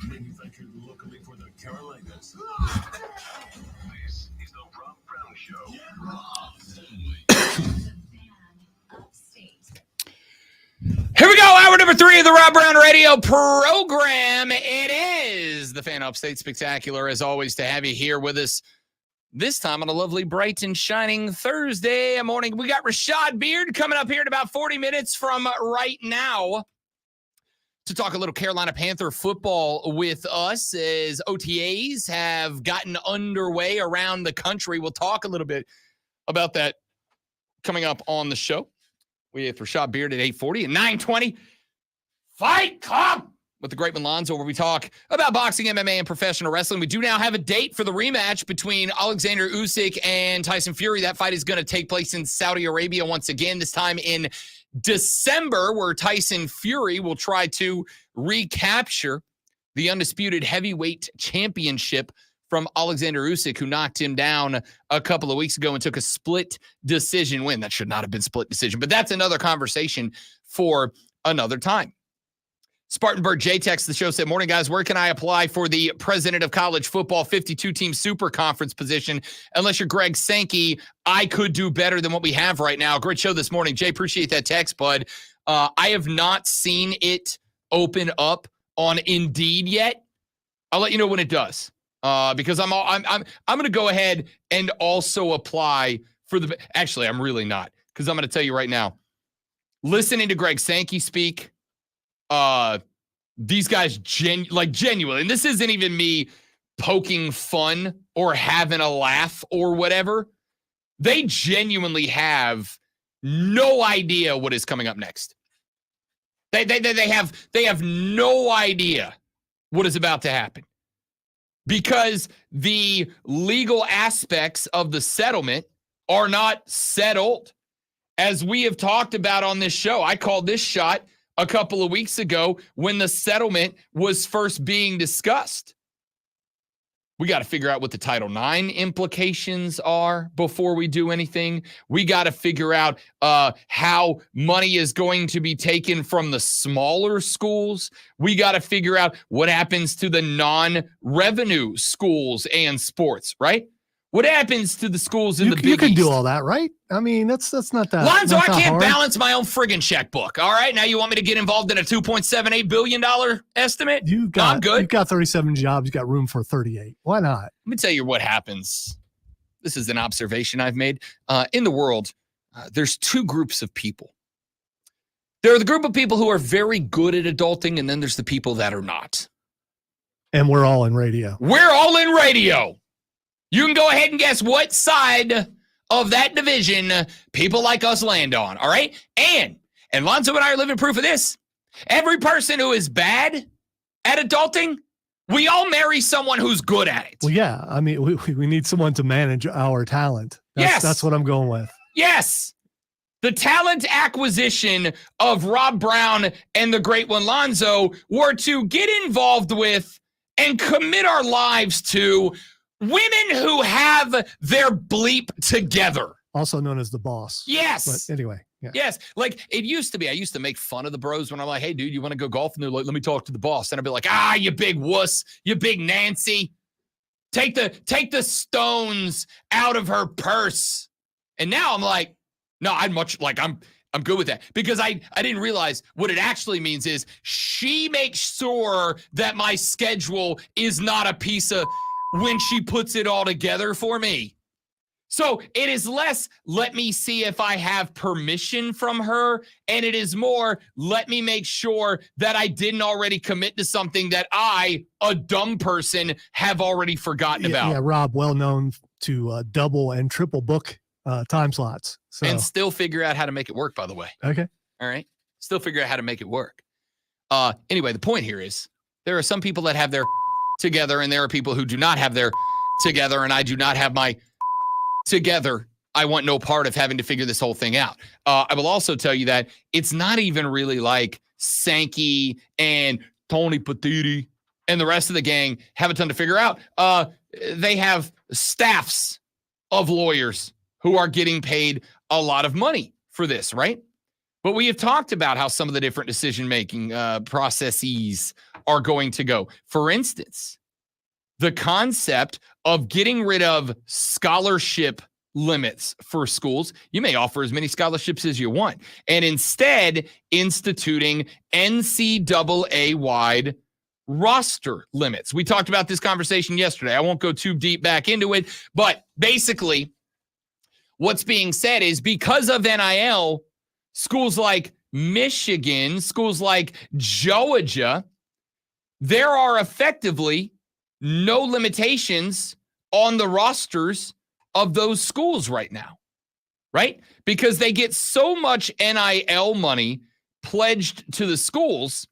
Manufactured locally for the Carolinas. This is the Rob Brown Show. Here we go. Hour number 3 of the Rob Brown Radio program. It is the Fan Upstate Spectacular, as always, to have you here with us. This time on a lovely, bright and shining Thursday morning. We got Rashad Beard coming up here in about 40 minutes from right now to talk a little Carolina Panther football with us as OTAs have gotten underway around the country. We'll talk a little bit about that coming up on the show with Rashad Beard at 8:40 and 9:20. Fight Club with the great Lonzo, where we talk about boxing, MMA, and professional wrestling. We do now have a date for the rematch between Alexander Usyk and Tyson Fury. That fight is going to take place in Saudi Arabia once again, this time in December, where Tyson Fury will try to recapture the undisputed heavyweight championship from Alexander Usyk, who knocked him down a couple of weeks ago and took a split decision win. That should not have been split decision, but that's another conversation for another time. Spartanburg J-Tex, the show said, morning, guys. Where can I apply for the president of college football 52-team super conference position? Unless you're Greg Sankey, I could do better than what we have right now. Great show this morning. Jay, appreciate that text, bud. I have not seen it open up on Indeed yet. I'll let you know when it does, because I'm going to go ahead and also apply for the. Actually, I'm really not, because I'm going to tell you right now. Listening to Greg Sankey speak. These guys genuinely, and this isn't even me poking fun or having a laugh or whatever. They genuinely have no idea what is coming up next. They have no idea what is about to happen, because the legal aspects of the settlement are not settled. As we have talked about on this show, I called this shot a couple of weeks ago when the settlement was first being discussed. We got to figure out what the Title IX implications are before we do anything. We got to figure out how money is going to be taken from the smaller schools. We got to figure out what happens to the non-revenue schools and sports, right? What happens to the schools in the Big You can East? do all that, right? I mean, that's not that. Lonzo, not I that can't hard. balance my own friggin' checkbook. All right, now you want me to get involved in a $2.78 billion estimate? You got I'm good. You've got 37 jobs. You got room for 38. Why not? Let me tell you what happens. This is an observation I've made. In the world, there's two groups of people. There are the group of people who are very good at adulting, and then there's the people that are not. And we're all in radio. We're all in radio. You can go ahead and guess what side of that division people like us land on, all right? And Lonzo and I are living proof of this. Every person who is bad at adulting, we all marry someone who's good at it. Well, yeah. I mean, we need someone to manage our talent. That's what I'm going with. Yes. The talent acquisition of Rob Brown and the great one Lonzo were to get involved with and commit our lives to women who have their bleep together. Also known as the boss. Yes. But anyway, yeah. Yes. Like it used to be. I used to make fun of the bros when I'm like, hey, dude, you want to go golf? And they're like, let me talk to the boss. And I'd be like, you big wuss, you big Nancy. Take the stones out of her purse. And now I'm like, no, I'm I'm good with that because I didn't realize what it actually means is she makes sure that my schedule is not a piece of when she puts it all together for me. So it is less, let me see if I have permission from her. And it is more, let me make sure that I didn't already commit to something that I, a dumb person, have already forgotten about. Yeah, Rob, well known to double and triple book time slots. So. And still figure out how to make it work, by the way. Okay. All right. Still figure out how to make it work. Anyway, the point here is there are some people that have their together and there are people who do not have their together, and I do not have my together. I want no part of having to figure this whole thing out. I will also tell you that it's not even really like Sankey and Tony Petiti and the rest of the gang have a ton to figure out. They have staffs of lawyers who are getting paid a lot of money for this, right? But we have talked about how some of the different decision-making processes are going to go. For instance, the concept of getting rid of scholarship limits for schools. You may offer as many scholarships as you want, and instead instituting NCAA-wide roster limits. We talked about this conversation yesterday. I won't go too deep back into it, but basically what's being said is because of NIL, schools like Michigan, schools like Georgia, there are effectively no limitations on the rosters of those schools right now, right? Because they get so much NIL money pledged to the schools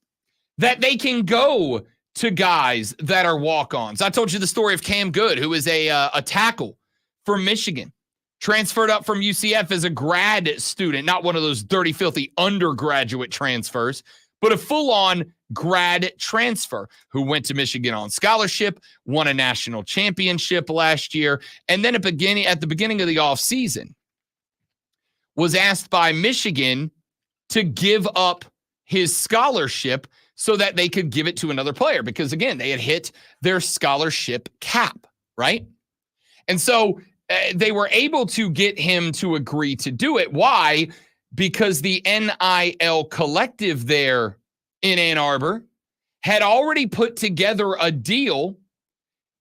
that they can go to guys that are walk-ons. I told you the story of Cam Good, who is a tackle for Michigan, transferred up from UCF as a grad student, not one of those dirty, filthy undergraduate transfers, but a full-on grad transfer who went to Michigan on scholarship, won a national championship last year, and then at the beginning of the offseason was asked by Michigan to give up his scholarship so that they could give it to another player because, again, they had hit their scholarship cap, right? And so they were able to get him to agree to do it. Why? Because the NIL collective there in Ann Arbor had already put together a deal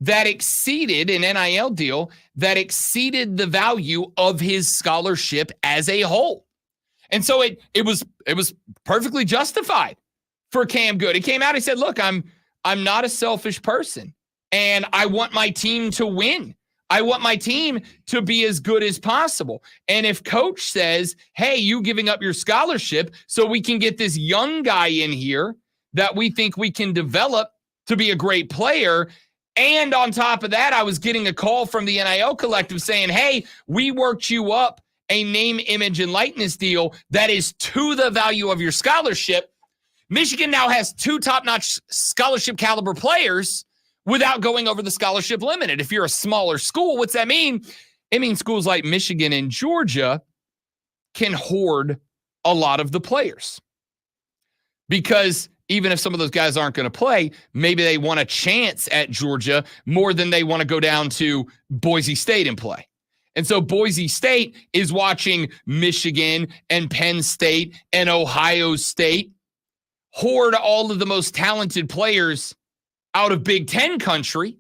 that exceeded, an NIL deal, that exceeded the value of his scholarship as a whole. And so it was perfectly justified for Cam Good. He came out, he said, look, I'm not a selfish person, and I want my team to win. I want my team to be as good as possible. And if coach says, hey, you giving up your scholarship so we can get this young guy in here that we think we can develop to be a great player, and on top of that, I was getting a call from the NIL collective saying, hey, we worked you up a name, image, and likeness deal that is to the value of your scholarship. Michigan now has two top-notch scholarship caliber players without going over the scholarship limit. And if you're a smaller school, what's that mean? It means schools like Michigan and Georgia can hoard a lot of the players. Because even if some of those guys aren't going to play, maybe they want a chance at Georgia more than they want to go down to Boise State and play. And so Boise State is watching Michigan and Penn State and Ohio State hoard all of the most talented players out of Big Ten country,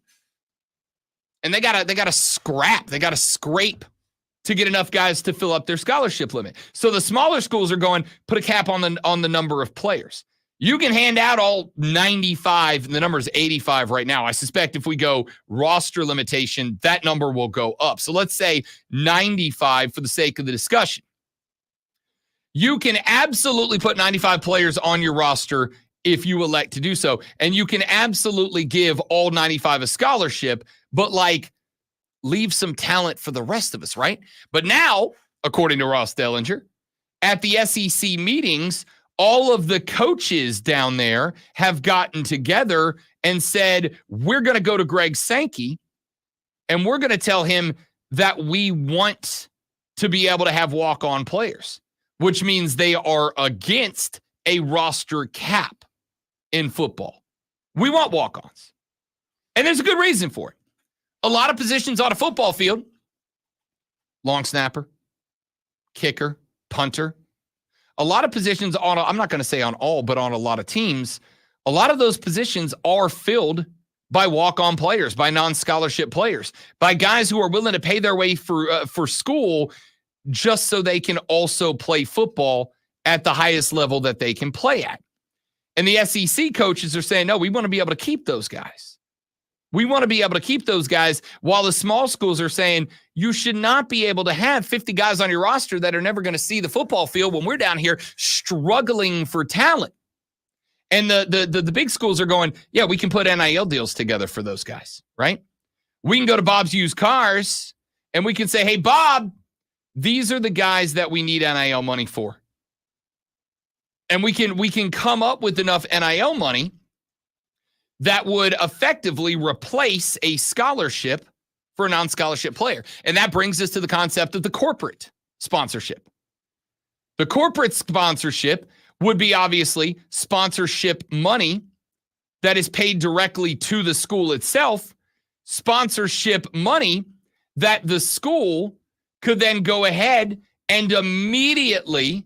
and they gotta scrape to get enough guys to fill up their scholarship limit. So the smaller schools are going, put a cap on the number of players. You can hand out all 95, and the number is 85 right now. I suspect if we go roster limitation, that number will go up. So let's say 95 for the sake of the discussion. You can absolutely put 95 players on your roster if you elect to do so. And you can absolutely give all 95 a scholarship, but leave some talent for the rest of us, right? But now, according to Ross Dellinger, at the SEC meetings, all of the coaches down there have gotten together and said, we're going to go to Greg Sankey and we're going to tell him that we want to be able to have walk-on players, which means they are against a roster cap in football. We want walk-ons. And there's a good reason for it. A lot of positions on a football field, long snapper, kicker, punter, a lot of positions I'm not going to say on all, but on a lot of teams, a lot of those positions are filled by walk-on players, by non-scholarship players, by guys who are willing to pay their way for school just so they can also play football at the highest level that they can play at. And the SEC coaches are saying, no, we want to be able to keep those guys. We want to be able to keep those guys, while the small schools are saying you should not be able to have 50 guys on your roster that are never going to see the football field when we're down here struggling for talent. And the big schools are going, yeah, we can put NIL deals together for those guys, right? We can go to Bob's Used Cars and we can say, hey, Bob, these are the guys that we need NIL money for. And we can come up with enough NIL money that would effectively replace a scholarship for a non-scholarship player. And that brings us to the concept of the corporate sponsorship. The corporate sponsorship would be obviously sponsorship money that is paid directly to the school itself, sponsorship money that the school could then go ahead and immediately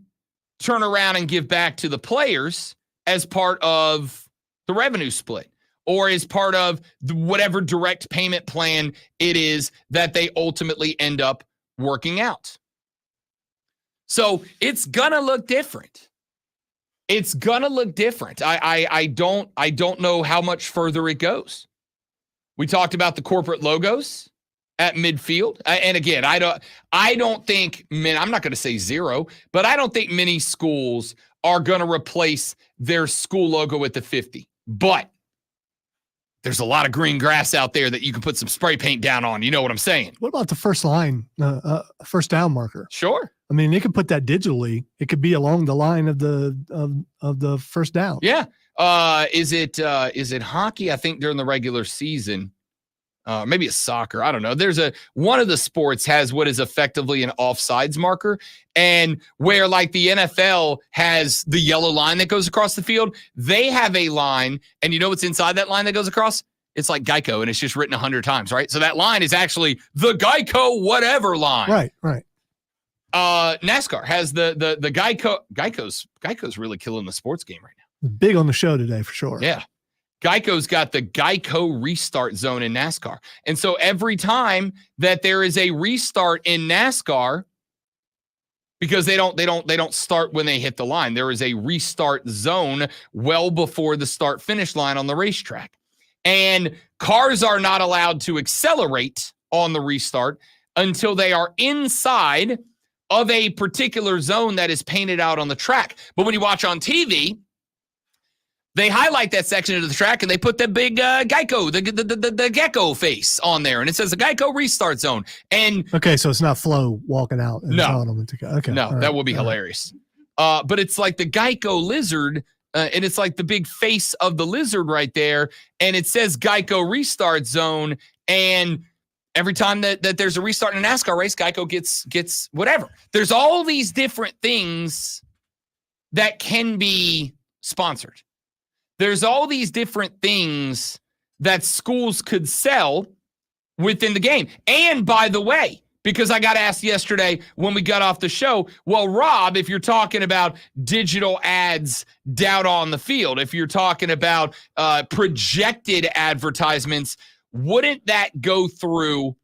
turn around and give back to the players as part of the revenue split, or as part of whatever direct payment plan it is that they ultimately end up working out. So it's gonna look different. It's gonna look different. I don't know how much further it goes. We talked about the corporate logos at midfield, and again, I don't think I'm not going to say zero, but I don't think many schools are going to replace their school logo with the 50. But there's a lot of green grass out there that you can put some spray paint down on. You know what I'm saying? What about the first line, first down marker? Sure. I mean, they could put that digitally. It could be along the line of the first down. Yeah. Is it hockey? I think during the regular season, maybe it's soccer. I don't know. One of the sports has what is effectively an offsides marker, and where like the NFL has the yellow line that goes across the field, they have a line, and you know what's inside that line that goes across? It's like Geico, and it's just written 100 times, right? So that line is actually the Geico whatever line. Right. NASCAR has the Geico. Geico's really killing the sports game right now. Big on the show today for sure. Yeah. Geico's got the Geico restart zone in NASCAR. And so every time that there is a restart in NASCAR, because they don't start when they hit the line, there is a restart zone well before the start finish line on the racetrack. And cars are not allowed to accelerate on the restart until they are inside of a particular zone that is painted out on the track. But when you watch on TV, they highlight that section of the track and they put the big Geico, the gecko face on there, and it says the Geico restart zone. And okay, so it's not Flo walking out and no, telling them to, okay, no, right, that would be hilarious. But it's like the Geico lizard, and it's like the big face of the lizard right there, and it says Geico restart zone. And every time that there's a restart in a NASCAR race, Geico gets whatever. There's all these different things that can be sponsored. There's all these different things that schools could sell within the game. And by the way, because I got asked yesterday when we got off the show, well, Rob, if you're talking about digital ads down on the field, if you're talking about projected advertisements, wouldn't that go through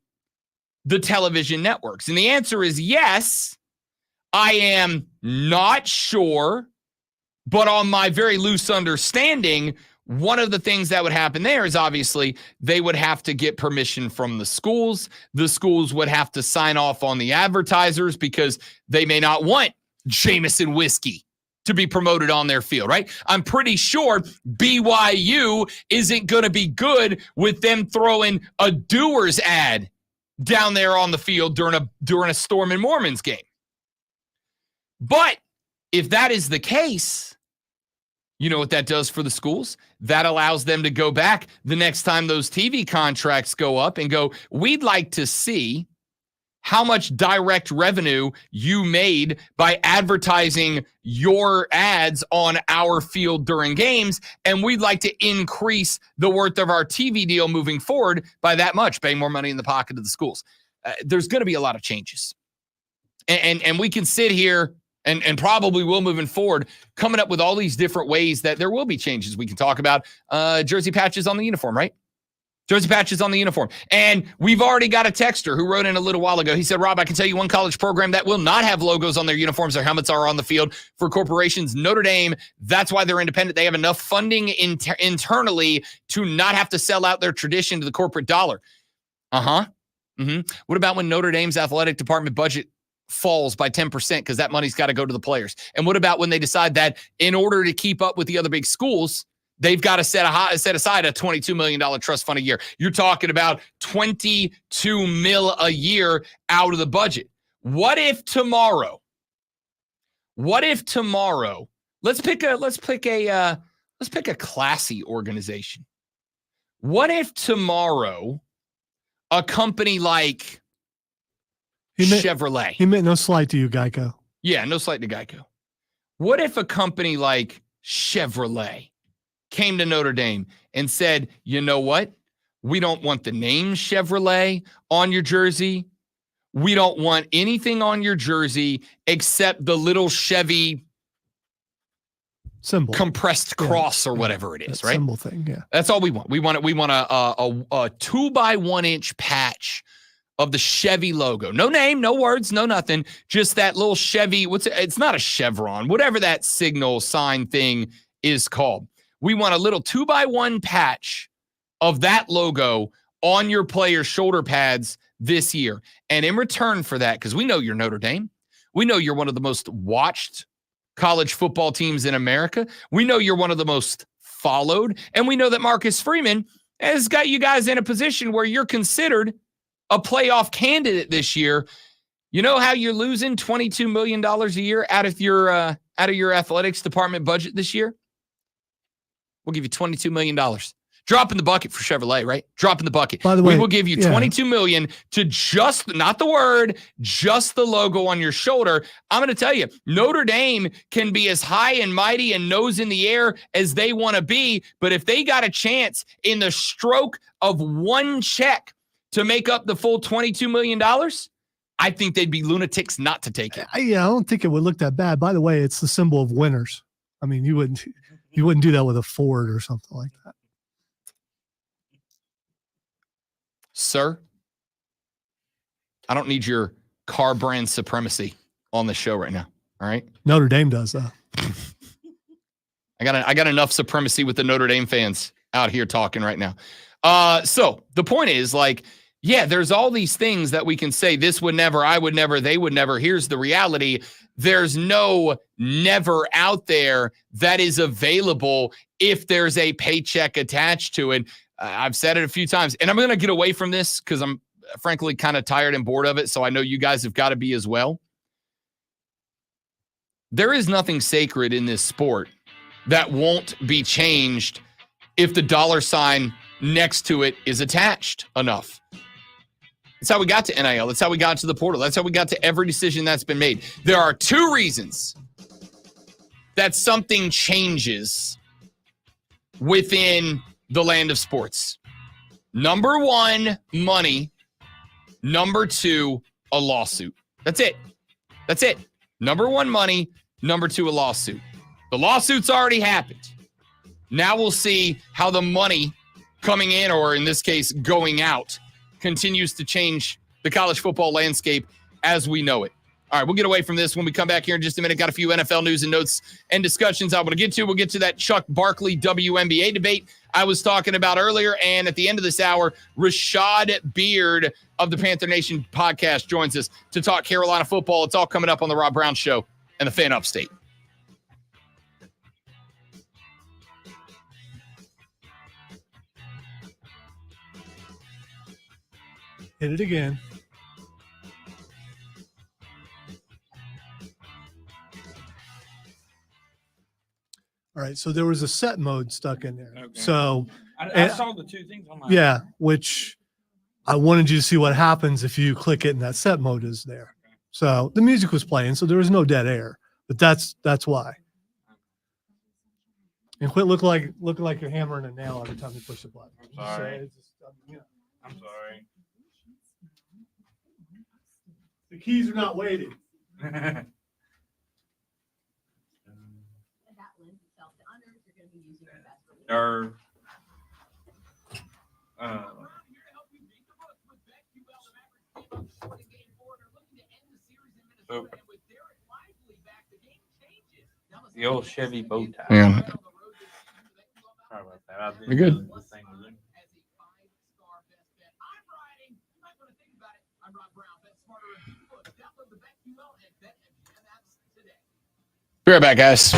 the television networks? And the answer is yes. I am not sure, but on my very loose understanding, one of the things that would happen there is obviously they would have to get permission from the schools. The schools would have to sign off on the advertisers because they may not want Jameson whiskey to be promoted on their field, right? I'm pretty sure BYU isn't going to be good with them throwing a Doers ad down there on the field during a Storm and Mormons game. But if that is the case, you know what that does for the schools? That allows them to go back the next time those TV contracts go up and go, we'd like to see how much direct revenue you made by advertising your ads on our field during games, and we'd like to increase the worth of our TV deal moving forward by that much, paying more money in the pocket of the schools. There's going to be a lot of changes. And we can sit here and probably will moving forward, coming up with all these different ways that there will be changes. We can talk about jersey patches on the uniform, right? Jersey patches on the uniform. And we've already got a texter who wrote in a little while ago. He said, Rob, I can tell you one college program that will not have logos on their uniforms or helmets are on the field for corporations. Notre Dame. That's why they're independent. They have enough funding internally to not have to sell out their tradition to the corporate dollar. What about when Notre Dame's athletic department budget falls by 10% because that money's got to go to the players? And what about when they decide that in order to keep up with the other big schools, they've got to set aside a $22 million trust fund a year? You're talking about $22 million a year out of the budget. What if tomorrow, let's pick a classy organization. What if tomorrow a company like Chevrolet. He meant no slight to you, Geico. Yeah, no slight to Geico. What if a company like Chevrolet came to Notre Dame and said, you know what? We don't want the name Chevrolet on your jersey. We don't want anything on your jersey except the little Chevy symbol, compressed cross or whatever it is, right? Symbol thing, yeah. That's all we want. We want a 2x1 inch patch of the Chevy logo. No name, no words, no nothing. Just that little Chevy. It's not a chevron, whatever that signal sign thing is called. We want a little 2x1 patch of that logo on your players' shoulder pads this year. And in return for that, because we know you're Notre Dame, we know you're one of the most watched college football teams in America. We know you're one of the most followed. And we know that Marcus Freeman has got you guys in a position where you're considered a playoff candidate this year. You know how you're losing $22 million a year out of your athletics department budget this year? We'll give you $22 million. Drop in the bucket for Chevrolet, right? Drop in the bucket. By the way, we will give you $22 million to just, not the word, just the logo on your shoulder. I'm going to tell you, Notre Dame can be as high and mighty and nose in the air as they want to be, but if they got a chance in the stroke of one check to make up the full $22 million, I think they'd be lunatics not to take it. I don't think it would look that bad. By the way, it's the symbol of winners. I mean, you wouldn't do that with a Ford or something like that. Sir, I don't need your car brand supremacy on the show right now. All right. Notre Dame does, though. I got enough supremacy with the Notre Dame fans out here talking right now. So the point is, like, yeah, there's all these things that we can say, this would never, I would never, they would never. Here's the reality. There's no never out there that is available if there's a paycheck attached to it. I've said it a few times, and I'm going to get away from this because I'm frankly kind of tired and bored of it. So I know you guys have got to be as well. There is nothing sacred in this sport that won't be changed if the dollar sign next to it is attached enough. That's how we got to NIL. That's how we got to the portal. That's how we got to every decision that's been made. There are two reasons that something changes within the land of sports. Number one, money. Number two, a lawsuit. That's it. That's it. Number one, money. Number two, a lawsuit. The lawsuit's already happened. Now we'll see how the money coming in, or in this case, going out, continues to change the college football landscape as we know it. All right, we'll get away from this when we come back here in just a minute. Got a few NFL news and notes and discussions I want to get to. We'll get to that Chuck Barkley WNBA debate I was talking about earlier. And at the end of this hour, Rashad Beard of the Panther Nation podcast joins us to talk Carolina football. It's all coming up on the Rob Brown Show and the Fan Upstate. Hit it again. All right, so there was a set mode stuck in there. Okay. So I saw the two things on my which I wanted you to see what happens if you click it and that set mode is there. So the music was playing, so there was no dead air. But that's why. And quit looking like you're hammering a nail every time you push the button. I'm sorry. I'm sorry. The keys are not waiting. Or the old Chevy bow tie. Yeah. Sorry about that. I didn't You're good. know the thing was in. Be right back, guys.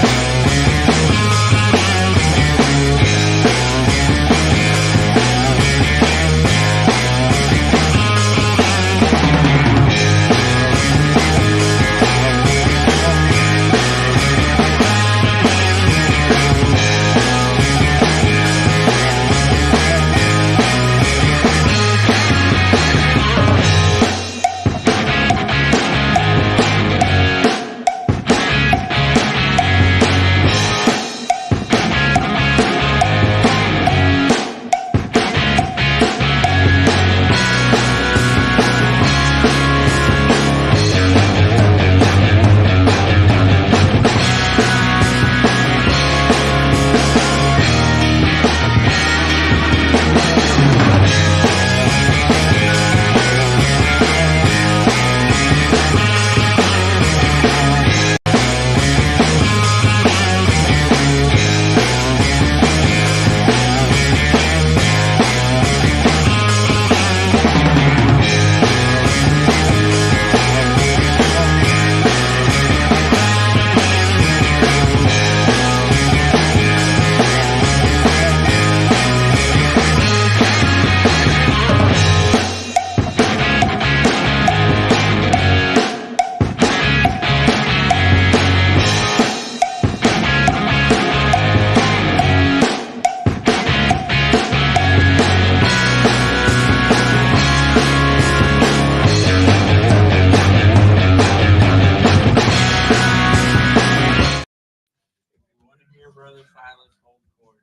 Your brother Silas hold court.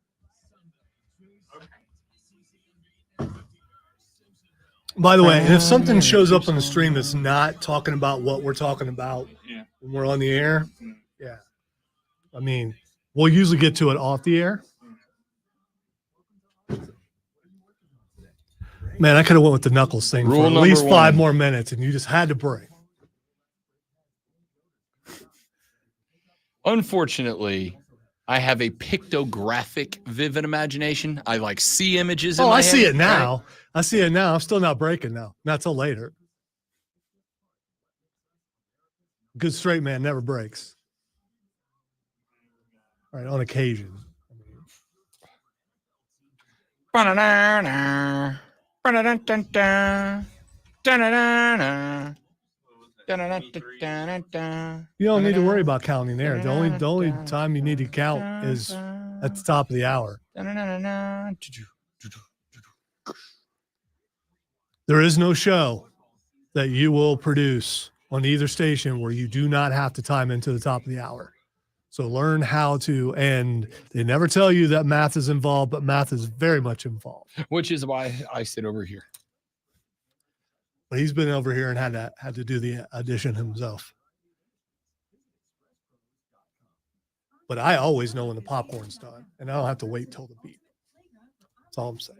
By the way, if something shows up on the stream that's not talking about what we're talking about Yeah. when we're on the air, yeah. I mean, we'll usually get to it off the air. Man, I could have went with the knuckles thing Rule for at number least 5 one. more minutes, and you just had to break. Unfortunately, I have a pictographic vivid imagination. I like see images. In Oh, my I see head, it now. I see it now. I'm still not breaking now. Not till later. Good straight man never breaks. All right, on occasion. Right? You don't need to worry about counting there. The only time you need to count is at the top of the hour. There is no show that you will produce on either station where you do not have to time into the top of the hour. So learn how to, and they never tell you that math is involved, but math is very much involved. Which is why I sit over here. But he's been over here and had to do the addition himself. But I always know when the popcorn's done, and I don't have to wait till the beat. That's all I'm saying.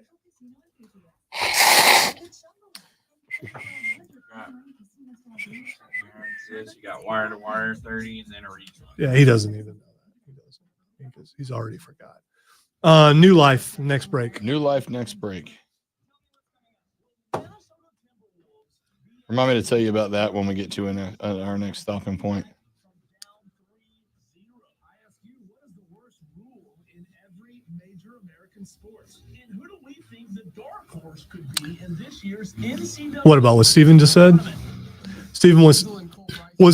You got wire to wire 30 and then a regional. Yeah, he doesn't even know that. He doesn't, because he's already forgot. New Life, next break. New Life, next break. Remind me to tell you about that when we get to our next stopping point. What about what Steven just said? Steven wants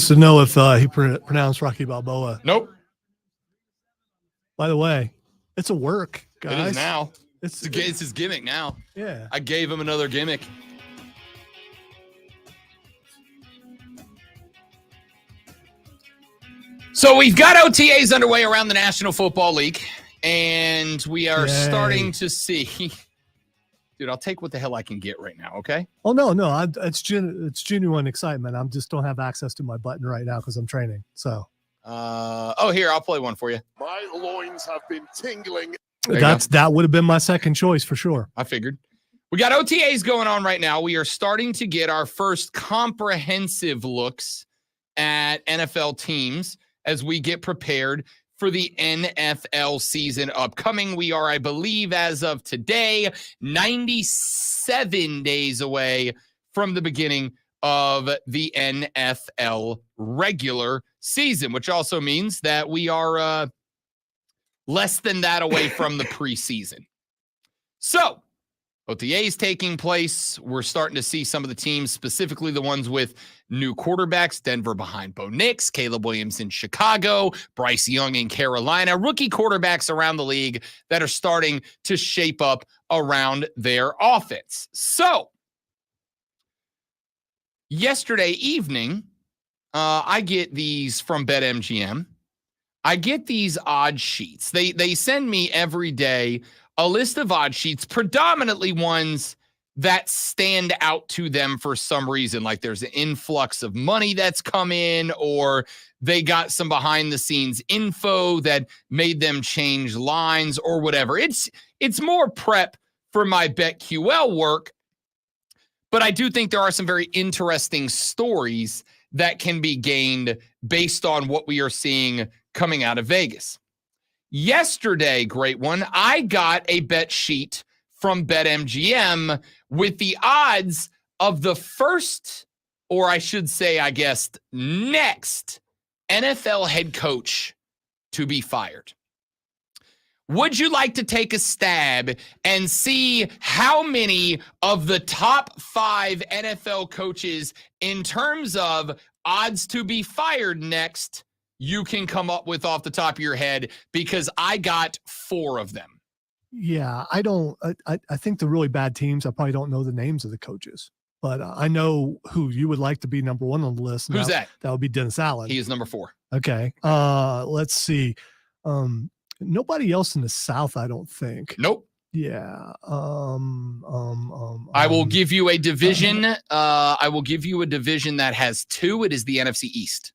to know if he pronounced Rocky Balboa. Nope. By the way, it's a work, guys. It is now. It's It's his gimmick now. yeah. I gave him another gimmick. So we've got OTAs underway around the National Football League, and we are Yay. starting to see. Dude, I'll take what the hell I can get right now, okay? Oh no, it's genuine excitement. I just don't have access to my button right now because I'm training. So Here, I'll play one for you. My loins have been tingling. There you go. That would have been my second choice for sure. I figured. We got OTAs going on right now. We are starting to get our first comprehensive looks at NFL teams as we get prepared for the NFL season upcoming. We are, I believe, as of today, 97 days away from the beginning of the NFL regular season, which also means that we are less than that away from the preseason. So, OTAs taking place. We're starting to see some of the teams, specifically the ones with new quarterbacks. Denver behind Bo Nix, Caleb Williams in Chicago, Bryce Young in Carolina, rookie quarterbacks around the league that are starting to shape up around their offense. So, yesterday evening, I get these from BetMGM. I get these odd sheets. They send me every day a list of odd sheets, predominantly ones that stand out to them for some reason, like there's an influx of money that's come in, or they got some behind the scenes info that made them change lines or whatever. It's more prep for my BetQL work, but I do think there are some very interesting stories that can be gained based on what we are seeing coming out of Vegas. Yesterday, great one, I got a bet sheet from BetMGM with the odds of the first, or I should say, I guess, next NFL head coach to be fired. Would you like to take a stab and see how many of the top 5 NFL coaches in terms of odds to be fired next you can come up with off the top of your head? Because I got 4 of them. Yeah, I don't. I think the really bad teams, I probably don't know the names of the coaches, but I know who you would like to be number 1 on the list. Who's that? That would be Dennis Allen. He is number 4. Okay. Let's see. Nobody else in the South, I don't think. Nope. Yeah. I will give you a division. I will give you a division that has 2. It is the NFC East.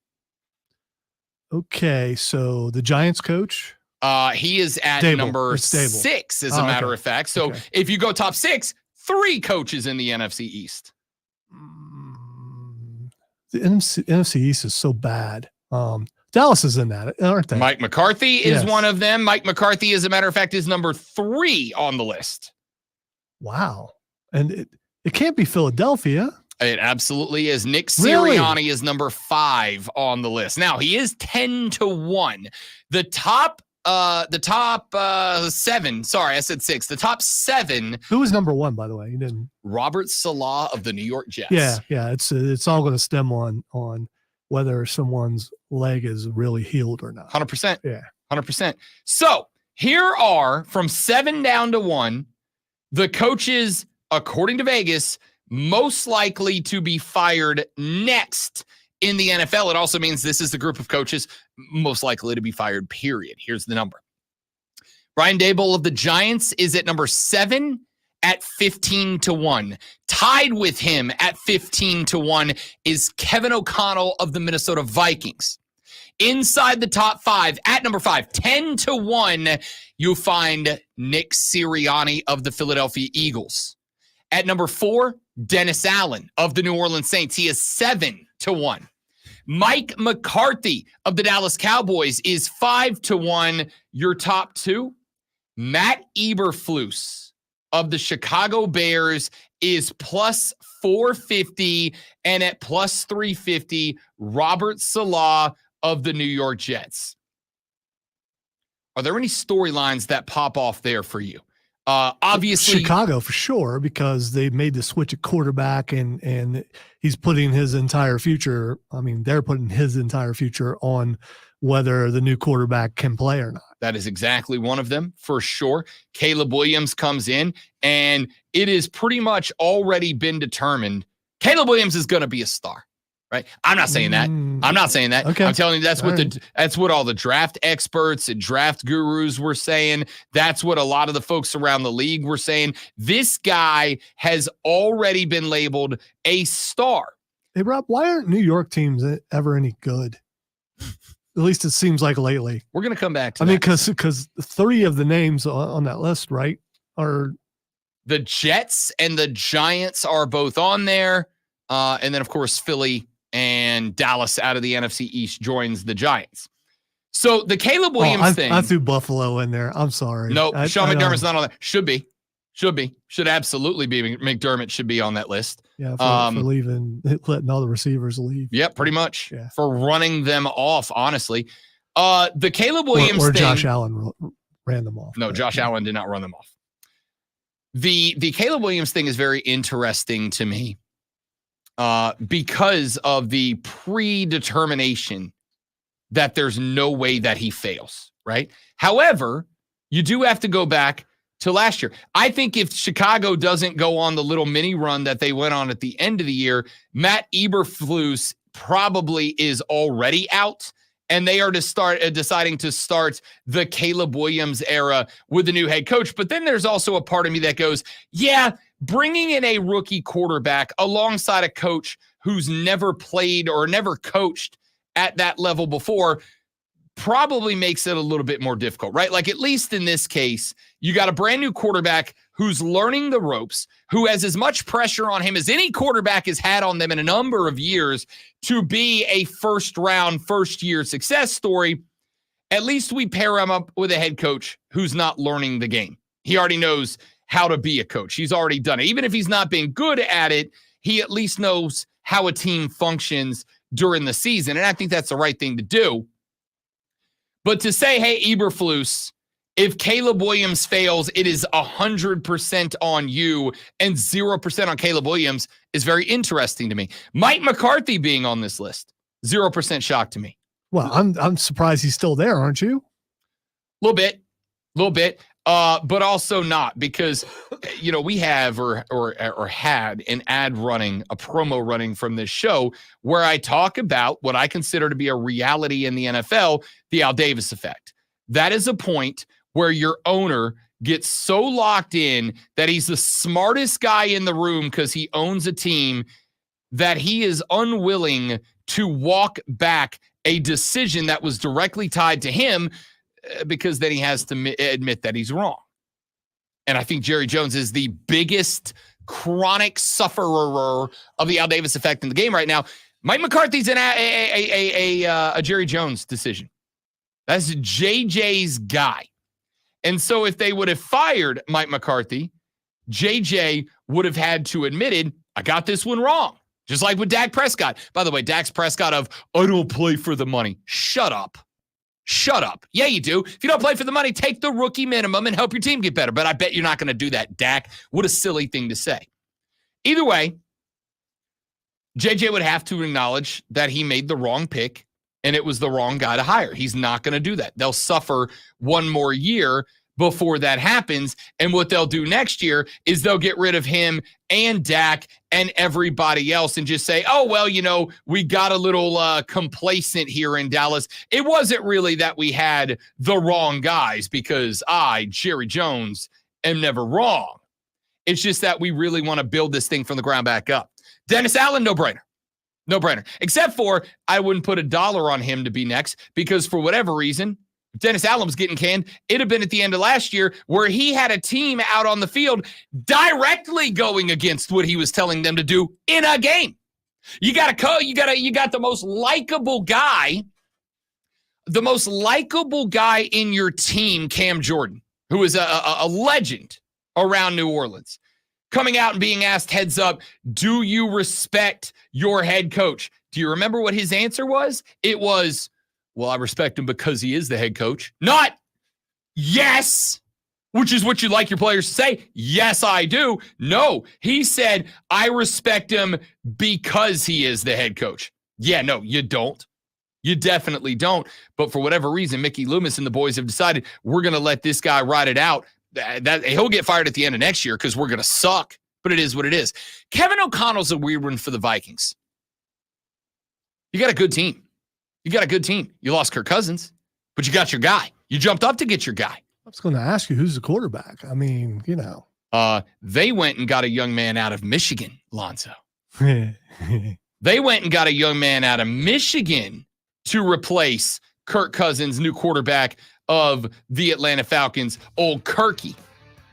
Okay, so the Giants coach. He is at Stable. number It's stable. 6, as a matter of fact. So if you go top 6, 3 coaches in the NFC East. The NFC East is so bad. Dallas is in that, aren't they? Mike McCarthy is Yes. one of them. Mike McCarthy, as a matter of fact, is number 3 on the list. Wow. And it can't be Philadelphia. It absolutely is. Nick Really? Sirianni is number 5 on the list. Now, he is 10-1. The top 7. Sorry, I said 6. The top 7. Who was number 1, by the way? You didn't. Robert Salah of the New York Jets. Yeah. It's all going to stem on whether someone's leg is really healed or not. 100%. Yeah. 100%. So here are, from 7 down to 1, the coaches, according to Vegas, most likely to be fired next in the NFL. It also means this is the group of coaches most likely to be fired, period. Here's the number. Brian Daboll of the Giants is at number 7 at 15-1. Tied with him at 15-1 is Kevin O'Connell of the Minnesota Vikings. Inside the top 5, at number 5, 10-1, you find Nick Sirianni of the Philadelphia Eagles. At number 4, Dennis Allen of the New Orleans Saints. He is 7-1. Mike McCarthy of the Dallas Cowboys is 5-1. Your top 2, Matt Eberflus of the Chicago Bears is plus 450, and at plus 350, Robert Salah of the New York Jets. Are there any storylines that pop off there for you? Obviously, Chicago for sure, because they made the switch at quarterback, and he's putting his entire future. I mean, they're putting his entire future on whether the new quarterback can play or not. That is exactly one of them for sure. Caleb Williams comes in, and it has pretty much already been determined Caleb Williams is going to be a star, right? I'm not saying that. I'm not saying that. Okay. I'm telling you that's what All that's what all the draft experts and draft gurus were saying. That's what a lot of the folks around the league were saying. This guy has already been labeled a star. Hey, Rob, why aren't New York teams ever any good? At least it seems like lately. We're going to come back to I that. mean, because 3 of the names on that list, right, are The Jets and the Giants are both on there. And then, of course, Philly and Dallas out of the NFC East joins the Giants. So the Caleb Williams thing. I threw Buffalo in there. I'm sorry. No, Sean I McDermott's not on that. Should be. Should absolutely be. McDermott should be on that list. Yeah, for leaving, letting all the receivers leave. Yeah, pretty much. Yeah. For running them off, honestly. The Caleb Williams or thing. Josh Allen ran them off. No, Josh Allen did not run them off. The Caleb Williams thing is very interesting to me because of the predetermination that there's no way that he fails, right? However, you do have to go back to last year. I think if Chicago doesn't go on the little mini run that they went on at the end of the year, Matt Eberflus probably is already out, and they are deciding to start the Caleb Williams era with the new head coach. But then there's also a part of me that goes, yeah, bringing in a rookie quarterback alongside a coach who's never played or never coached at that level before probably makes it a little bit more difficult, right? Like, at least in this case, you got a brand new quarterback who's learning the ropes, who has as much pressure on him as any quarterback has had on them in a number of years to be a first-year success story. At least we pair him up with a head coach who's not learning the game. He already knows how to be a coach. He's already done it. Even if he's not been good at it, he at least knows how a team functions during the season. And I think that's the right thing to do. But to say, hey, Eberflus, if Caleb Williams fails, it is 100% on you and 0% on Caleb Williams is very interesting to me. Mike McCarthy being on this list, 0% shock to me. Well, I'm surprised he's still there, aren't you? A little bit. But also not, because, you know, we have or had an ad running, a promo running from this show where I talk about what I consider to be a reality in the NFL, the Al Davis effect. That is a point where your owner gets so locked in that he's the smartest guy in the room because he owns a team, that he is unwilling to walk back a decision that was directly tied to him, because then he has to admit that he's wrong. And I think Jerry Jones is the biggest chronic sufferer of the Al Davis effect in the game right now. Mike McCarthy's a Jerry Jones decision. That's JJ's guy. And so if they would have fired Mike McCarthy, JJ would have had to admit, I got this one wrong. Just like with Dak Prescott. By the way, Dak Prescott of, I don't play for the money. Shut up. Yeah, you do. If you don't play for the money, take the rookie minimum and help your team get better. But I bet you're not going to do that, Dak. What a silly thing to say. Either way, JJ would have to acknowledge that he made the wrong pick and it was the wrong guy to hire. He's not going to do that. They'll suffer one more year before that happens. And what they'll do next year is they'll get rid of him and Dak and everybody else and just say, oh, well, you know, we got a little complacent here in Dallas. It wasn't really that we had the wrong guys, because I, Jerry Jones, am never wrong. It's just that we really want to build this thing from the ground back up. Dennis Allen, no-brainer. No-brainer. Except for I wouldn't put $1 on him to be next, because for whatever reason, if Dennis Allen was getting canned, it'd have been at the end of last year where he had a team out on the field directly going against what he was telling them to do in a game. You got the most likable guy in your team, Cam Jordan, who is a legend around New Orleans, coming out and being asked heads up, do you respect your head coach? Do you remember what his answer was? It was, well, I respect him because he is the head coach. Not yes, which is what you like your players to say. Yes, I do. No, he said, I respect him because he is the head coach. Yeah, no, you don't. You definitely don't. But for whatever reason, Mickey Loomis and the boys have decided we're going to let this guy ride it out. That he'll get fired at the end of next year because we're going to suck. But it is what it is. Kevin O'Connell's a weird one for the Vikings. You got a good team. You lost Kirk Cousins, but you got your guy. You jumped up to get your guy. I was going to ask you, who's the quarterback? I mean, you know. They went and got a young man out of Michigan, Lonzo. They went and got a young man out of Michigan to replace Kirk Cousins, new quarterback of the Atlanta Falcons, old Kirky.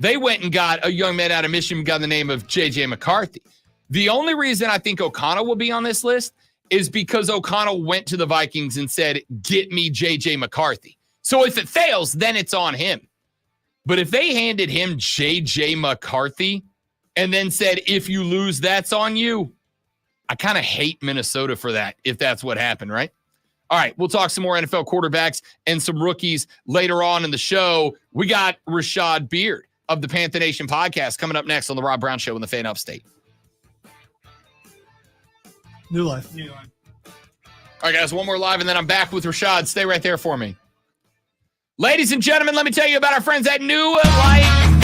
They went and got a young man out of Michigan by the name of J.J. McCarthy. The only reason I think O'Connell will be on this list is because O'Connell went to the Vikings and said, get me J.J. McCarthy. So if it fails, then it's on him. But if they handed him J.J. McCarthy and then said, if you lose, that's on you, I kind of hate Minnesota for that, if that's what happened, right? All right, we'll talk some more NFL quarterbacks and some rookies later on in the show. We got Rashad Beard of the Panther Nation podcast coming up next on the Rob Brown Show in the Fan Upstate. New life. All right, guys, one more live, and then I'm back with Rashad. Stay right there for me. Ladies and gentlemen, let me tell you about our friends at New Life.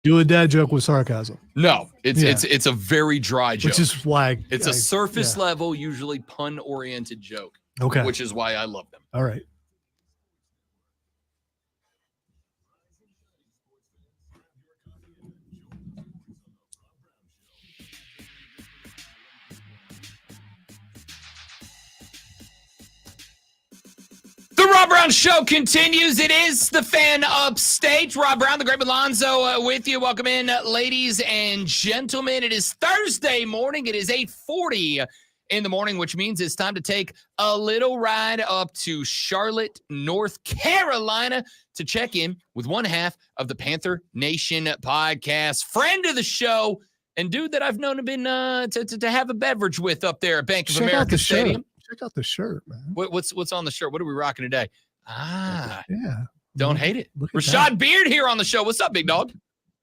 Do a dad joke with sarcasm, No, it's Yeah. it's a very dry joke. which is why It's a surface yeah. level, usually pun-oriented joke, Okay. which is why I love them. All right. The Rob Brown Show continues. It is the Fan Upstate. Rob Brown, the Great Alonzo with you. Welcome in, ladies and gentlemen. It is Thursday morning. It is 8:40 in the morning, which means it's time to take a little ride up to Charlotte, North Carolina to check in with one half of the Panther Nation podcast. Friend of the show and dude that I've known to been to have a beverage with up there at Bank of Check out America the Stadium. shirt. Check out the shirt, man. What's on the shirt? What are we rocking today? Yeah. Don't hate it. Look at Rashad Beard here on the show. What's up, big dog?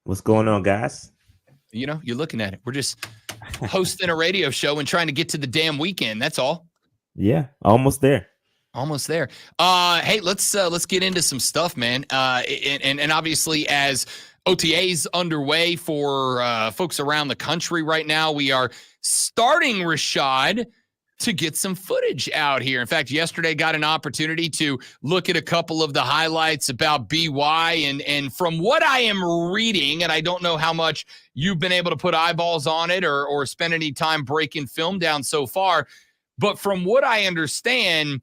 What's going on, guys? You know, you're looking at it. We're just hosting a radio show and trying to get to the damn weekend. That's all. Yeah, almost there. Almost there. Hey, let's get into some stuff, man. And obviously, as OTA's underway for folks around the country right now, we are starting, Rashad, to get some footage out here. In fact, yesterday got an opportunity to look at a couple of the highlights about BY, and from what I am reading, and I don't know how much you've been able to put eyeballs on it or spend any time breaking film down so far, but from what I understand,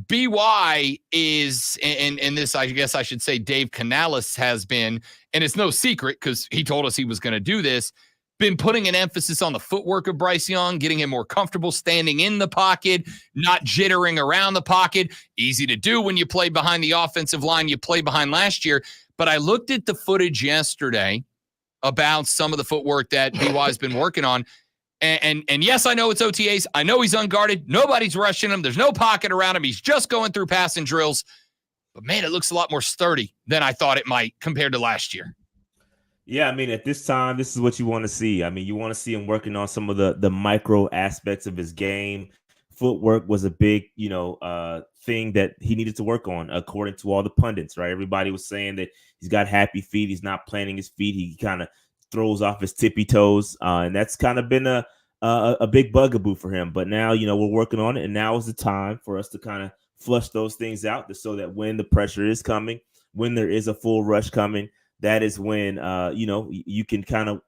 BY is, and this, I guess I should say Dave Canales has been, and it's no secret because he told us he was going to do this, been putting an emphasis on the footwork of Bryce Young, getting him more comfortable standing in the pocket, not jittering around the pocket. Easy to do when you play behind the offensive line you played behind last year. But I looked at the footage yesterday about some of the footwork that BY's been working on. And yes, I know it's OTAs. I know he's unguarded. Nobody's rushing him. There's no pocket around him. He's just going through passing drills. But, man, it looks a lot more sturdy than I thought it might compared to last year. Yeah, I mean, at this time, this is what you want to see. I mean, you want to see him working on some of the micro aspects of his game. Footwork was a big, thing that he needed to work on, according to all the pundits, right? Everybody was saying that he's got happy feet. He's not planting his feet. He kind of throws off his tippy toes. And that's kind of been a big bugaboo for him. But now, we're working on it. And now is the time for us to kind of flush those things out so that when the pressure is coming, when there is a full rush coming, that is when, you can kind of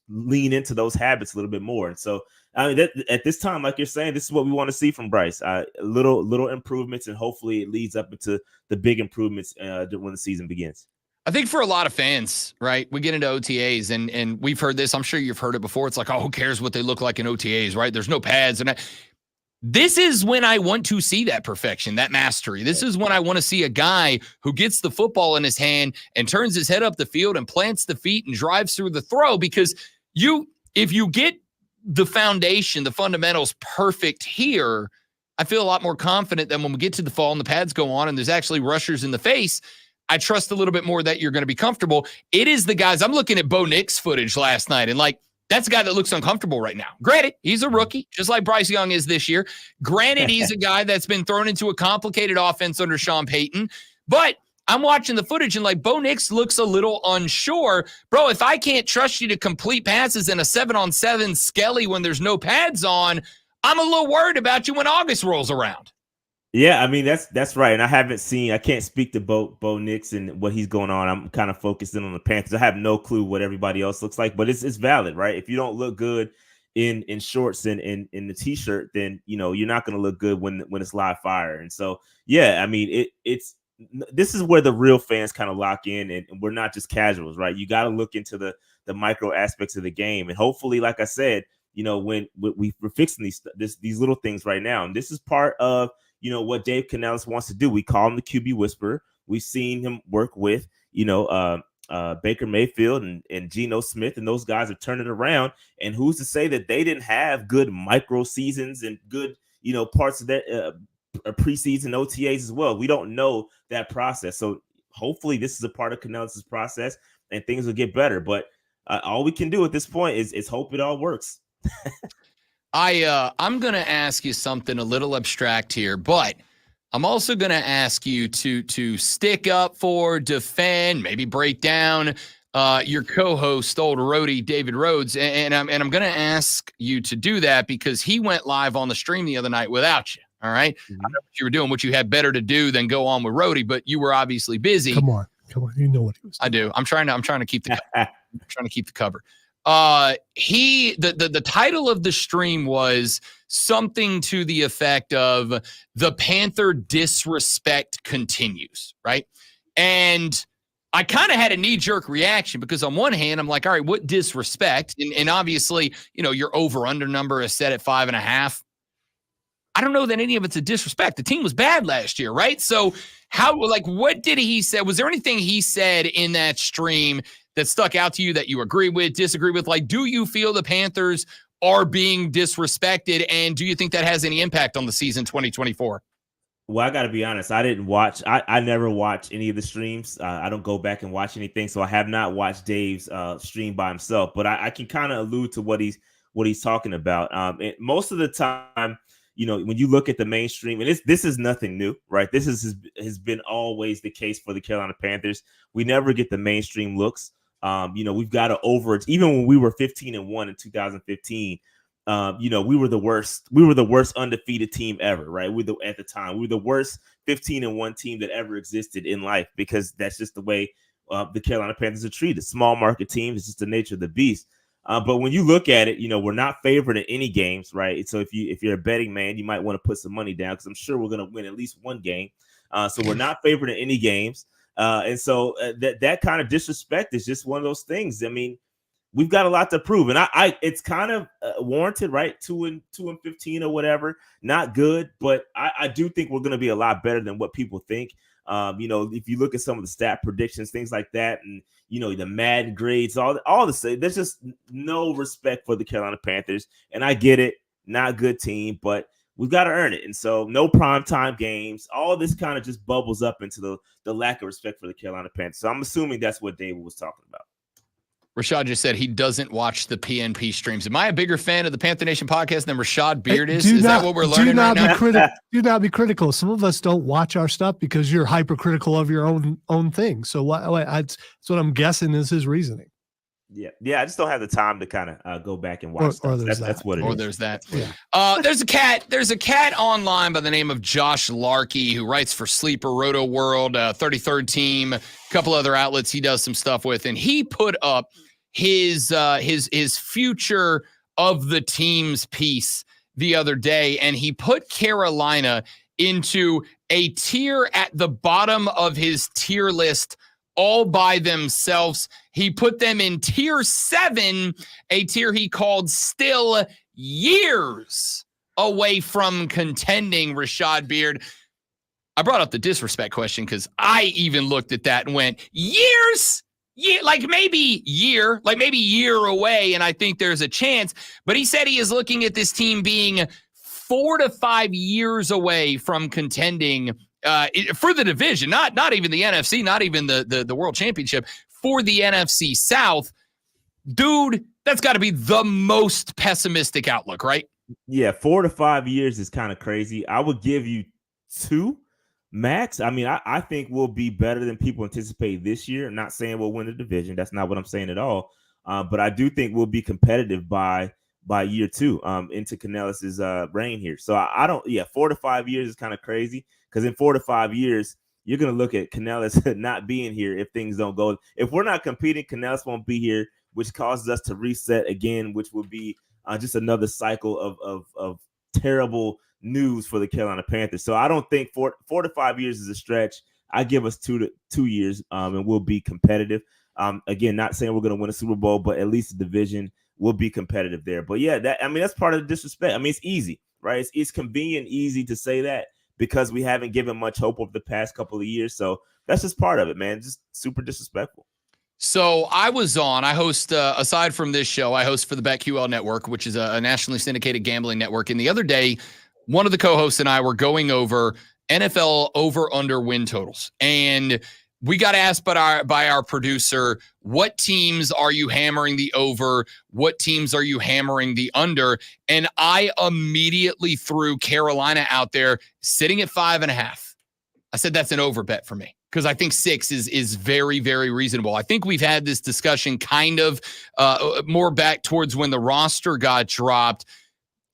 lean into those habits a little bit more. And so, I mean, at this time, like you're saying, this is what we want to see from Bryce. Little improvements, and hopefully it leads up into the big improvements when the season begins. I think for a lot of fans, right, we get into OTAs, and we've heard this. I'm sure you've heard it before. It's like, oh, who cares what they look like in OTAs, right? There's no pads. And this is when I want to see that perfection, that mastery. This is when I want to see a guy who gets the football in his hand and turns his head up the field and plants the feet and drives through the throw. Because if you get the foundation, the fundamentals perfect here, I feel a lot more confident than when we get to the fall and the pads go on and there's actually rushers in the face. I trust a little bit more that you're going to be comfortable. It is the guys. I'm looking at Bo Nix footage last night, and like, that's a guy that looks uncomfortable right now. Granted, he's a rookie, just like Bryce Young is this year. Granted, he's a guy that's been thrown into a complicated offense under Sean Payton. But I'm watching the footage, and like, Bo Nix looks a little unsure. Bro, if I can't trust you to complete passes in a 7-on-7 skelly when there's no pads on, I'm a little worried about you when August rolls around. Yeah, I mean, that's right. And I can't speak to Bo Nix and what he's going on. I'm kind of focusing on the Panthers. I have no clue what everybody else looks like, but it's valid, right? If you don't look good in shorts and in the t-shirt, then you're not going to look good when it's live fire. And so, yeah, I mean, this is where the real fans kind of lock in, and we're not just casuals, right? You got to look into the micro aspects of the game, and hopefully, like I said, when we're fixing these little things right now, and this is part of what Dave Canales wants to do. We call him the QB whisperer. We've seen him work with, Baker Mayfield and Geno Smith, and those guys have turned it around. And who's to say that they didn't have good micro seasons and good, parts of their preseason OTAs as well? We don't know that process. So hopefully this is a part of Canales' process and things will get better. But all we can do at this point is hope it all works. I'm going to ask you something a little abstract here, but I'm also going to ask you to stick up for, defend, maybe break down your co-host, old roadie David Rhodes, and I'm going to ask you to do that because he went live on the stream the other night without you. All right, I know what you were doing, what you had better to do than go on with Rhodey, but you were obviously busy. Come on, you know what he was doing. I do. I'm trying to keep the cover. The title of the stream was something to the effect of "The Panther disrespect continues," right? And I kind of had a knee-jerk reaction because on one hand, I'm like, all right, what disrespect? And obviously, your over-under number is set at 5.5. I don't know that any of it's a disrespect. The team was bad last year, right? So what did he say? Was there anything he said in that stream that stuck out to you that you agree with, disagree with? Like, do you feel the Panthers are being disrespected? And do you think that has any impact on the season 2024? Well, I got to be honest. I didn't watch. I never watch any of the streams. I don't go back and watch anything. So I have not watched Dave's stream by himself. But I can kind of allude to what he's talking about. And most of the time, when you look at the mainstream, and this is nothing new, right? This has been always the case for the Carolina Panthers. We never get the mainstream looks. We've got to even when we were 15-1 in 2015. We were the worst. We were the worst undefeated team ever, right? At the time, we were the worst 15-1 team that ever existed in life because that's just the way the Carolina Panthers are treated. Small market teams, it's just the nature of the beast. But when you look at it, we're not favored in any games, right? So if you're a betting man, you might want to put some money down because I'm sure we're going to win at least one game. So we're not favored in any games, and so that kind of disrespect is just one of those things. I mean, we've got a lot to prove, and I it's kind of warranted, right? 2-15 or whatever, not good, but I do think we're going to be a lot better than what people think. If you look at some of the stat predictions, things like that, and the Madden grades, all the same, there's just no respect for the Carolina Panthers, and I get it, not a good team, but we've got to earn it, and so no primetime games. All this kind of just bubbles up into the lack of respect for the Carolina Panthers. So I'm assuming that's what David was talking about. Rashad just said he doesn't watch the PNP streams. Am I a bigger fan of the Panther Nation podcast than Rashad Beard is? Is that what we're learning right now? Do not be critical. Some of us don't watch our stuff because you're hypercritical of your own thing. So that's what I'm guessing is his reasoning. Yeah. I just don't have the time to kind of go back and watch. That's what it is. Or there's that. Yeah. There's a cat online by the name of Josh Larkey who writes for Sleeper, Roto World, 33rd Team, a couple other outlets he does some stuff with, and he put up his future of the team's piece the other day, and he put Carolina into a tier at the bottom of his tier list all by themselves. He put them in tier 7, a tier he called still years away from contending. Rashad Beard, I brought up the disrespect question because I even looked at that and went, years? Yeah, maybe year away, and I think there's a chance. But he said he is looking at this team being 4 to 5 years away from contending for the division, not even the NFC, not even the World Championship, for the NFC South. Dude, that's got to be the most pessimistic outlook, right? Yeah, 4 to 5 years is kind of crazy. I would give you 2. Max, I mean, I think we'll be better than people anticipate this year. I'm not saying we'll win the division. That's not what I'm saying at all. But I do think we'll be competitive by year 2 into Canellis's reign here. So I don't, 4 to 5 years is kind of crazy because in 4 to 5 years, you're going to look at Canellis not being here if things don't go. If we're not competing, Canellis won't be here, which causes us to reset again, which would be just another cycle of terrible news for the Carolina Panthers. So I don't think 4 to 5 years is a stretch. I give us 2 years and we'll be competitive. Again, not saying we're going to win a Super Bowl, but at least the division will be competitive there. But yeah, that's part of the disrespect. I mean, it's easy, right? It's convenient, easy to say that because we haven't given much hope over the past couple of years. So that's just part of it, man. Just super disrespectful. So I host, aside from this show, I host for the BetQL Network, which is a nationally syndicated gambling network. And the other day, one of the co-hosts and I were going over NFL over-under win totals. And we got asked by our producer, what teams are you hammering the over? What teams are you hammering the under? And I immediately threw Carolina out there sitting at 5.5. I said, that's an over bet for me. because I think 6 is very, very reasonable. I think we've had this discussion kind of more back towards when the roster got dropped.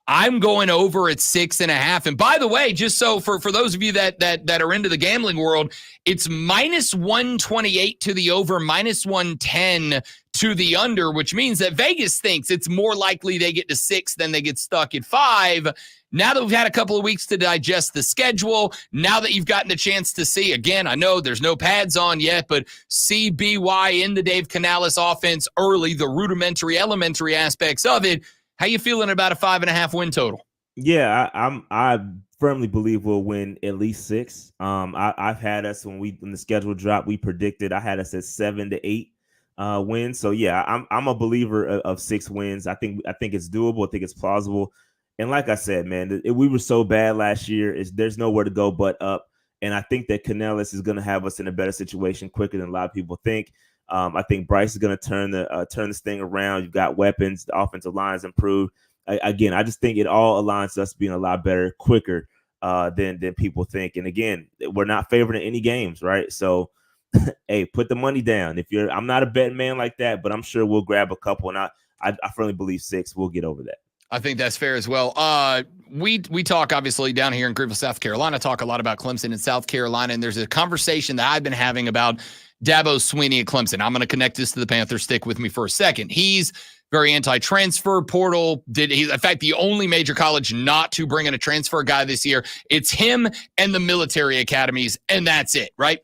I'm going over at 6.5. And by the way, just so for those of you that are into the gambling world, it's -128 to the over, -110 to the under, which means that Vegas thinks it's more likely they get to 6 than they get stuck at 5. Now that we've had a couple of weeks to digest the schedule, now that you've gotten a chance to see, again, I know there's no pads on yet, but see BY in the Dave Canales offense early, the rudimentary, elementary aspects of it. How you feeling about a 5.5 win total? Yeah, I firmly believe we'll win at least 6. I've had us when the schedule dropped, we predicted I had us at 7 to 8 wins. So yeah, I'm a believer of 6 wins. I think it's doable. I think it's plausible. And like I said, man, we were so bad last year. There's nowhere to go but up. And I think that Canales is going to have us in a better situation quicker than a lot of people think. I think Bryce is going to turn this thing around. You've got weapons. The offensive line is improved. Again, I just think it all aligns to us being a lot better quicker than people think. And again, we're not favored in any games, right? So, hey, put the money down. I'm not a betting man like that, but I'm sure we'll grab a couple. And I firmly believe 6. We'll get over that. I think that's fair as well. We talk obviously down here in Greenville, South Carolina, talk a lot about Clemson and South Carolina, and there's a conversation that I've been having about Dabo Swinney at Clemson. I'm going to connect this to the Panthers. Stick with me for a second. He's very anti-transfer portal. He's in fact the only major college not to bring in a transfer guy this year. It's him and the military academies, and that's it, right?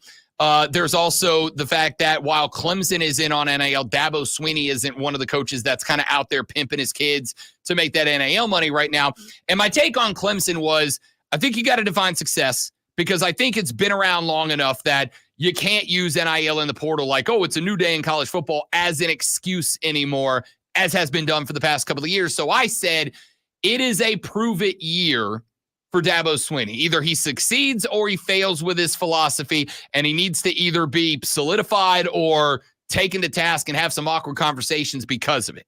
There's also the fact that while Clemson is in on NIL, Dabo Swinney isn't one of the coaches that's kind of out there pimping his kids to make that NIL money right now. And my take on Clemson was, I think you got to define success, because I think it's been around long enough that you can't use NIL in the portal like, oh, it's a new day in college football as an excuse anymore, as has been done for the past couple of years. So I said it is a prove it year for Dabo Swinney. Either he succeeds or he fails with his philosophy, and he needs to either be solidified or taken to task and have some awkward conversations because of it.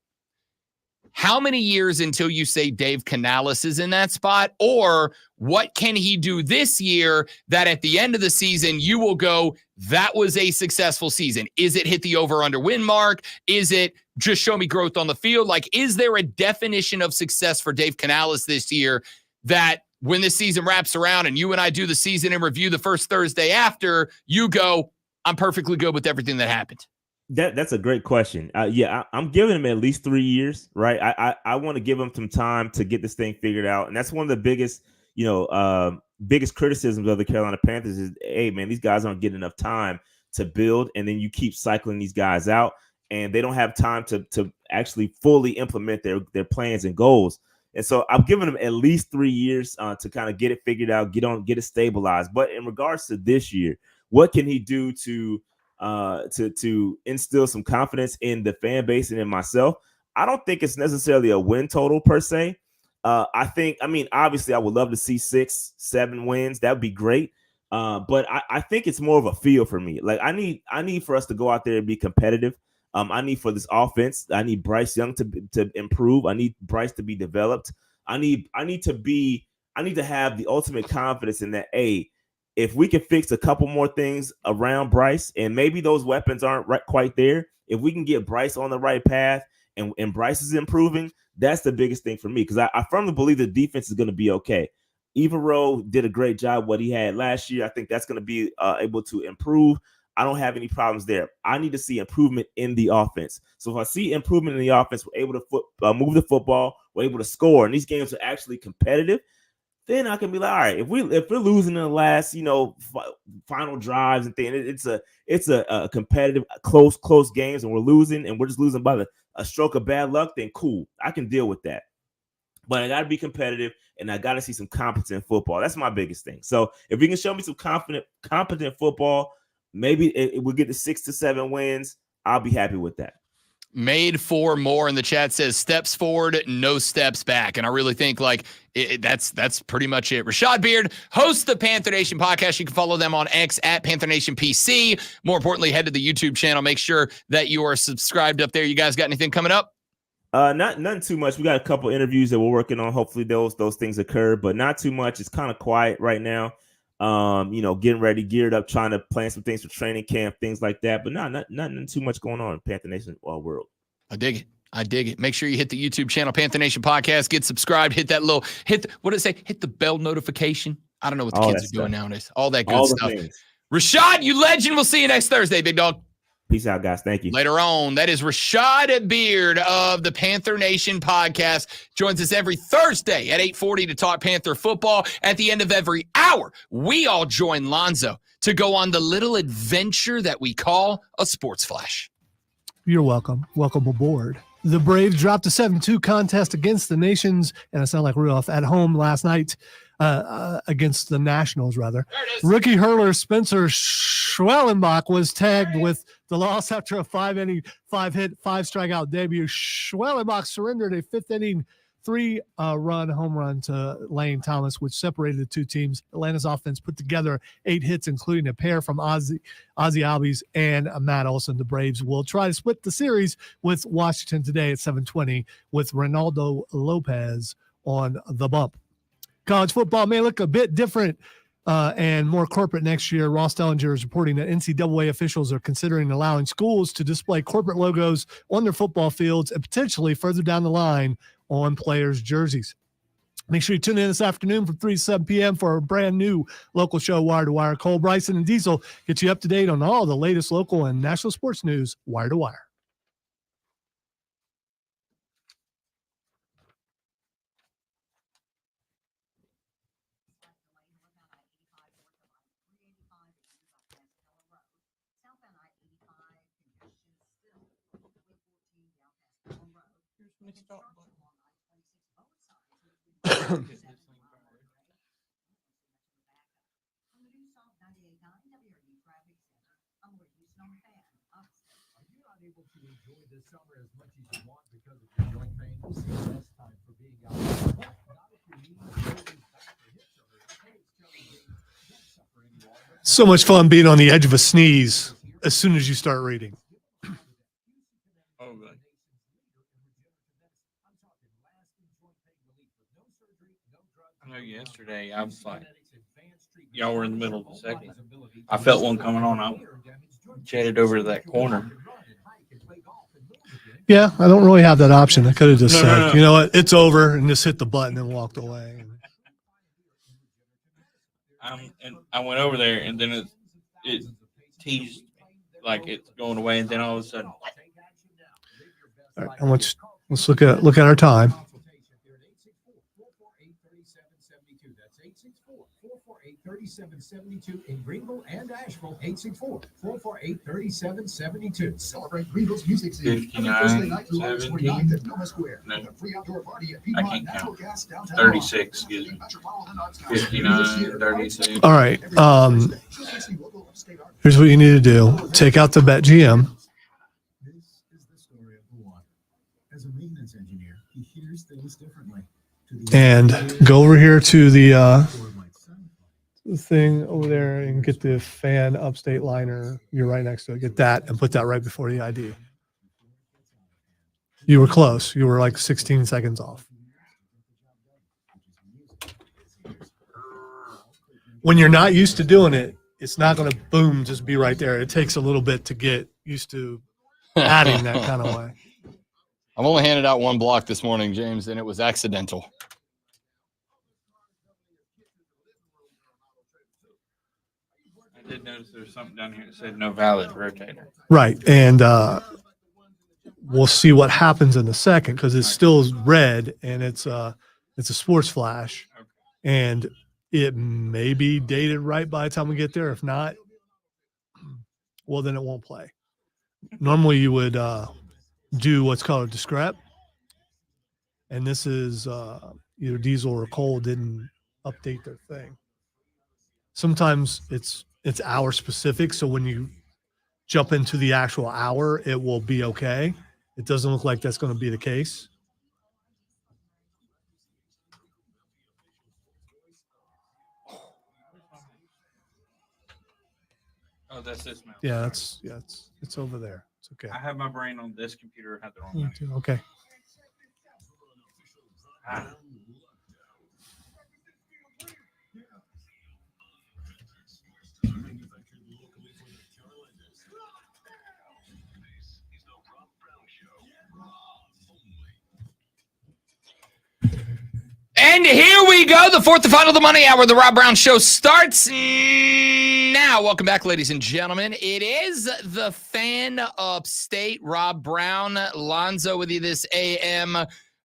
How many years until you say Dave Canales is in that spot? Or what can he do this year that at the end of the season you will go, that was a successful season? Is it hit the over-under win mark? Is it just show me growth on the field? Like, is there a definition of success for Dave Canales this year that when this season wraps around and you and I do the season in review the first Thursday after, you go, I'm perfectly good with everything that happened? That's a great question. I'm giving him at least 3 years, right? I want to give him some time to get this thing figured out. And that's one of the biggest criticisms of the Carolina Panthers is, hey, man, these guys aren't getting enough time to build. And then you keep cycling these guys out and they don't have time to actually fully implement their plans and goals. And so I'm giving him at least 3 years to kind of get it figured out, get it stabilized. But in regards to this year, what can he do to instill some confidence in the fan base and in myself? I don't think it's necessarily a win total per se. Obviously I would love to see 6-7 wins. That would be great. But I think it's more of a feel for me. Like I need for us to go out there and be competitive. I need for this offense. I need Bryce Young to improve. I need Bryce to be developed. I need to have the ultimate confidence in that. If we can fix a couple more things around Bryce, and maybe those weapons aren't quite there, if we can get Bryce on the right path and Bryce is improving, that's the biggest thing for me, because I firmly believe the defense is going to be okay. Evero did a great job what he had last year. I think that's going to be able to improve. I don't have any problems there. I need to see improvement in the offense. So if I see improvement in the offense, we're able to move the football, we're able to score, and these games are actually competitive, then I can be like, all right, if we're losing in the last, final drives and things, it's a competitive, close games, and we're losing, and we're just losing by a stroke of bad luck, then cool, I can deal with that. But I got to be competitive, and I got to see some competent football. That's my biggest thing. So if you can show me some competent football, maybe it will get to 6 to 7 wins. I'll be happy with that. Made for more in the chat says steps forward, no steps back. And I really think that's pretty much it. Rashad Beard hosts the Panther Nation podcast. You can follow them on X at Panther Nation PC. More importantly, head to the YouTube channel. Make sure that you are subscribed up there. You guys got anything coming up? Nothing too much. We got a couple interviews that we're working on. Hopefully those things occur, but not too much. It's kind of quiet right now. getting ready, geared up, trying to plan some things for training camp, things like that. But nothing too much going on in Panther Nation world. I dig it. I dig it. Make sure you hit the YouTube channel, Panther Nation Podcast. Get subscribed. Hit that little what did it say? Hit the bell notification. I don't know what the kids are doing nowadays. All that good stuff. Rashad, you legend. We'll see you next Thursday, big dog. Peace out, guys. Thank you. Later on, that is Rashad Beard of the Panther Nation Podcast. Joins us every Thursday at 8:40 to talk Panther football. At the end of every hour, we all join Lonzo to go on the little adventure that we call a Sports Flash. You're welcome. Welcome aboard. The Braves dropped a 7-2 contest against the Nations, and I sound like Rudolph, at home last night against the Nationals, rather. Rookie hurler Spencer Schwellenbach was tagged with the loss after a 5-inning, 5-hit, 5-strikeout debut. Schwellenbach surrendered a 5th-inning 3-run home run to Lane Thomas, which separated the two teams. Atlanta's offense put together 8 hits, including a pair from Ozzie Albies and Matt Olson. The Braves will try to split the series with Washington today at 7:20 with Ronaldo Lopez on the bump. College football may look a bit different and more corporate next year. Ross Dellinger is reporting that NCAA officials are considering allowing schools to display corporate logos on their football fields and potentially further down the line on players' jerseys. Make sure you tune in this afternoon from 3 to 7 p.m. for a brand new local show, Wire to Wire. Cole Bryson and Diesel get you up to date on all the latest local and national sports news, Wire to Wire. So much fun being on the edge of a sneeze as soon as you start reading. Oh, good. I know yesterday I was like, y'all were in the middle of the second. I felt one coming on. I chatted over to that corner. Yeah, I don't really have that option. I could have just No, said, no, no. you know what, it's over, and just hit the button and walked away. And I went over there, and then it teased like it's going away, and then all of a sudden, All right, and let's look at our time. In Greenville and Asheville, 864-448-3772. Celebrate Greenville's music scene. 59, 17. No, I can't count. 36, excuse me. 59, 36. All right. Here's what you need to do. Take out the BetGM. This is the story of the water. As a maintenance engineer, he hears things differently. And go over here to the thing over there and get the fan upstate liner. You're right next to it. Get that and put that right before the ID. You were close. You were like 16 seconds off. When you're not used to doing it, it's not going to boom, just be right there. It takes a little bit to get used to adding that kind of way. I've only handed out one block this morning, James, and it was accidental. I did notice there's something down here that said no valid rotator. Right. And we'll see what happens in a second because it's still red and it's a sports flash. And it may be dated right by the time we get there. If not, well, then it won't play. Normally you would do what's called a discrep. And this is either Diesel or Cole didn't update their thing. Sometimes it's hour specific. So when you jump into the actual hour, it will be okay. It doesn't look like that's going to be the case. Oh, that's this mouse. Yeah, it's over there. It's okay. I have my brain on this computer. I have the wrong mouse. Okay. And here we go. The fourth and final of the Money Hour. The Rob Brown Show starts now. Welcome back, ladies and gentlemen. It is the fan upstate. Rob Brown, Lonzo with you this AM.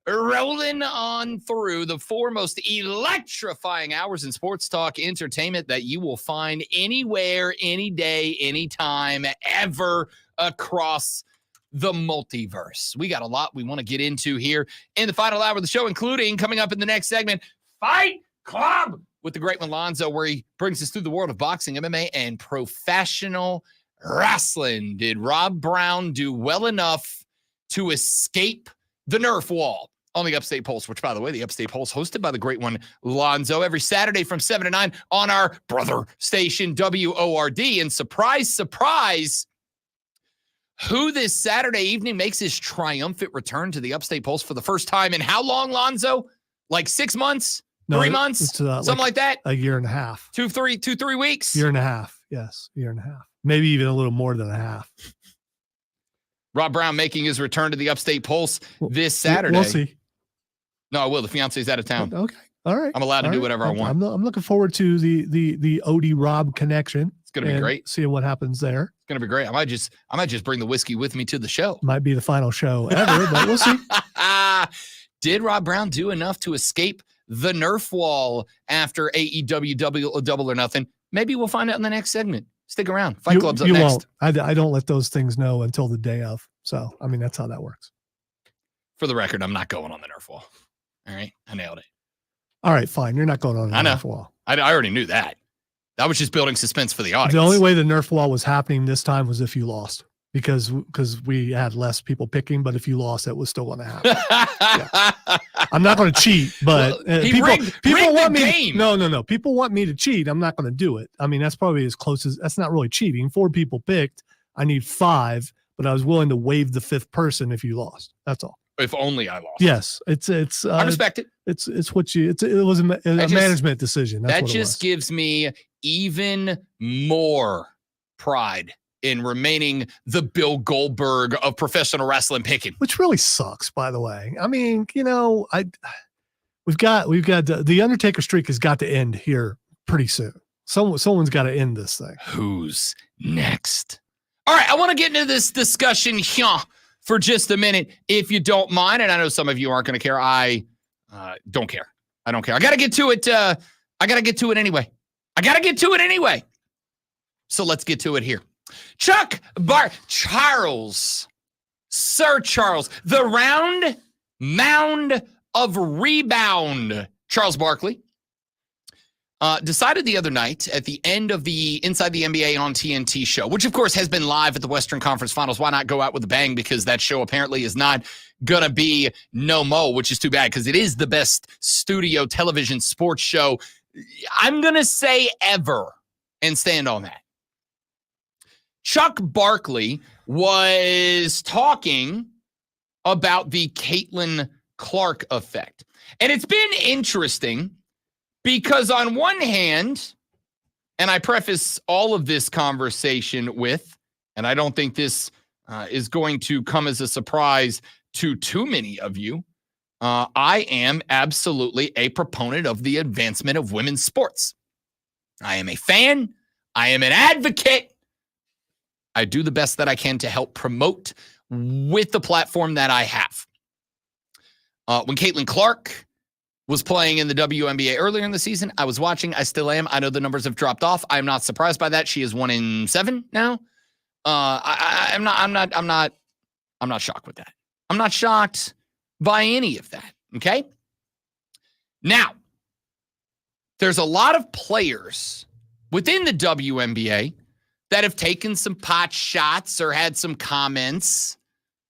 Rolling on through the four most electrifying hours in sports talk entertainment that you will find anywhere, any day, anytime, ever across the multiverse. We got a lot we want to get into here in the final hour of the show, including coming up in the next segment, Fight Club with the great one Lonzo, where he brings us through the world of boxing, MMA, and professional wrestling. Did Rob Brown do well enough to escape the Nerf wall on the Upstate Pulse, which, by the way, the Upstate Pulse hosted by the great one Lonzo every Saturday from 7 to 9 on our brother station, WORD. And surprise, surprise, who this Saturday evening makes his triumphant return to the Upstate Pulse for the first time in how long, Lonzo? Like 6 months? No, 3 months? it's, Something like that? A year and a half. 3 weeks? Year and a half. Yes, year and a half. Maybe even a little more than a half. Rob Brown making his return to the Upstate Pulse this Saturday. We'll see. No, I will. The fiance's out of town. Okay. All right. I'm allowed to do whatever I want. I'm looking forward to the OD Rob connection. It's going to be great. Seeing what happens there. It's going to be great. I might just bring the whiskey with me to the show. Might be the final show ever, but we'll see. Did Rob Brown do enough to escape the Nerf wall after AEW Double or Nothing? Maybe we'll find out in the next segment. Stick around. Fight Club's up next. Won't. I don't let those things know until the day of. So, I mean, that's how that works. For the record, I'm not going on the Nerf wall. All right. I nailed it. All right, fine. You're not going on the Nerf wall. I already knew that. That was just building suspense for the audience. The only way the Nerf wall was happening this time was if you lost, because we had less people picking. But if you lost, it was still going to happen. Yeah. I'm not going to cheat, but well, people want me. Game. No. People want me to cheat. I'm not going to do it. I mean, that's probably as close as. That's not really cheating. 4 people picked. I need 5, but I was willing to waive the 5th person if you lost. That's all. If only I lost. Yes, it's. I respect it. It was a management decision. That's that what just gives me even more pride in remaining the Bill Goldberg of professional wrestling picking. Which really sucks, by the way. I mean, we've got the Undertaker streak has got to end here pretty soon. Someone's got to end this thing. Who's next? All right, I want to get into this discussion here for just a minute, if you don't mind. And I know some of you aren't going to care. I don't care. I don't care. I got to get to it. I got to get to it anyway. So let's get to it here. Sir Charles, the round mound of rebound. Charles Barkley decided the other night at the end of the Inside the NBA on TNT show, which of course has been live at the Western Conference Finals. Why not go out with a bang? Because that show apparently is not going to be no mo, which is too bad because it is the best studio television sports show, I'm going to say ever, and stand on that. Chuck Barkley was talking about the Caitlin Clark effect. And it's been interesting because on one hand, and I preface all of this conversation with, and I don't think this is going to come as a surprise to too many of you, I am absolutely a proponent of the advancement of women's sports. I am a fan. I am an advocate. I do the best that I can to help promote with the platform that I have. When Caitlin Clark was playing in the WNBA earlier in the season, I was watching. I still am. I know the numbers have dropped off. I'm not surprised by that. She is 1-7 now. I'm not shocked with that. I'm not shocked by any of that. Okay. Now, there's a lot of players within the WNBA that have taken some pot shots or had some comments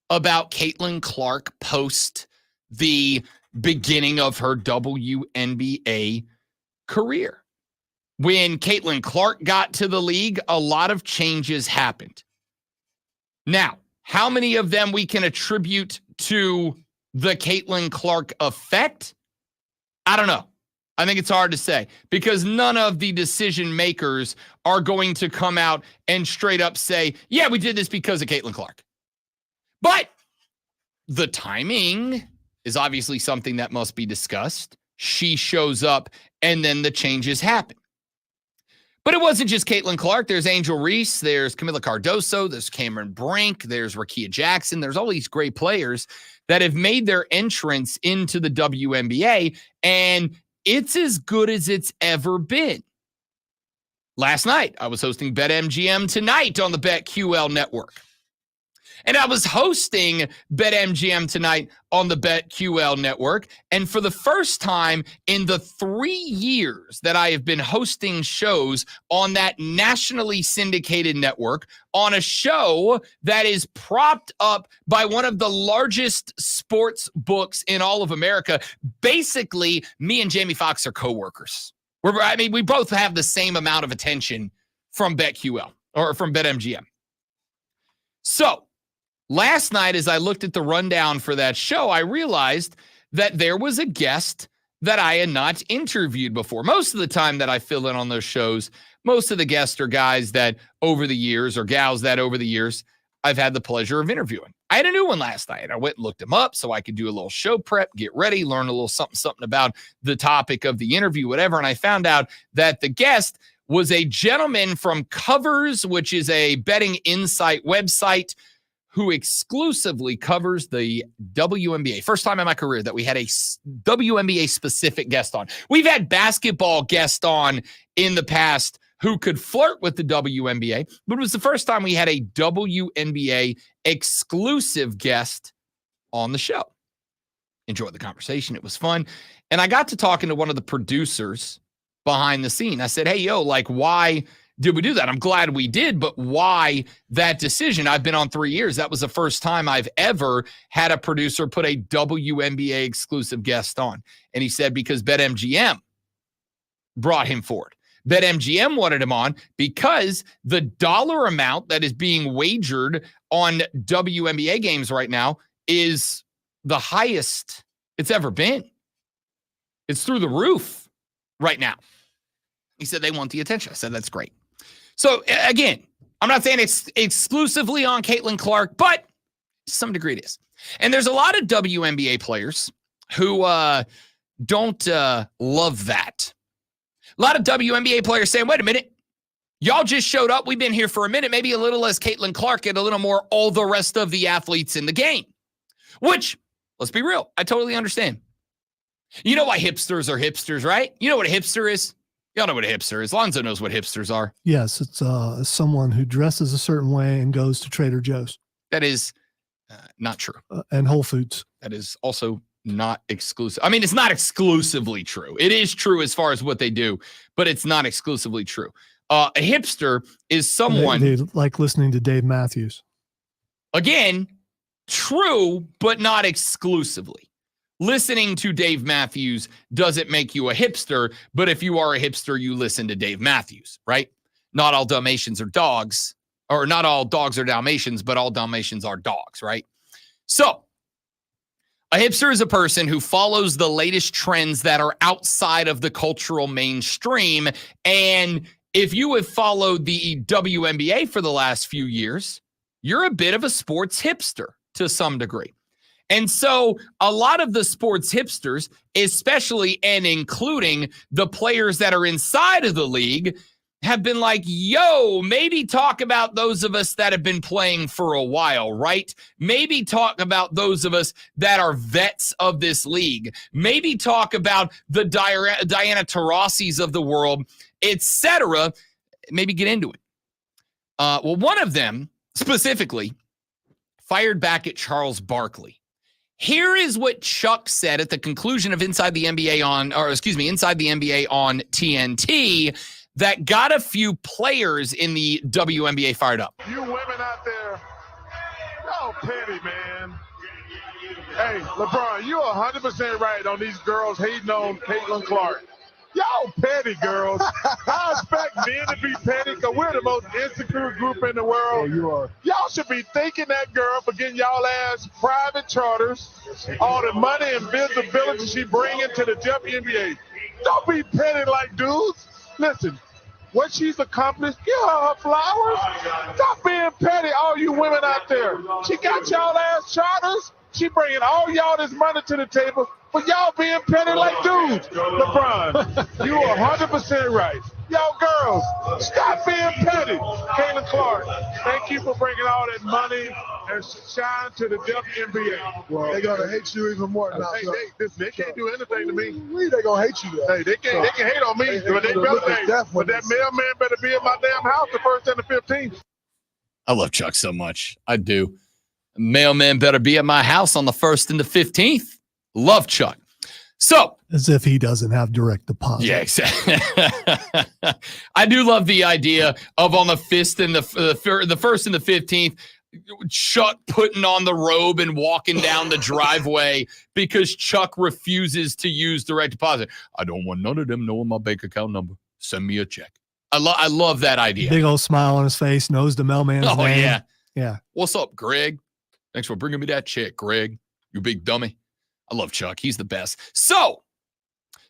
about Caitlin Clark post the beginning of her WNBA career. When Caitlin Clark got to the league, a lot of changes happened. Now, how many of them we can attribute to the Caitlin Clark effect? I don't know. I think it's hard to say because none of the decision makers are going to come out and straight up say, yeah, we did this because of Caitlin Clark. But the timing is obviously something that must be discussed. she shows up and then the changes happen. But it wasn't just Caitlin Clark. There's Angel Reese. There's Camila Cardoso. There's Cameron Brink. There's Rakia Jackson. There's all these great players that have made their entrance into the WNBA, and it's as good as it's ever been. Last night, I was hosting BetMGM Tonight on the BetQL network. And I was hosting BetMGM Tonight on the BetQL network. And for the first time in the 3 years that I have been hosting shows on that nationally syndicated network, on a show that is propped up by one of the largest sports books in all of America, basically, me and Jamie Foxx are coworkers. We both have the same amount of attention from BetQL or from BetMGM. So, last night, as I looked at the rundown for that show, I realized that there was a guest that I had not interviewed before. Most of the time that I fill in on those shows, most of the guests are guys that over the years, or gals that over the years, I've had the pleasure of interviewing. I had a new one last night. I went and looked him up so I could do a little show prep, get ready, learn a little something about the topic of the interview, whatever. And I found out that the guest was a gentleman from Covers, which is a betting insight website, who exclusively covers the WNBA. First time in my career that we had a WNBA specific guest on. We've had basketball guests on in the past who could flirt with the WNBA, but it was the first time we had a WNBA exclusive guest on the show. Enjoyed the conversation. It was fun. And I got to talking to one of the producers behind the scene. I said, hey, yo, like, why did we do that? I'm glad we did, but why that decision? I've been on 3 years. That was the first time I've ever had a producer put a WNBA exclusive guest on. And he said, because BetMGM brought him forward. BetMGM wanted him on because the dollar amount that is being wagered on WNBA games right now is the highest it's ever been. It's through the roof right now. He said they want the attention. I said, that's great. So again, I'm not saying it's exclusively on Caitlin Clark, but to some degree it is. And there's a lot of WNBA players who don't love that. A lot of WNBA players saying, wait a minute, y'all just showed up. We've been here for a minute, maybe a little less Caitlin Clark and a little more all the rest of the athletes in the game. Which, let's be real, I totally understand. You know why hipsters are hipsters, right? You know what a hipster is? Y'all know what a hipster is. Lonzo knows what hipsters are. Yes, it's someone who dresses a certain way and goes to Trader Joe's. That is not true. And Whole Foods. That is also not exclusive. I mean, it's not exclusively true. It is true as far as what they do, but it's not exclusively true. A hipster is someone... They like listening to Dave Matthews. Again, true, but not exclusively. Listening to Dave Matthews doesn't make you a hipster, but if you are a hipster, you listen to Dave Matthews, right? Not all Dalmatians are dogs, or not all dogs are Dalmatians, but all Dalmatians are dogs, right? So, a hipster is a person who follows the latest trends that are outside of the cultural mainstream. And if you have followed the WNBA for the last few years, you're a bit of a sports hipster to some degree. And so a lot of the sports hipsters, especially and including the players that are inside of the league, have been like, yo, maybe talk about those of us that have been playing for a while, right? Maybe talk about those of us that are vets of this league. Maybe talk about the Diana Taurasi's of the world, etc. Maybe get into it. Well, one of them specifically fired back at Charles Barkley. Here is what Chuck said at the conclusion of Inside the NBA on TNT that got a few players in the WNBA fired up. You women out there, y'all petty, man. Hey, LeBron, you're 100% right on these girls hating on Caitlin Clark. Y'all petty, girls. I expect men to be petty because we're the most insecure group in the world. Yeah, you are. Y'all should be thanking that girl for getting y'all ass private charters, all the money and visibility she bringing to the WNBA. Don't be petty like dudes. Listen, what she's accomplished, give her flowers. Stop being petty, all you women out there. She got y'all ass charters. She bringing all y'all this money to the table. But y'all being petty like dudes. LeBron, you 100% right. Y'all girls, stop being petty. Caitlin Clark, thank you for bringing all that money and shine to the WNBA. Well, they're gonna hate you even more now. Hey, they can't do anything to me. They're gonna hate you though. Hey, they can hate on me, but that mailman better be in my damn house the 1st and the 15th. I love Chuck so much. I do. Mailman better be at my house on the 1st and the 15th. Love Chuck. So, as if he doesn't have direct deposit. yeah, exactly. I do love the idea of on the 1st and the 1st and the 15th, Chuck putting on the robe and walking down the driveway because Chuck refuses to use direct deposit. I don't want none of them knowing my bank account number. Send me a check. I love that idea. Big old smile on his face, knows the mailman's name. Yeah. Yeah. What's up, Greg? Thanks for bringing me that check, Greg. You big dummy. I love Chuck. He's the best. So,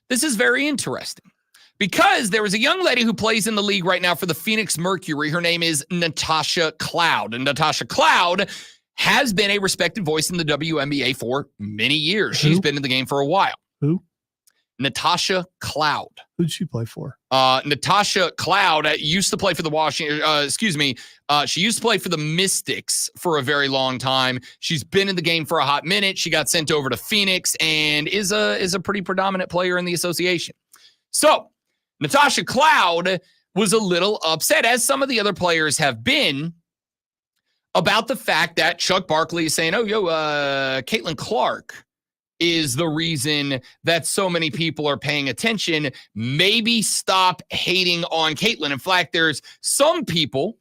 this is very interesting because there is a young lady who plays in the league right now for the Phoenix Mercury. Her name is Natasha Cloud. And Natasha Cloud has been a respected voice in the WNBA for many years. Who? She's been in the game for a while. Who? Natasha Cloud. Who did she play for? Natasha Cloud used to play for the she used to play for the Mystics for a very long time. She's been in the game for a hot minute. She got sent over to Phoenix and is a pretty predominant player in the association. So Natasha Cloud was a little upset, as some of the other players have been, about the fact that Chuck Barkley is saying, Caitlin Clark is the reason that so many people are paying attention. Maybe stop hating on Caitlin. In fact, there's some people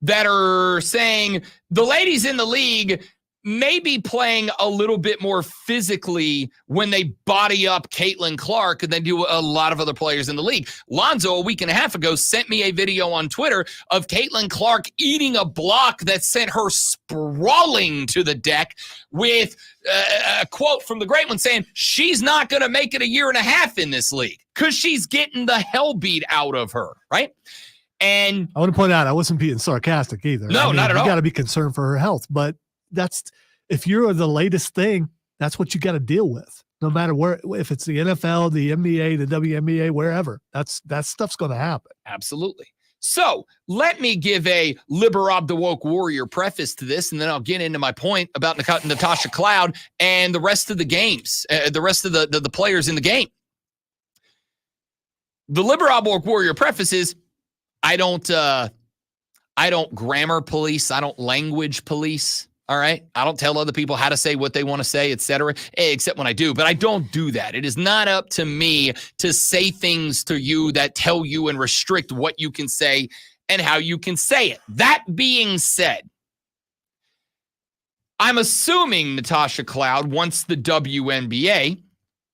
that are saying the ladies in the league may be playing a little bit more physically when they body up Caitlin Clark than do a lot of other players in the league. Lonzo, a week and a half ago, sent me a video on Twitter of Caitlin Clark eating a block that sent her sprawling to the deck with a quote from the great one saying she's not going to make it a year and a half in this league because she's getting the hell beat out of her, right? And I want to point out, I wasn't being sarcastic either. No, not at all. You got to be concerned for her health, but if you're the latest thing, that's what you got to deal with. No matter where, if it's the NFL, the NBA, the WNBA, wherever, that stuff's going to happen. Absolutely. So let me give a Liberab the Woke Warrior preface to this, and then I'll get into my point about Natasha Cloud and the rest of the games, the rest of the players in the game. The Liberab Woke Warrior preface is, I don't grammar police. I don't language police. All right. I don't tell other people how to say what they want to say, etc., except when I do. But I don't do that. It is not up to me to say things to you that tell you and restrict what you can say and how you can say it. That being said, I'm assuming Natasha Cloud wants the WNBA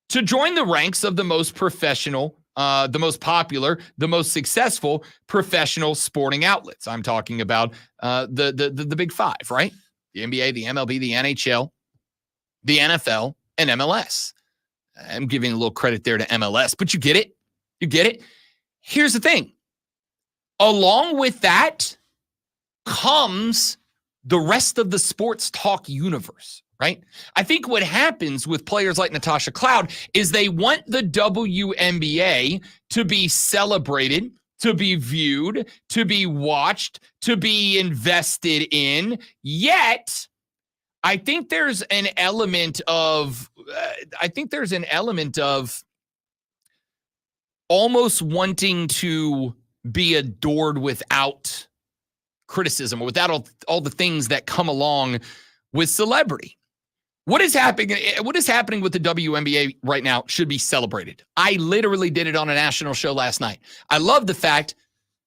to join the ranks of the most professional, the most popular, the most successful professional sporting outlets. I'm talking about the big five, right? The NBA, the MLB, the NHL, the NFL, and MLS. I'm giving a little credit there to MLS, but you get it. You get it. Here's the thing. Along with that comes the rest of the sports talk universe, right? I think what happens with players like Natasha Cloud is they want the WNBA to be celebrated, to be viewed, to be watched, to be invested in. Yet, I think there's an element of, almost wanting to be adored without criticism or without all the things that come along with celebrity. What is happening with the WNBA right now should be celebrated. I literally did it on a national show last night. I love the fact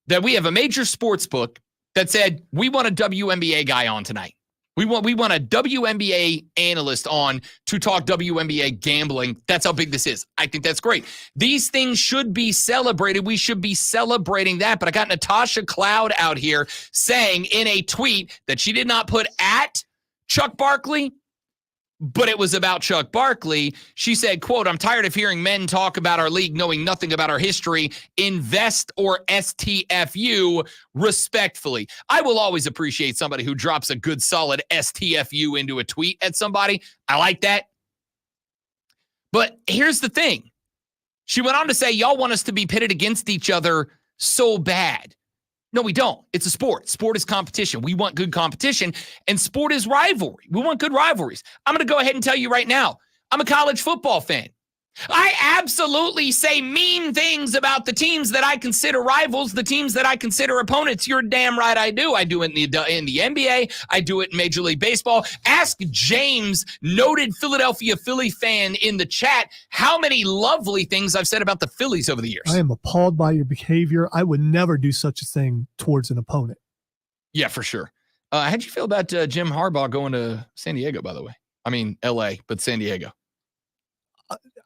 that we have a major sports book that said, we want a WNBA guy on tonight. We want a WNBA analyst on to talk WNBA gambling. That's how big this is. I think that's great. These things should be celebrated. We should be celebrating that. But I got Natasha Cloud out here saying in a tweet that she did not put at Chuck Barkley, but it was about Chuck Barkley. She said, quote, "I'm tired of hearing men talk about our league knowing nothing about our history. Invest or STFU respectfully." I will always appreciate somebody who drops a good solid STFU into a tweet at somebody. I like that. But here's the thing. She went on to say, y'all want us to be pitted against each other so bad. No, we don't. It's a sport. Sport is competition. We want good competition, and sport is rivalry. We want good rivalries. I'm going to go ahead and tell you right now, I'm a college football fan. I absolutely say mean things about the teams that I consider rivals, the teams that I consider opponents. You're damn right I do. I do it in the NBA. I do it in Major League Baseball. Ask James, noted Philadelphia Philly fan in the chat, how many lovely things I've said about the Phillies over the years. I am appalled by your behavior. I would never do such a thing towards an opponent. Yeah, for sure. How'd you feel about Jim Harbaugh going to San Diego, by the way? I mean, L.A., but San Diego.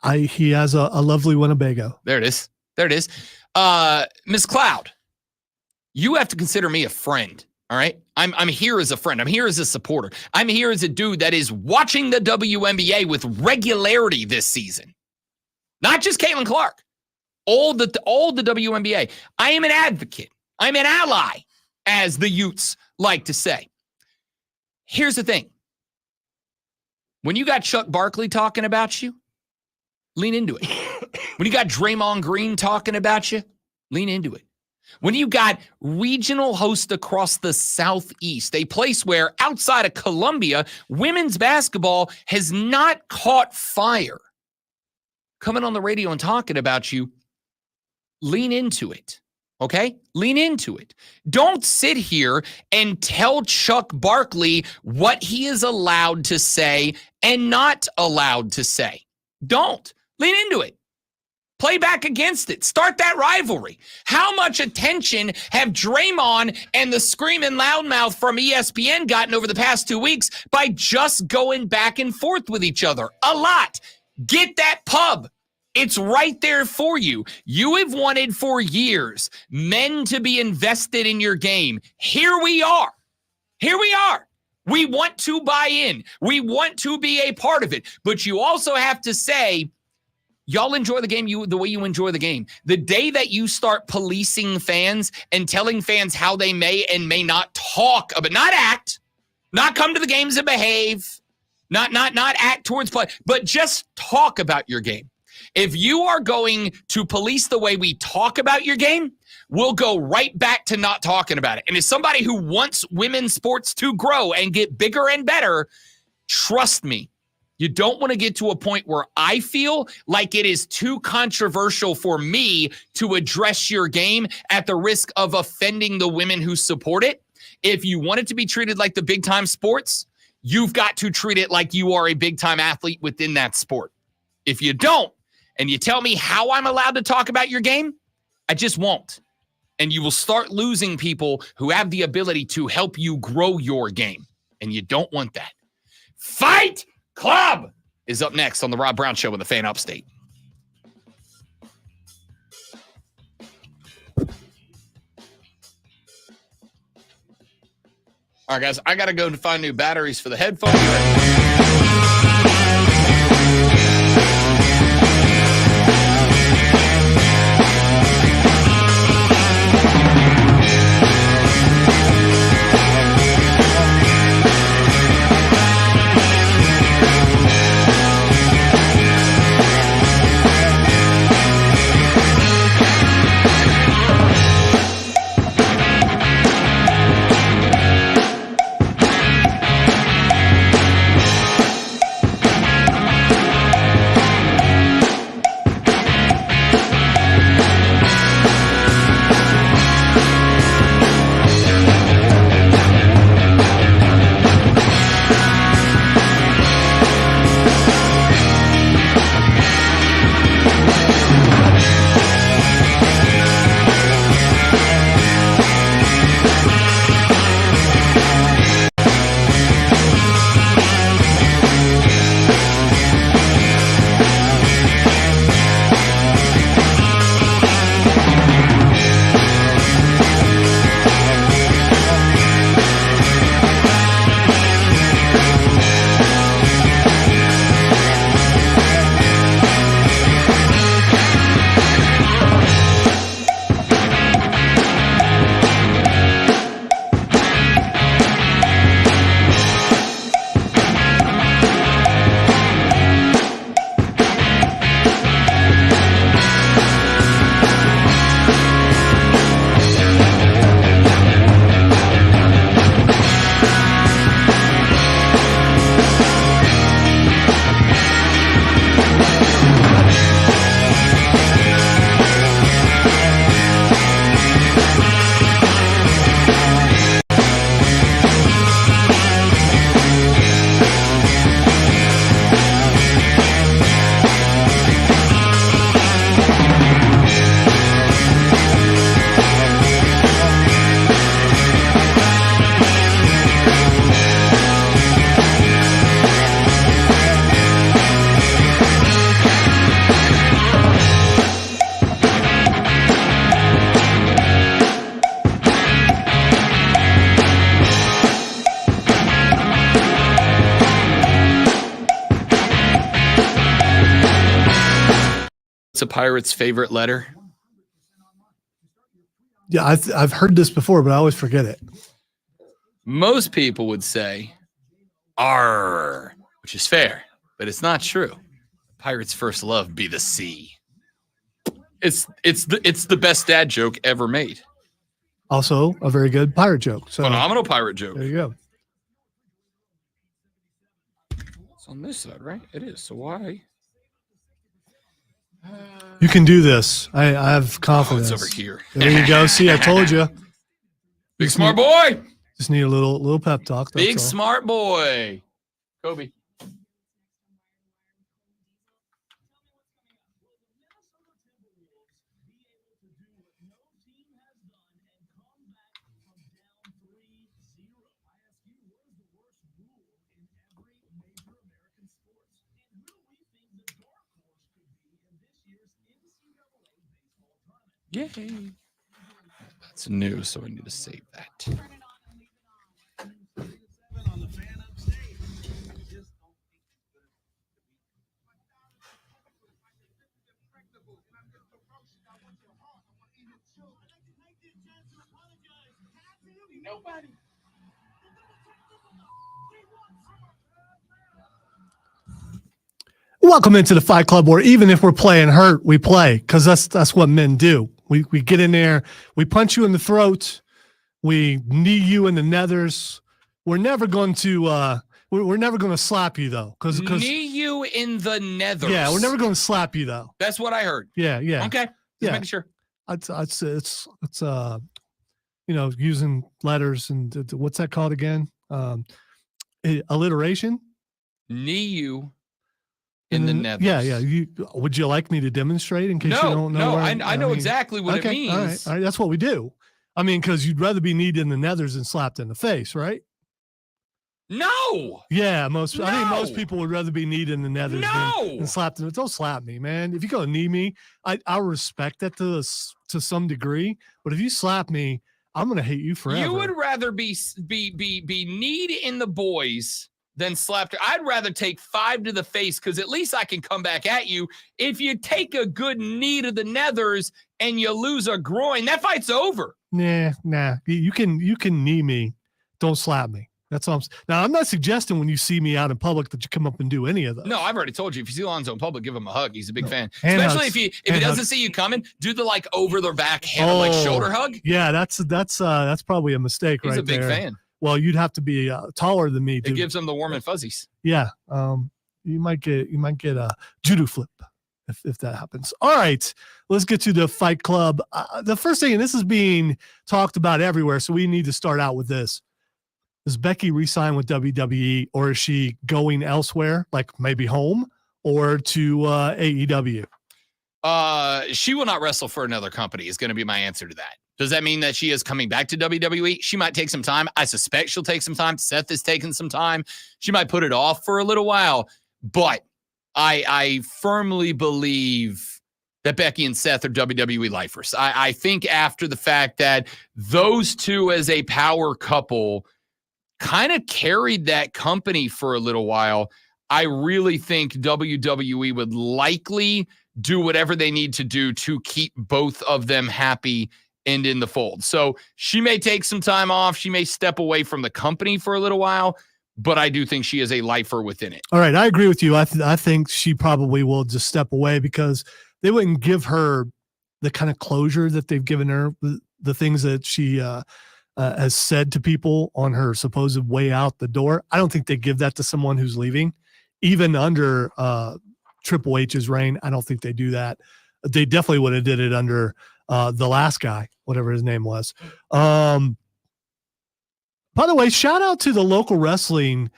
He has a lovely Winnebago. There it is. Miss Cloud, you have to consider me a friend. All right. I'm here as a friend. I'm here as a supporter. I'm here as a dude that is watching the WNBA with regularity this season. Not just Caitlin Clark. All the WNBA. I am an advocate. I'm an ally, as the Utes like to say. Here's the thing. When you got Chuck Barkley talking about you, lean into it. When you got Draymond Green talking about you, lean into it. When you got regional hosts across the Southeast, a place where outside of Columbia, women's basketball has not caught fire, coming on the radio and talking about you, lean into it. Okay? Lean into it. Don't sit here and tell Chuck Barkley what he is allowed to say and not allowed to say. Don't. Lean into it. Play back against it. Start that rivalry. How much attention have Draymond and the screaming loudmouth from ESPN gotten over the past 2 weeks by just going back and forth with each other? A lot. Get that pub. It's right there for you. You have wanted for years men to be invested in your game. Here we are. We want to buy in. We want to be a part of it. But you also have to say, y'all enjoy the game the way you enjoy the game. The day that you start policing fans and telling fans how they may and may not talk about, not act, not come to the games and behave, not act towards play, but just talk about your game. If you are going to police the way we talk about your game, we'll go right back to not talking about it. And as somebody who wants women's sports to grow and get bigger and better, trust me, you don't want to get to a point where I feel like it is too controversial for me to address your game at the risk of offending the women who support it. If you want it to be treated like the big time sports, you've got to treat it like you are a big time athlete within that sport. If you don't, and you tell me how I'm allowed to talk about your game, I just won't. And you will start losing people who have the ability to help you grow your game. And you don't want that. Fight Club is up next on the Rob Brown Show with the Fan Upstate. All right, guys, I got to go to find new batteries for the headphones. What's a pirate's favorite letter? Yeah, I've heard this before, but I always forget it. Most people would say R, which is fair, but it's not true. Pirate's first love be the sea. It's the best dad joke ever made. Also, a very good pirate joke. So Phenomenal pirate joke. there you go. It's on this side, right? It is. So why? You can do this. I have confidence. Oh, it's over here. There you go. See, I told you. Big smart boy. Just need a little pep talk. That's Big all. smart boy. Kobe. Yay. That's new, so I need to save that. Welcome into the Fight Club, where even if we're playing hurt, we play, because that's what men do. We get in there, we punch you in the throat, we knee you in the nethers. We're never going to we're never going to slap you though, because Knee you in the nethers. yeah, we're never going to slap you though. That's what I heard. Yeah. Okay. Just Yeah. making sure. It's using letters and what's that called again? Alliteration. Knee you in the nethers. Yeah. Would you like me to demonstrate in case you don't know? No, where I know exactly what it means. All right. That's what we do. I mean, because you'd rather be kneed in the nethers than slapped in the face, right? No. Yeah, I think most No. people would rather be kneed in the nethers No. than slapped in the. Don't slap me, man. If you're gonna knee me, I respect that to some degree. But if you slap me, I'm gonna hate you forever. You would rather be kneed in the boys than slapped. I'd rather take 5 to the face, because at least I can come back at you. If you take a good knee to the nethers and you lose a groin, that fight's over. Nah. You can knee me. Don't slap me. That's all. Now, I'm not suggesting when you see me out in public that you come up and do any of those. No, I've already told you. If you see Lonzo in public, give him a hug. He's a big fan. Hand Especially hugs. if he Hand doesn't hugs. see you coming, do the like over their back hand, like shoulder hug. Yeah, that's probably a mistake. He's right a big there. fan. Well, you'd have to be taller than me. It gives him the warm and fuzzies. Yeah. You might get a judo flip if that happens. All right, let's get to the Fight Club. The first thing, and this is being talked about everywhere, so we need to start out with this. Does Becky re-sign with WWE, or is she going elsewhere, like maybe home or to AEW? She will not wrestle for another company is going to be my answer to that. Does that mean that she is coming back to WWE? She might take some time. I suspect she'll take some time. Seth is taking some time. She might put it off for a little while, but I firmly believe that Becky and Seth are WWE lifers. I think after the fact that those two as a power couple kind of carried that company for a little while, I really think WWE would likely do whatever they need to do to keep both of them happy and in the fold. So she may take some time off. She may step away from the company for a little while, but I do think she is a lifer within it. All right, I agree with you. I think she probably will just step away, because they wouldn't give her the kind of closure that they've given her, the things that she has said to people on her supposed way out the door. I don't think they give that to someone who's leaving, even under Triple H's reign. I don't think they do that. They definitely would have did it under the last guy, whatever his name was. By the way, shout out to the local wrestling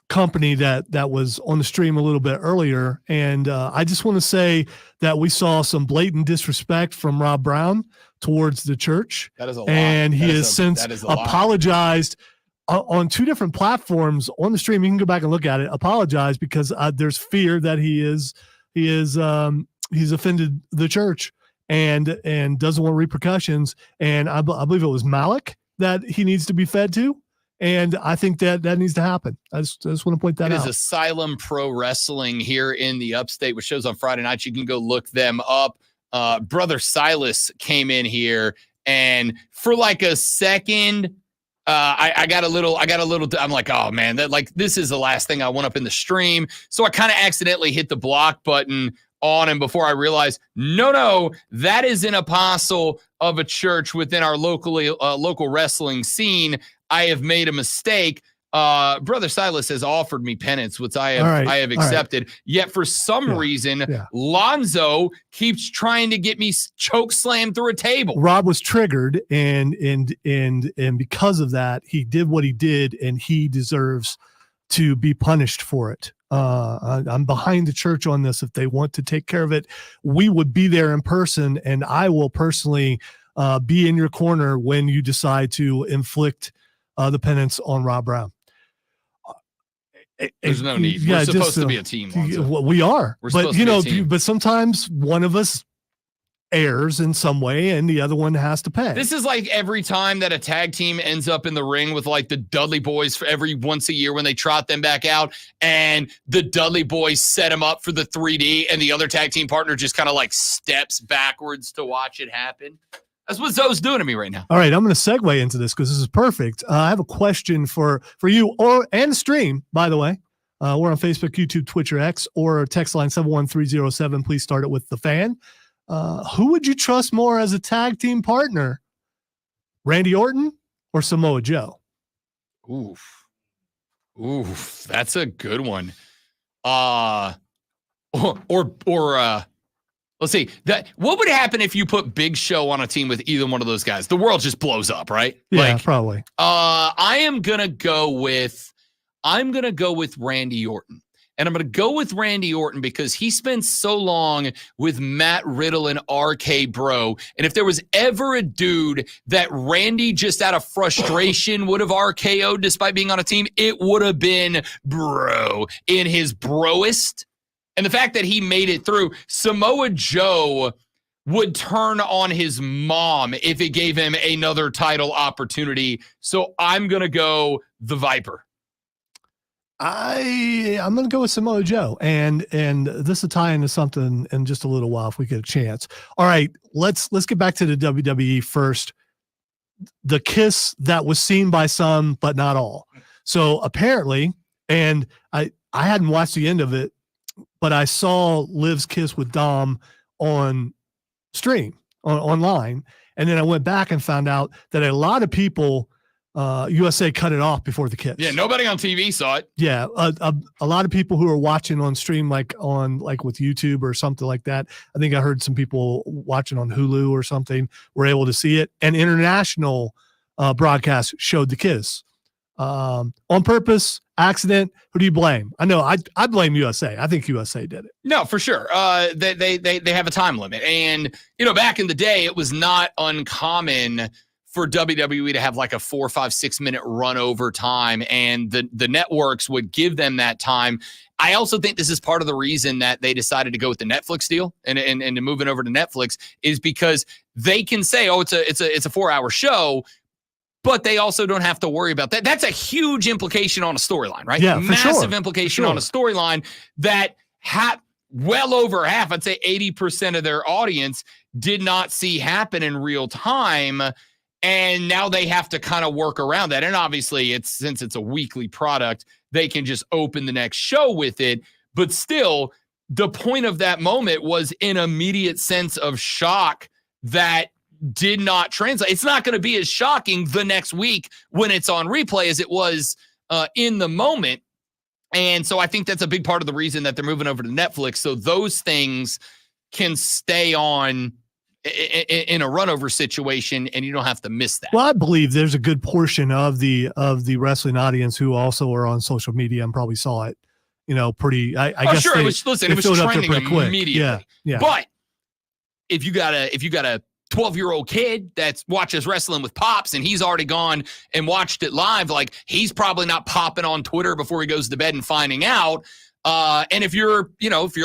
company that was on the stream a little bit earlier. And I just want to say that we saw some blatant disrespect from Rob Brown towards the church. That is a lot. And he has since apologized on 2 different platforms on the stream. You can go back and look at it. Apologize, because there's fear that he's offended the church and doesn't want repercussions. And I believe it was Malik that he needs to be fed to. And I think that needs to happen. I just want to point that It out. is Asylum Pro Wrestling here in the Upstate, which shows on Friday nights. You can go look them up. Brother Silas came in here, and for like a second, I got a little. I'm like, oh man, this is the last thing I want up in the stream. So I kind of accidentally hit the block button on him before I realized, no, that is an apostle of a church within our local wrestling scene. I have made a mistake. Brother Silas has offered me penance, which I have accepted. Yet for some reason, Lonzo keeps trying to get me choke slammed through a table. Rob was triggered, and because of that, he did what he did, and he deserves to be punished for it. I'm behind the church on this. If they want to take care of it, we would be there in person, and I will personally be in your corner when you decide to inflict the penance on Rob Brown. There's no need. We're supposed to be a team. We are. But but sometimes one of us errs in some way and the other one has to pay. This is like every time that a tag team ends up in the ring with like the Dudley Boys for every once a year when they trot them back out, and the Dudley Boys set them up for the 3D and the other tag team partner just kind of like steps backwards to watch it happen. That's what Zoe's doing to me right now. All right, I'm going to segue into this because this is perfect. I have a question for you and stream, by the way. We're on Facebook, YouTube, Twitch, or X, or text line 71307. Please start it with the fan. Who would you trust more as a tag team partner? Randy Orton or Samoa Joe? Oof, that's a good one. Let's see. What would happen if you put Big Show on a team with either one of those guys? The world just blows up, right? Yeah, probably. I'm gonna go with Randy Orton. And I'm going to go with Randy Orton because he spent so long with Matt Riddle and RK Bro. And if there was ever a dude that Randy just out of frustration would have RKO'd despite being on a team, it would have been Bro in his broest. And the fact that he made it through, Samoa Joe would turn on his mom if it gave him another title opportunity. So I'm going to go the Viper. I'm going to go with Samoa Joe, and this will tie into something in just a little while if we get a chance. All right, let's get back to the WWE first. The kiss that was seen by some, but not all. So apparently, and I hadn't watched the end of it, but I saw Liv's kiss with Dom on stream online, and then I went back and found out that a lot of people. USA cut it off before the kiss. Yeah, nobody on TV saw it. Yeah, a lot of people who are watching on stream, like with YouTube or something like that. I think I heard some people watching on Hulu or something were able to see it. And international broadcasts showed the kiss on purpose, accident. Who do you blame? I know I blame USA. I think USA did it. No, for sure. They have a time limit, and back in the day, it was not uncommon for WWE to have like a 4, 5, 6 minute run over time, and the networks would give them that time. I also think this is part of the reason that they decided to go with the Netflix deal and to move it over to Netflix is because they can say, oh, it's a 4-hour show, but they also don't have to worry about that. That's a huge implication on a storyline, right? Yeah, for sure. Massive implication on a storyline that well over half, I'd say 80% of their audience did not see happen in real time. And now they have to kind of work around that. And obviously, since it's a weekly product, they can just open the next show with it. But still, the point of that moment was an immediate sense of shock that did not translate. It's not going to be as shocking the next week when it's on replay as it was in the moment. And so I think that's a big part of the reason that they're moving over to Netflix. So those things can stay on in a runover situation, and you don't have to miss that. Well, I believe there's a good portion of the wrestling audience who also are on social media and probably saw it. Pretty. I guess. Sure. It was trending immediately. Yeah. But if you got a 12-year-old kid that watches wrestling with pops and he's already gone and watched it live, like he's probably not popping on Twitter before he goes to bed and finding out. And if you're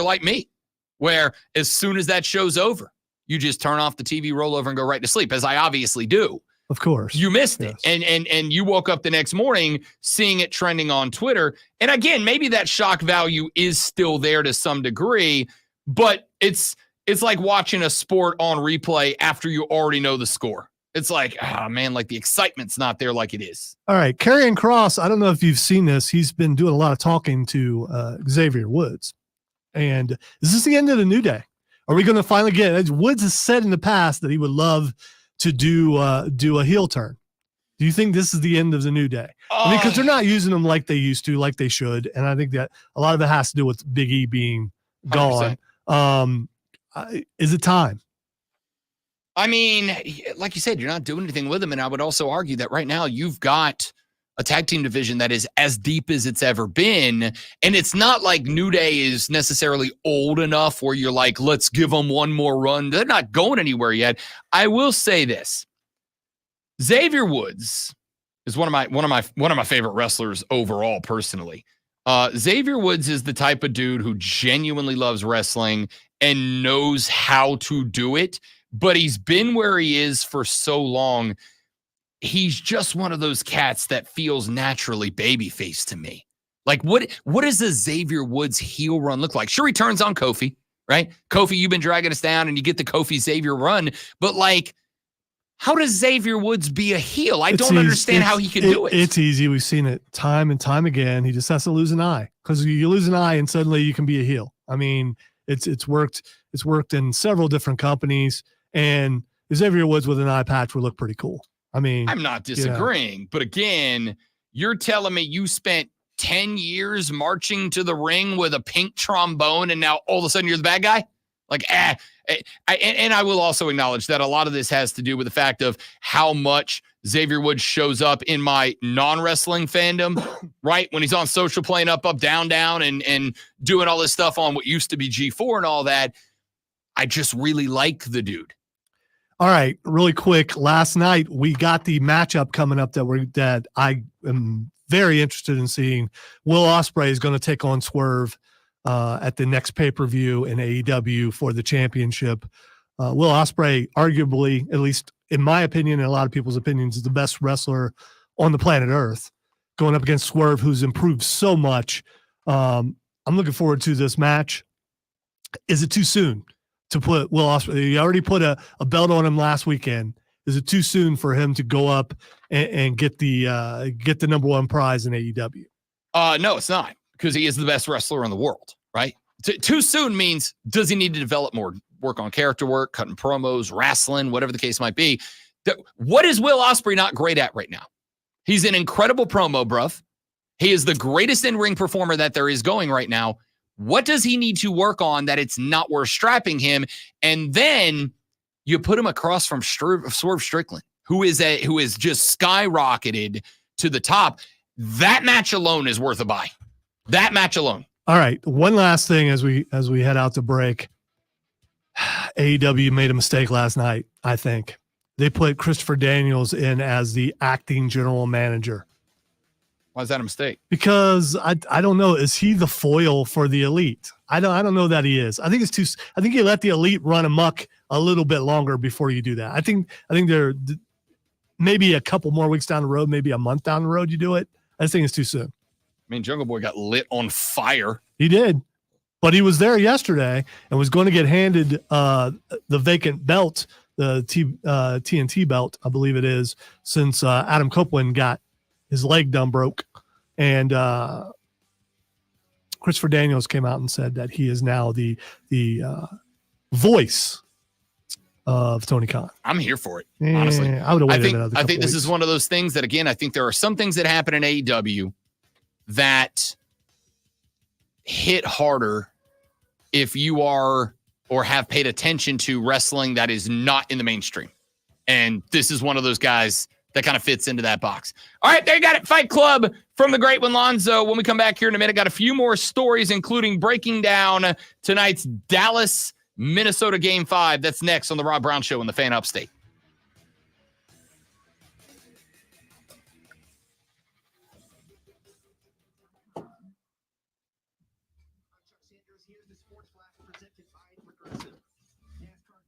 like me, where as soon as that show's over, you just turn off the TV, roll over, and go right to sleep, as I obviously do. Of course. You missed Yes. it. And you woke up the next morning seeing it trending on Twitter. And again, maybe that shock value is still there to some degree, but it's like watching a sport on replay after you already know the score. It's like, man, like the excitement's not there like it is. All right. Karrion Kross, I don't know if you've seen this. He's been doing a lot of talking to Xavier Woods. And is this the end of the New Day? Are we going to finally get it? Woods has said in the past that he would love to do a heel turn. Do you think this is the end of the New Day? I mean, because they're not using them like they used to, like they should. And I think that a lot of it has to do with Big E being gone. 100%. Is it time? I mean, like you said, you're not doing anything with them. And I would also argue that right now you've got a tag team division that is as deep as it's ever been. And it's not like New Day is necessarily old enough where you're like, let's give them one more run. They're not going anywhere yet. I will say this. Xavier Woods is one of my favorite wrestlers overall, personally. Xavier Woods is the type of dude who genuinely loves wrestling and knows how to do it, but he's been where he is for so long. He's just one of those cats that feels naturally babyface to me. Like, what does a Xavier Woods heel run look like? Sure, he turns on Kofi, right? Kofi, you've been dragging us down, and you get the Kofi Xavier run, but like, how does Xavier Woods be a heel? I don't understand how he can do it. It's easy. We've seen it time and time again. He just has to lose an eye, because you lose an eye and suddenly you can be a heel. I mean, it's worked. It's worked in several different companies, and Xavier Woods with an eye patch would look pretty cool. I mean, I'm not disagreeing, but again, you're telling me you spent 10 years marching to the ring with a pink trombone, and now all of a sudden you're the bad guy? Like, and I will also acknowledge that a lot of this has to do with the fact of how much Xavier Woods shows up in my non-wrestling fandom, right? When he's on social playing up, down, down, and doing all this stuff on what used to be G4 and all that. I just really like the dude. All right, really quick. Last night we got the matchup coming up that I am very interested in seeing. Will Ospreay is going to take on Swerve at the next pay-per-view in AEW for the championship. Will Ospreay, arguably, at least in my opinion and a lot of people's opinions, is the best wrestler on the planet Earth, going up against Swerve, who's improved so much. I'm looking forward to this match. Is it too soon to put Will Ospreay? You already put a belt on him last weekend. Is it too soon for him to go up and get the number one prize in AEW? No, it's not, because he is the best wrestler in the world, right? Too soon means, does he need to develop more, work on character work, cutting promos, wrestling, whatever the case might be? What is Will Ospreay not great at right now? He's an incredible promo bruv. He is the greatest in-ring performer that there is going right now. What does he need to work on that it's not worth strapping him? And then you put him across from Swerve Strickland, who is just skyrocketed to the top. That match alone is worth a buy. That match alone. All right. One last thing as we head out to break. AEW made a mistake last night, I think. They put Christopher Daniels in as the acting general manager. Why is that a mistake? Because I don't know. Is he the foil for the Elite? I don't know that he is. I think you let the Elite run amok a little bit longer before you do that. I think they're maybe a couple more weeks down the road, maybe a month down the road you do it. I just think it's too soon. I mean, Jungle Boy got lit on fire. He did, but he was there yesterday and was going to get handed the vacant belt, the TNT belt, I believe it is, since Adam Copeland got his leg done broke. And Christopher Daniels came out and said that he is now the voice of Tony Khan. I'm here for it, honestly. I would have waited another couple I think this weeks. is one of those things that, again, I think there are some things that happen in AEW that hit harder if you are or have paid attention to wrestling that is not in the mainstream. And this is one of those guys that kind of fits into that box. All right, there you got it. Fight Club from the Great One Lonzo. When we come back here in a minute, got a few more stories, including breaking down tonight's Dallas, Minnesota Game 5. That's next on the Rob Brown Show in the Fan Upstate.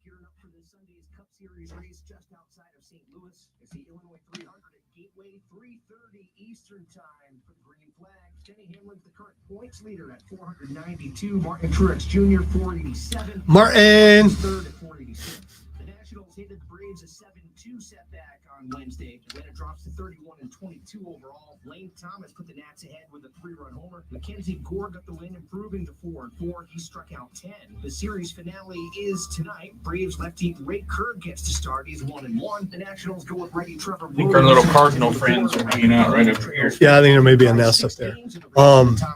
Gearing up for this Sunday's Cup Series race just outside of St. Louis. It's the Illinois 300 at Gateway, 3:30 Eastern Time for the green flag. Jenny Hamlin's the current points leader at 492. Martin Truex Jr. 487. Martin. Third at 486. The Nationals hated the Braves a 7-2 setback on Wednesday. Atlanta drops to 31 and 22 overall. Lane Thomas put the Nats ahead with a 3-run homer. Mackenzie Gore got the win, improving to 4-4. He struck out 10. The series finale is tonight. Braves lefty Ray Kerr gets to start. He's 1-1. The Nationals go with righty Trevor. I think our little Cardinal friends are hanging out right up here. Yeah, I think there may be a nest up there.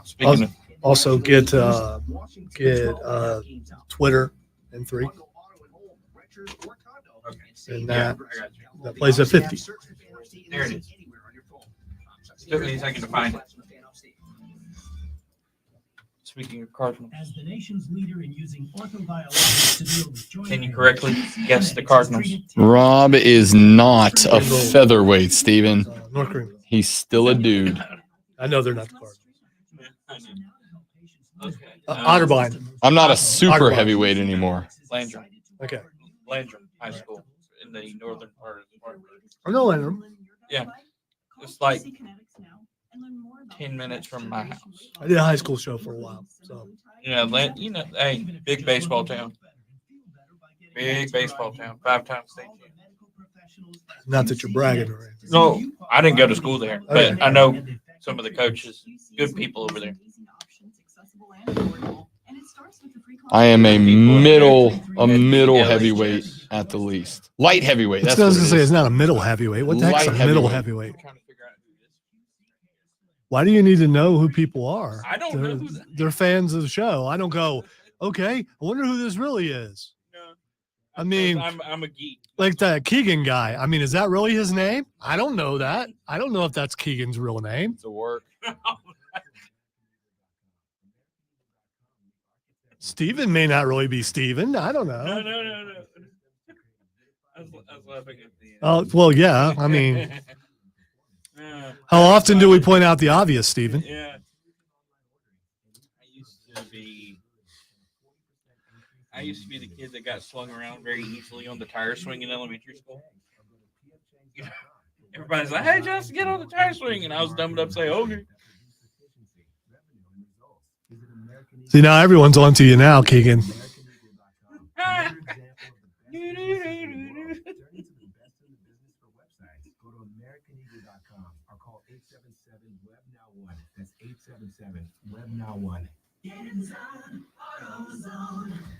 Speaking of, Also get Twitter and 3. And that plays at 50. there it is. Took me a second to find it. Speaking of Cardinals, As the nation's leader in using orthobiologics to deal with joint can you correctly guess the Cardinals? Rob is not a featherweight, Steven. North Korea. He's still a dude. I know they're not the Cardinals. Okay. Otterbein. I'm not a super Otterbein. heavyweight anymore. Landrum. Okay. Landrum High School in the northern part of Spartanburg. I know Landrum. Yeah. It's like 10 minutes from my house. I did a high school show for a while. So Yeah, hey, big baseball town. Big baseball town. 5-time state champion. not that you're bragging or anything. No, I didn't go to school there, but Okay. I know some of the coaches, good people over there. I am a middle Yeah, heavyweight just- at the least. Light heavyweight. That's That's what I was what gonna it say. is. It's not a middle heavyweight. What the heck's a Light middle heavyweight. heavyweight? Trying to figure out who it is. Why do you need to know who people are? I don't know who that They're fans of the show. I don't go, okay, I wonder who this really is. No. I mean, I'm a geek. like that Keegan guy. I mean, is that really his name? I don't know that. I don't know if that's Keegan's real name. It's a work. Steven may not really be Steven. I don't know. No. I was laughing at the. Oh, well, yeah. I mean, Uh, how often do we point out the obvious, Steven? Yeah. I used to be the kid that got slung around very easily on the tire swing in elementary school. Everybody's like, "Hey, Justin, get on the tire swing," and I was dumb enough to say, "Okay." See, now everyone's on to you now, Keegan. Go to AmericanEagle.com or call 877-WEB-NOW1. That's 877-WEB-NOW1.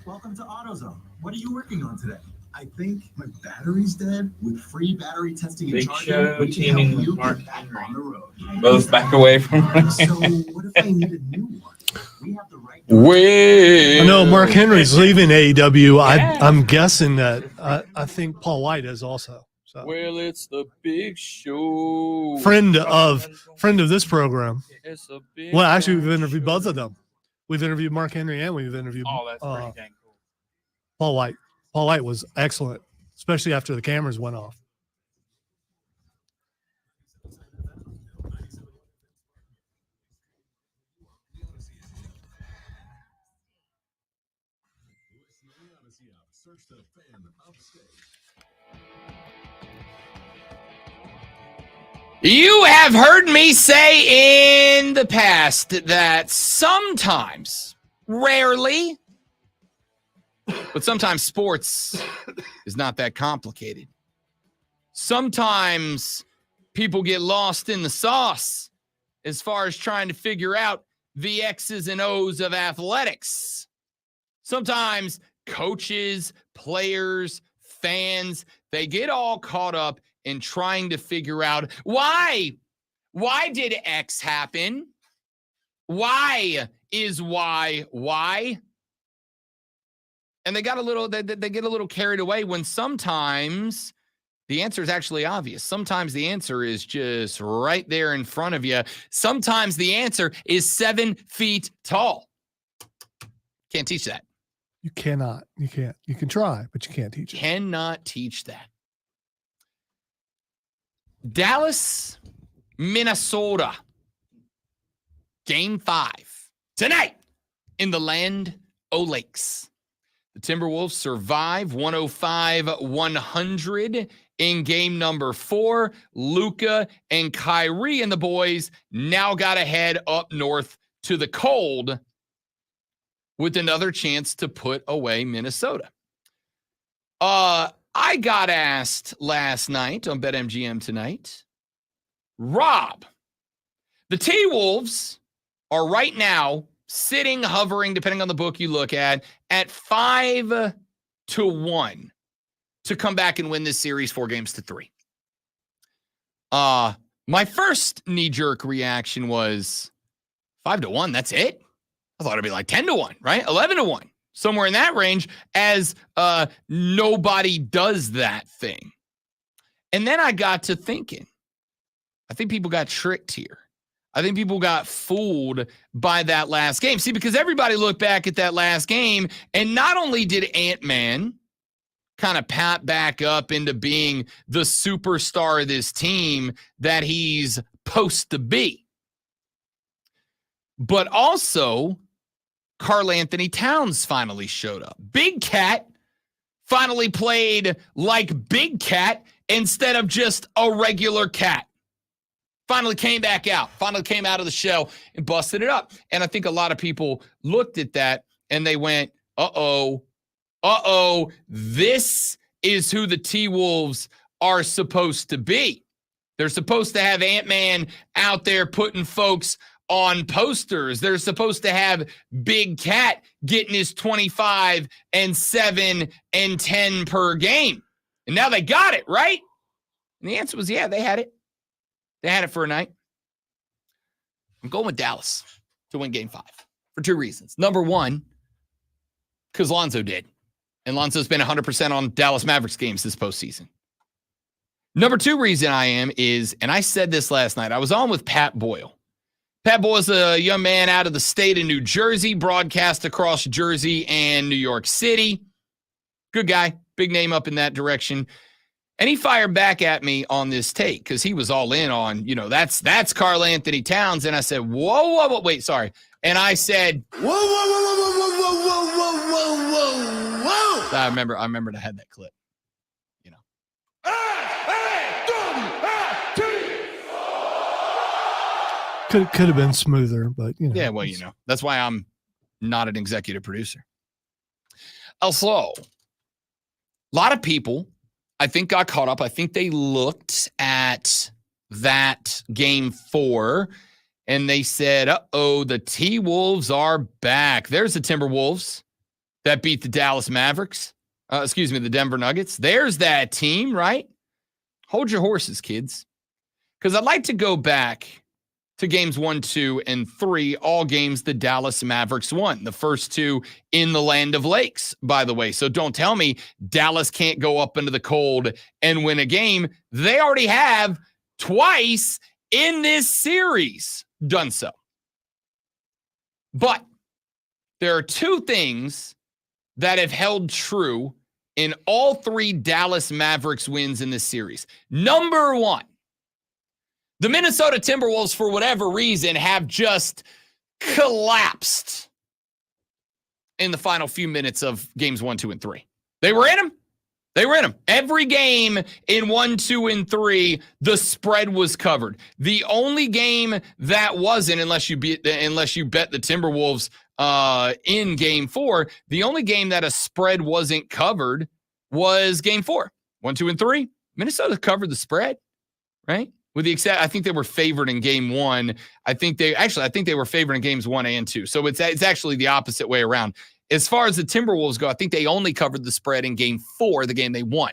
Welcome to AutoZone. What are you working on today? I think my battery's dead. With free battery testing and Big charging, Show, we can teaming help with you Mark get back Henry. on the road. Both back away from. So what if I need a new one? We have the right. Well, I know Mark Henry's leaving AEW. Yeah. I'm guessing that I think Paul White is also. So Well, it's the big show. friend of this program. It's a big Well, actually, we've show. interviewed both of them. We've interviewed Mark Henry and we've interviewed Oh, that's pretty dang cool. Paul White. Paul White was excellent, especially after the cameras went off. Search the fan upstage. You have heard me say in the past that sometimes, rarely, but sometimes sports is not that complicated. Sometimes people get lost in the sauce as far as trying to figure out the X's and O's of athletics. Sometimes coaches, players, fans, they get all caught up in trying to figure out why did X happen? Why is Y? And they got they get a little carried away when sometimes the answer is actually obvious. Sometimes the answer is just right there in front of you. Sometimes the answer is 7 feet tall. Can't teach that. You cannot. You can't. You can try, but you can't teach it. Cannot teach that. Dallas, Minnesota. Game 5 tonight in the Land O'Lakes. The Timberwolves survive 105-100 in game number 4. Luka and Kyrie and the boys now got to head up north to the cold with another chance to put away Minnesota. I got asked last night on BetMGM tonight, Rob, the T-Wolves are right now sitting, hovering, depending on the book you look at 5-1 to come back and win this series 4-3. My first knee-jerk reaction was 5-1, that's it? I thought it'd be like 10-1, right? 11-1, somewhere in that range, as nobody does that thing. And then I got to thinking, I think people got tricked here. I think people got fooled by that last game. See, because everybody looked back at that last game, and not only did Ant-Man kind of pat back up into being the superstar of this team that he's supposed to be, but also Karl Anthony Towns finally showed up. Big Cat finally played like Big Cat instead of just a regular cat. Finally came back out, finally came out of the shell and busted it up. And I think a lot of people looked at that and they went, uh-oh, this is who the T-Wolves are supposed to be. They're supposed to have Ant-Man out there putting folks on posters. They're supposed to have Big Cat getting his 25 and 7 and 10 per game. And now they got it, right? And the answer was, yeah, they had it. They had it for a night. I'm going with Dallas to win game 5 for 2 reasons. Number one, because Lonzo did. And Lonzo's been 100% on Dallas Mavericks games this postseason. Number 2 reason I am is, and I said this last night, I was on with Pat Boyle. Pat Boyle's a young man out of the state of New Jersey, broadcast across Jersey and New York City. Good guy, big name up in that direction. And he fired back at me on this take because he was all in on, that's Karl Anthony Towns. And I said, whoa, wait, sorry. And I said, whoa. I remember I had that clip, Could have been smoother, but Yeah, well, that's why I'm not an executive producer. Also, a lot of people, I think, got caught up. I think they looked at that game 4 and they said, uh-oh, the T-Wolves are back. There's the Timberwolves that beat the Dallas Mavericks. The Denver Nuggets. There's that team, right? Hold your horses, kids. Because I'd like to go back to games 1, 2, and 3, all games the Dallas Mavericks won. The first 2 in the land of lakes, by the way. So don't tell me Dallas can't go up into the cold and win a game. They already have twice in this series done so. But there are 2 things that have held true in all 3 Dallas Mavericks wins in this series. Number 1, the Minnesota Timberwolves, for whatever reason, have just collapsed in the final few minutes of games 1, 2, and 3. They were in them. Every game in 1, 2, and 3, the spread was covered. The only game that wasn't, unless you bet the Timberwolves in game 4, the only game that a spread wasn't covered was game 4. 1, 2, and 3, Minnesota covered the spread, right? With the except, I think they were favored in game 1. I think they were favored in games 1 and 2. So it's actually the opposite way around. As far as the Timberwolves go, I think they only covered the spread in game 4, the game they won.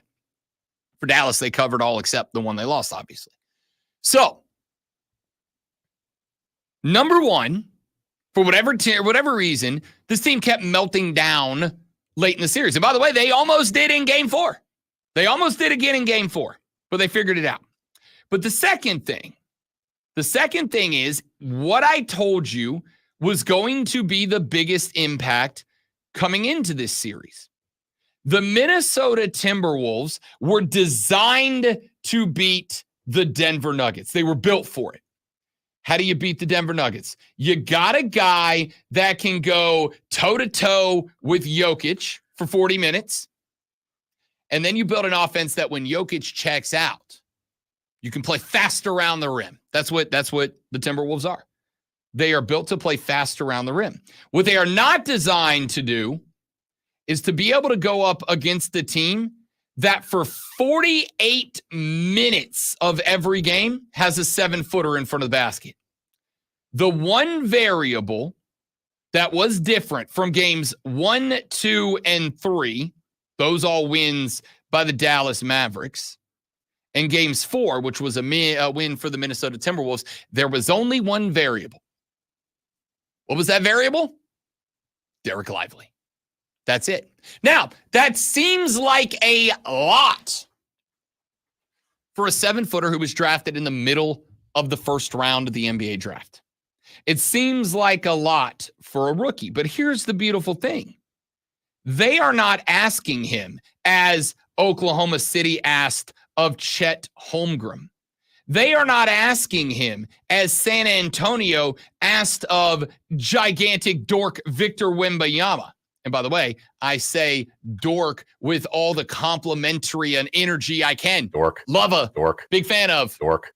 For Dallas, they covered all except the one they lost, obviously. So, number 1, for whatever reason, this team kept melting down late in the series. And by the way, they almost did in game 4. They almost did again in game 4, but they figured it out. But the second thing is what I told you was going to be the biggest impact coming into this series. The Minnesota Timberwolves were designed to beat the Denver Nuggets. They were built for it. How do you beat the Denver Nuggets? You got a guy that can go toe-to-toe with Jokic for 40 minutes. And then you build an offense that when Jokic checks out, you can play fast around the rim. That's what the Timberwolves are. They are built to play fast around the rim. What they are not designed to do is to be able to go up against the team that for 48 minutes of every game has a 7-footer in front of the basket. The one variable that was different from games 1, 2, and 3, those all wins by the Dallas Mavericks, and games 4, which was a win for the Minnesota Timberwolves, there was only one variable. What was that variable? Derek Lively. That's it. Now, that seems like a lot for a 7-footer who was drafted in the middle of the first round of the NBA draft. It seems like a lot for a rookie, but here's the beautiful thing. They are not asking him, as Oklahoma City asked of Chet Holmgren. They are not asking him, as San Antonio asked of gigantic dork Victor Wembanyama. And by the way, I say dork with all the complimentary and energy I can. Dork. Love a Dork. Big fan of. Dork.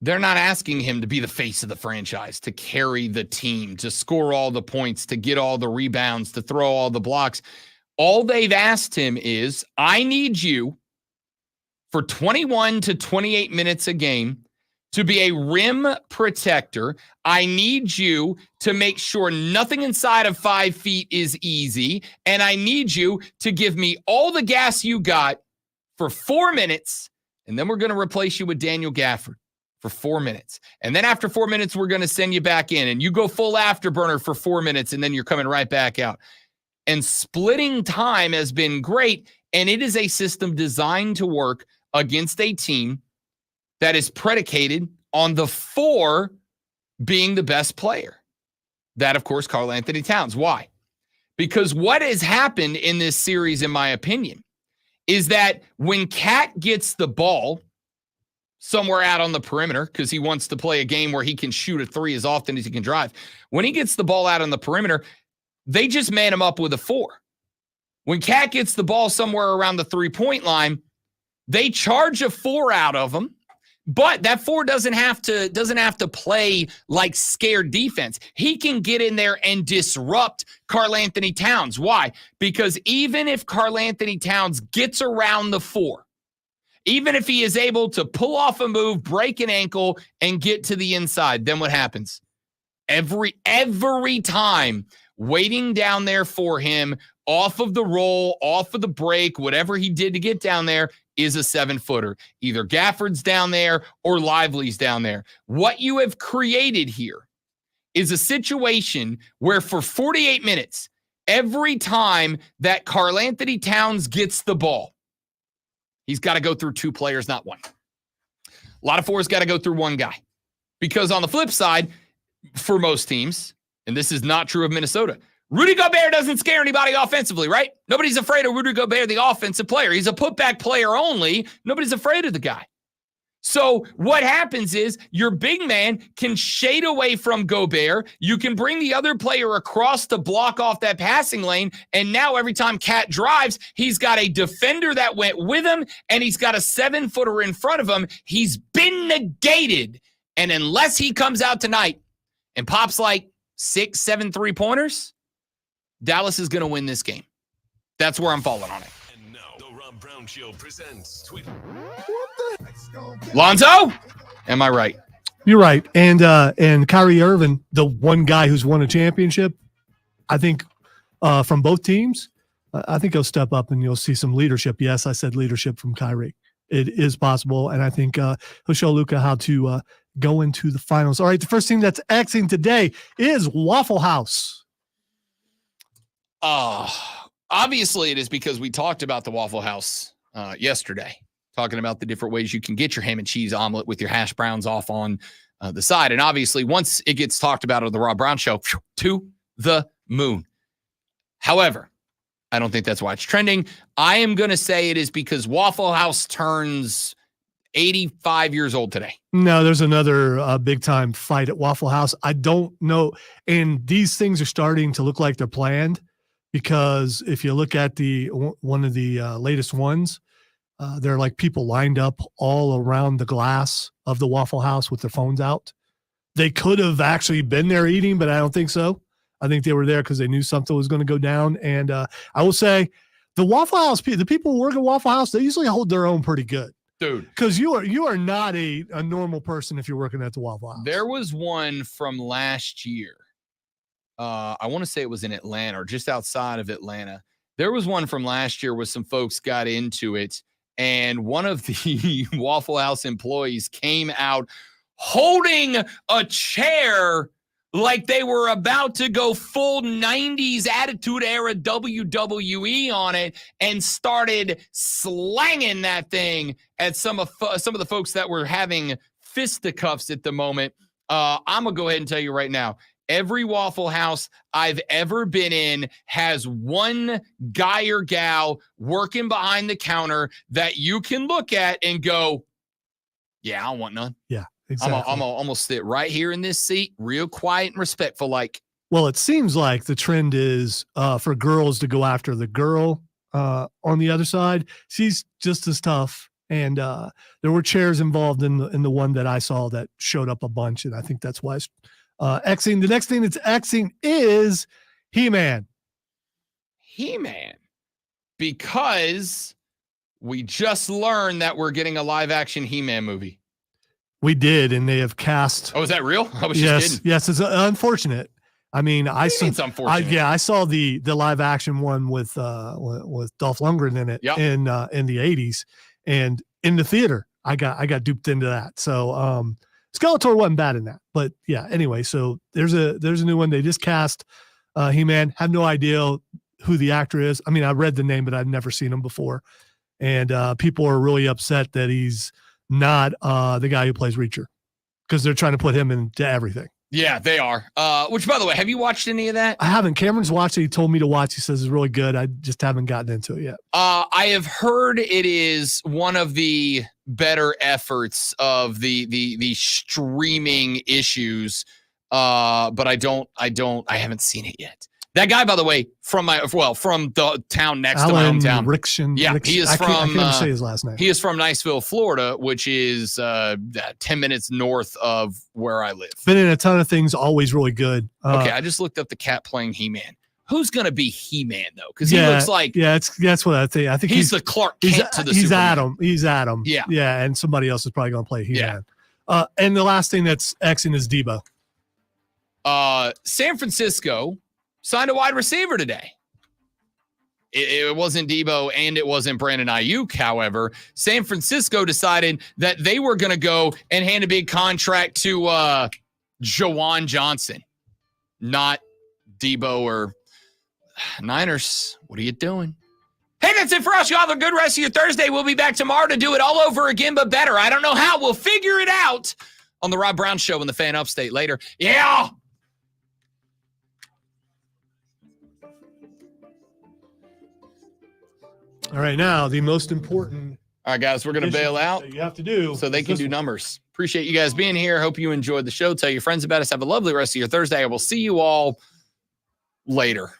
They're not asking him to be the face of the franchise, to carry the team, to score all the points, to get all the rebounds, to throw all the blocks. All they've asked him is, I need you for 21 to 28 minutes a game to be a rim protector. I need you to make sure nothing inside of 5 feet is easy. And I need you to give me all the gas you got for 4 minutes. And then we're going to replace you with Daniel Gafford for 4 minutes. And then after 4 minutes, we're going to send you back in. And you go full afterburner for 4 minutes. And then you're coming right back out. And splitting time has been great. And it is a system designed to work against a team that is predicated on the 4 being the best player. That, of course, Karl Anthony Towns. Why? Because what has happened in this series, in my opinion, is that when Cat gets the ball somewhere out on the perimeter, because he wants to play a game where he can shoot a 3 as often as he can drive, when he gets the ball out on the perimeter, they just man him up with a 4. When Cat gets the ball somewhere around the 3-point line, they charge a 4 out of him, but that 4 doesn't have to play like scared defense. He can get in there and disrupt Karl Anthony Towns. Why? Because even if Karl Anthony Towns gets around the 4, even if he is able to pull off a move, break an ankle, and get to the inside, then what happens? Every time, waiting down there for him, off of the roll, off of the break, whatever he did to get down there, is a 7-footer. Either Gafford's down there or Lively's down there. What you have created here is a situation where for 48 minutes, every time that Karl Anthony Towns gets the ball, he's got to go through 2 players, not 1. A lot of 4's got to go through 1 guy. Because on the flip side, for most teams, and this is not true of Minnesota, Rudy Gobert doesn't scare anybody offensively, right? Nobody's afraid of Rudy Gobert, the offensive player. He's a putback player only. Nobody's afraid of the guy. So what happens is your big man can shade away from Gobert. You can bring the other player across to block off that passing lane. And now every time Cat drives, he's got a defender that went with him, and he's got a 7-footer in front of him. He's been negated. And unless he comes out tonight and pops like 6, 7 3-pointers, Dallas is going to win this game. That's where I'm falling on it. And now, the Rob Brown Show presents Twitter. Lonzo? Am I right? You're right. And Kyrie Irving, the one guy who's won a championship, I think from both teams, I think he'll step up and you'll see some leadership. Yes, I said leadership from Kyrie. It is possible. And I think he'll show Luka how to go into the finals. All right, the first thing that's Xing today is Waffle House. Obviously it is because we talked about the Waffle House yesterday, talking about the different ways you can get your ham and cheese omelet with your hash browns off on the side. And obviously once it gets talked about on the Rob Brown Show, to the moon. However, I don't think that's why it's trending. I am going to say it is because Waffle House turns 85 years old today. No, there's another big time fight at Waffle House. I don't know. And these things are starting to look like they're planned. because if you look at one of the latest ones, there are like people lined up all around the glass of the Waffle House with their phones out. They could have actually been there eating, but I don't think so. I think they were there because they knew something was going to go down. And I will say, the Waffle House, the people who work at Waffle House, they usually hold their own pretty good. Dude, because you are not a normal person if you're working at the Waffle House. There was one from last year. I want to say it was in Atlanta or just outside of Atlanta. There was one from last year where some folks got into it, and one of the Waffle House employees came out holding a chair like they were about to go full 90s Attitude Era WWE on it and started slanging that thing at some of the folks that were having fisticuffs at the moment. I'm going to go ahead and tell you right now, every Waffle House I've ever been in has one guy or gal working behind the counter that you can look at and go, yeah, I don't want none. Yeah. Exactly. I'm almost sit right here in this seat, real quiet and respectful. Like, well, it seems like the trend is for girls to go after the girl on the other side. She's just as tough, and there were chairs involved in the one that I saw that showed up a bunch, and I think that's why it's Xing. The next thing that's Xing is He-Man. He-Man, because we just learned that we're getting a live-action He-Man movie. We did, and they have cast. Oh, is that real? I was yes, just kidding. yes. It's unfortunate. I mean, I saw. It's unfortunate. I saw the live action one with Dolph Lundgren in it in the 80s, and in the theater, I got duped into that. So Skeletor wasn't bad in that, but yeah. Anyway, so there's a new one. They just cast He-Man. Have no idea who the actor is. I mean, I read the name, but I've never seen him before, and people are really upset that he's not the guy who plays Reacher, because they're trying to put him into everything. Yeah, they are. Which, by the way, have you watched any of that? I haven't. Cameron's watched it. He told me to watch. He says it's really good. I just haven't gotten into it yet. I have heard it is one of the better efforts of the streaming issues. But I haven't seen it yet. That guy, by the way, from the town next to my hometown. Rickson. Yeah, he is from. I can't say his last name. He is from Niceville, Florida, which is 10 minutes north of where I live. Been in a ton of things. Always really good. Okay, I just looked up the cat playing He-Man. Who's gonna be He-Man though? Because he looks like that's what I think. I think he's the Clark Kent to the Superman. Adam. He's Adam. Yeah, yeah, and somebody else is probably gonna play He-Man. Yeah. And the last thing that's Xing is Debo. San Francisco signed a wide receiver today. It wasn't Debo and it wasn't Brandon Ayuk. However, San Francisco decided that they were going to go and hand a big contract to Jawan Johnson, not Debo or Niners. What are you doing? Hey, that's it for us. You have a good rest of your Thursday. We'll be back tomorrow to do it all over again, but better. I don't know how. We'll figure it out on the Rob Brown Show in the Fan Upstate later. Yeah. All right, now the most important. All right, guys, we're going to bail out. You have to do so they can do numbers. Appreciate you guys being here. Hope you enjoyed the show. Tell your friends about us. Have a lovely rest of your Thursday. I will see you all later.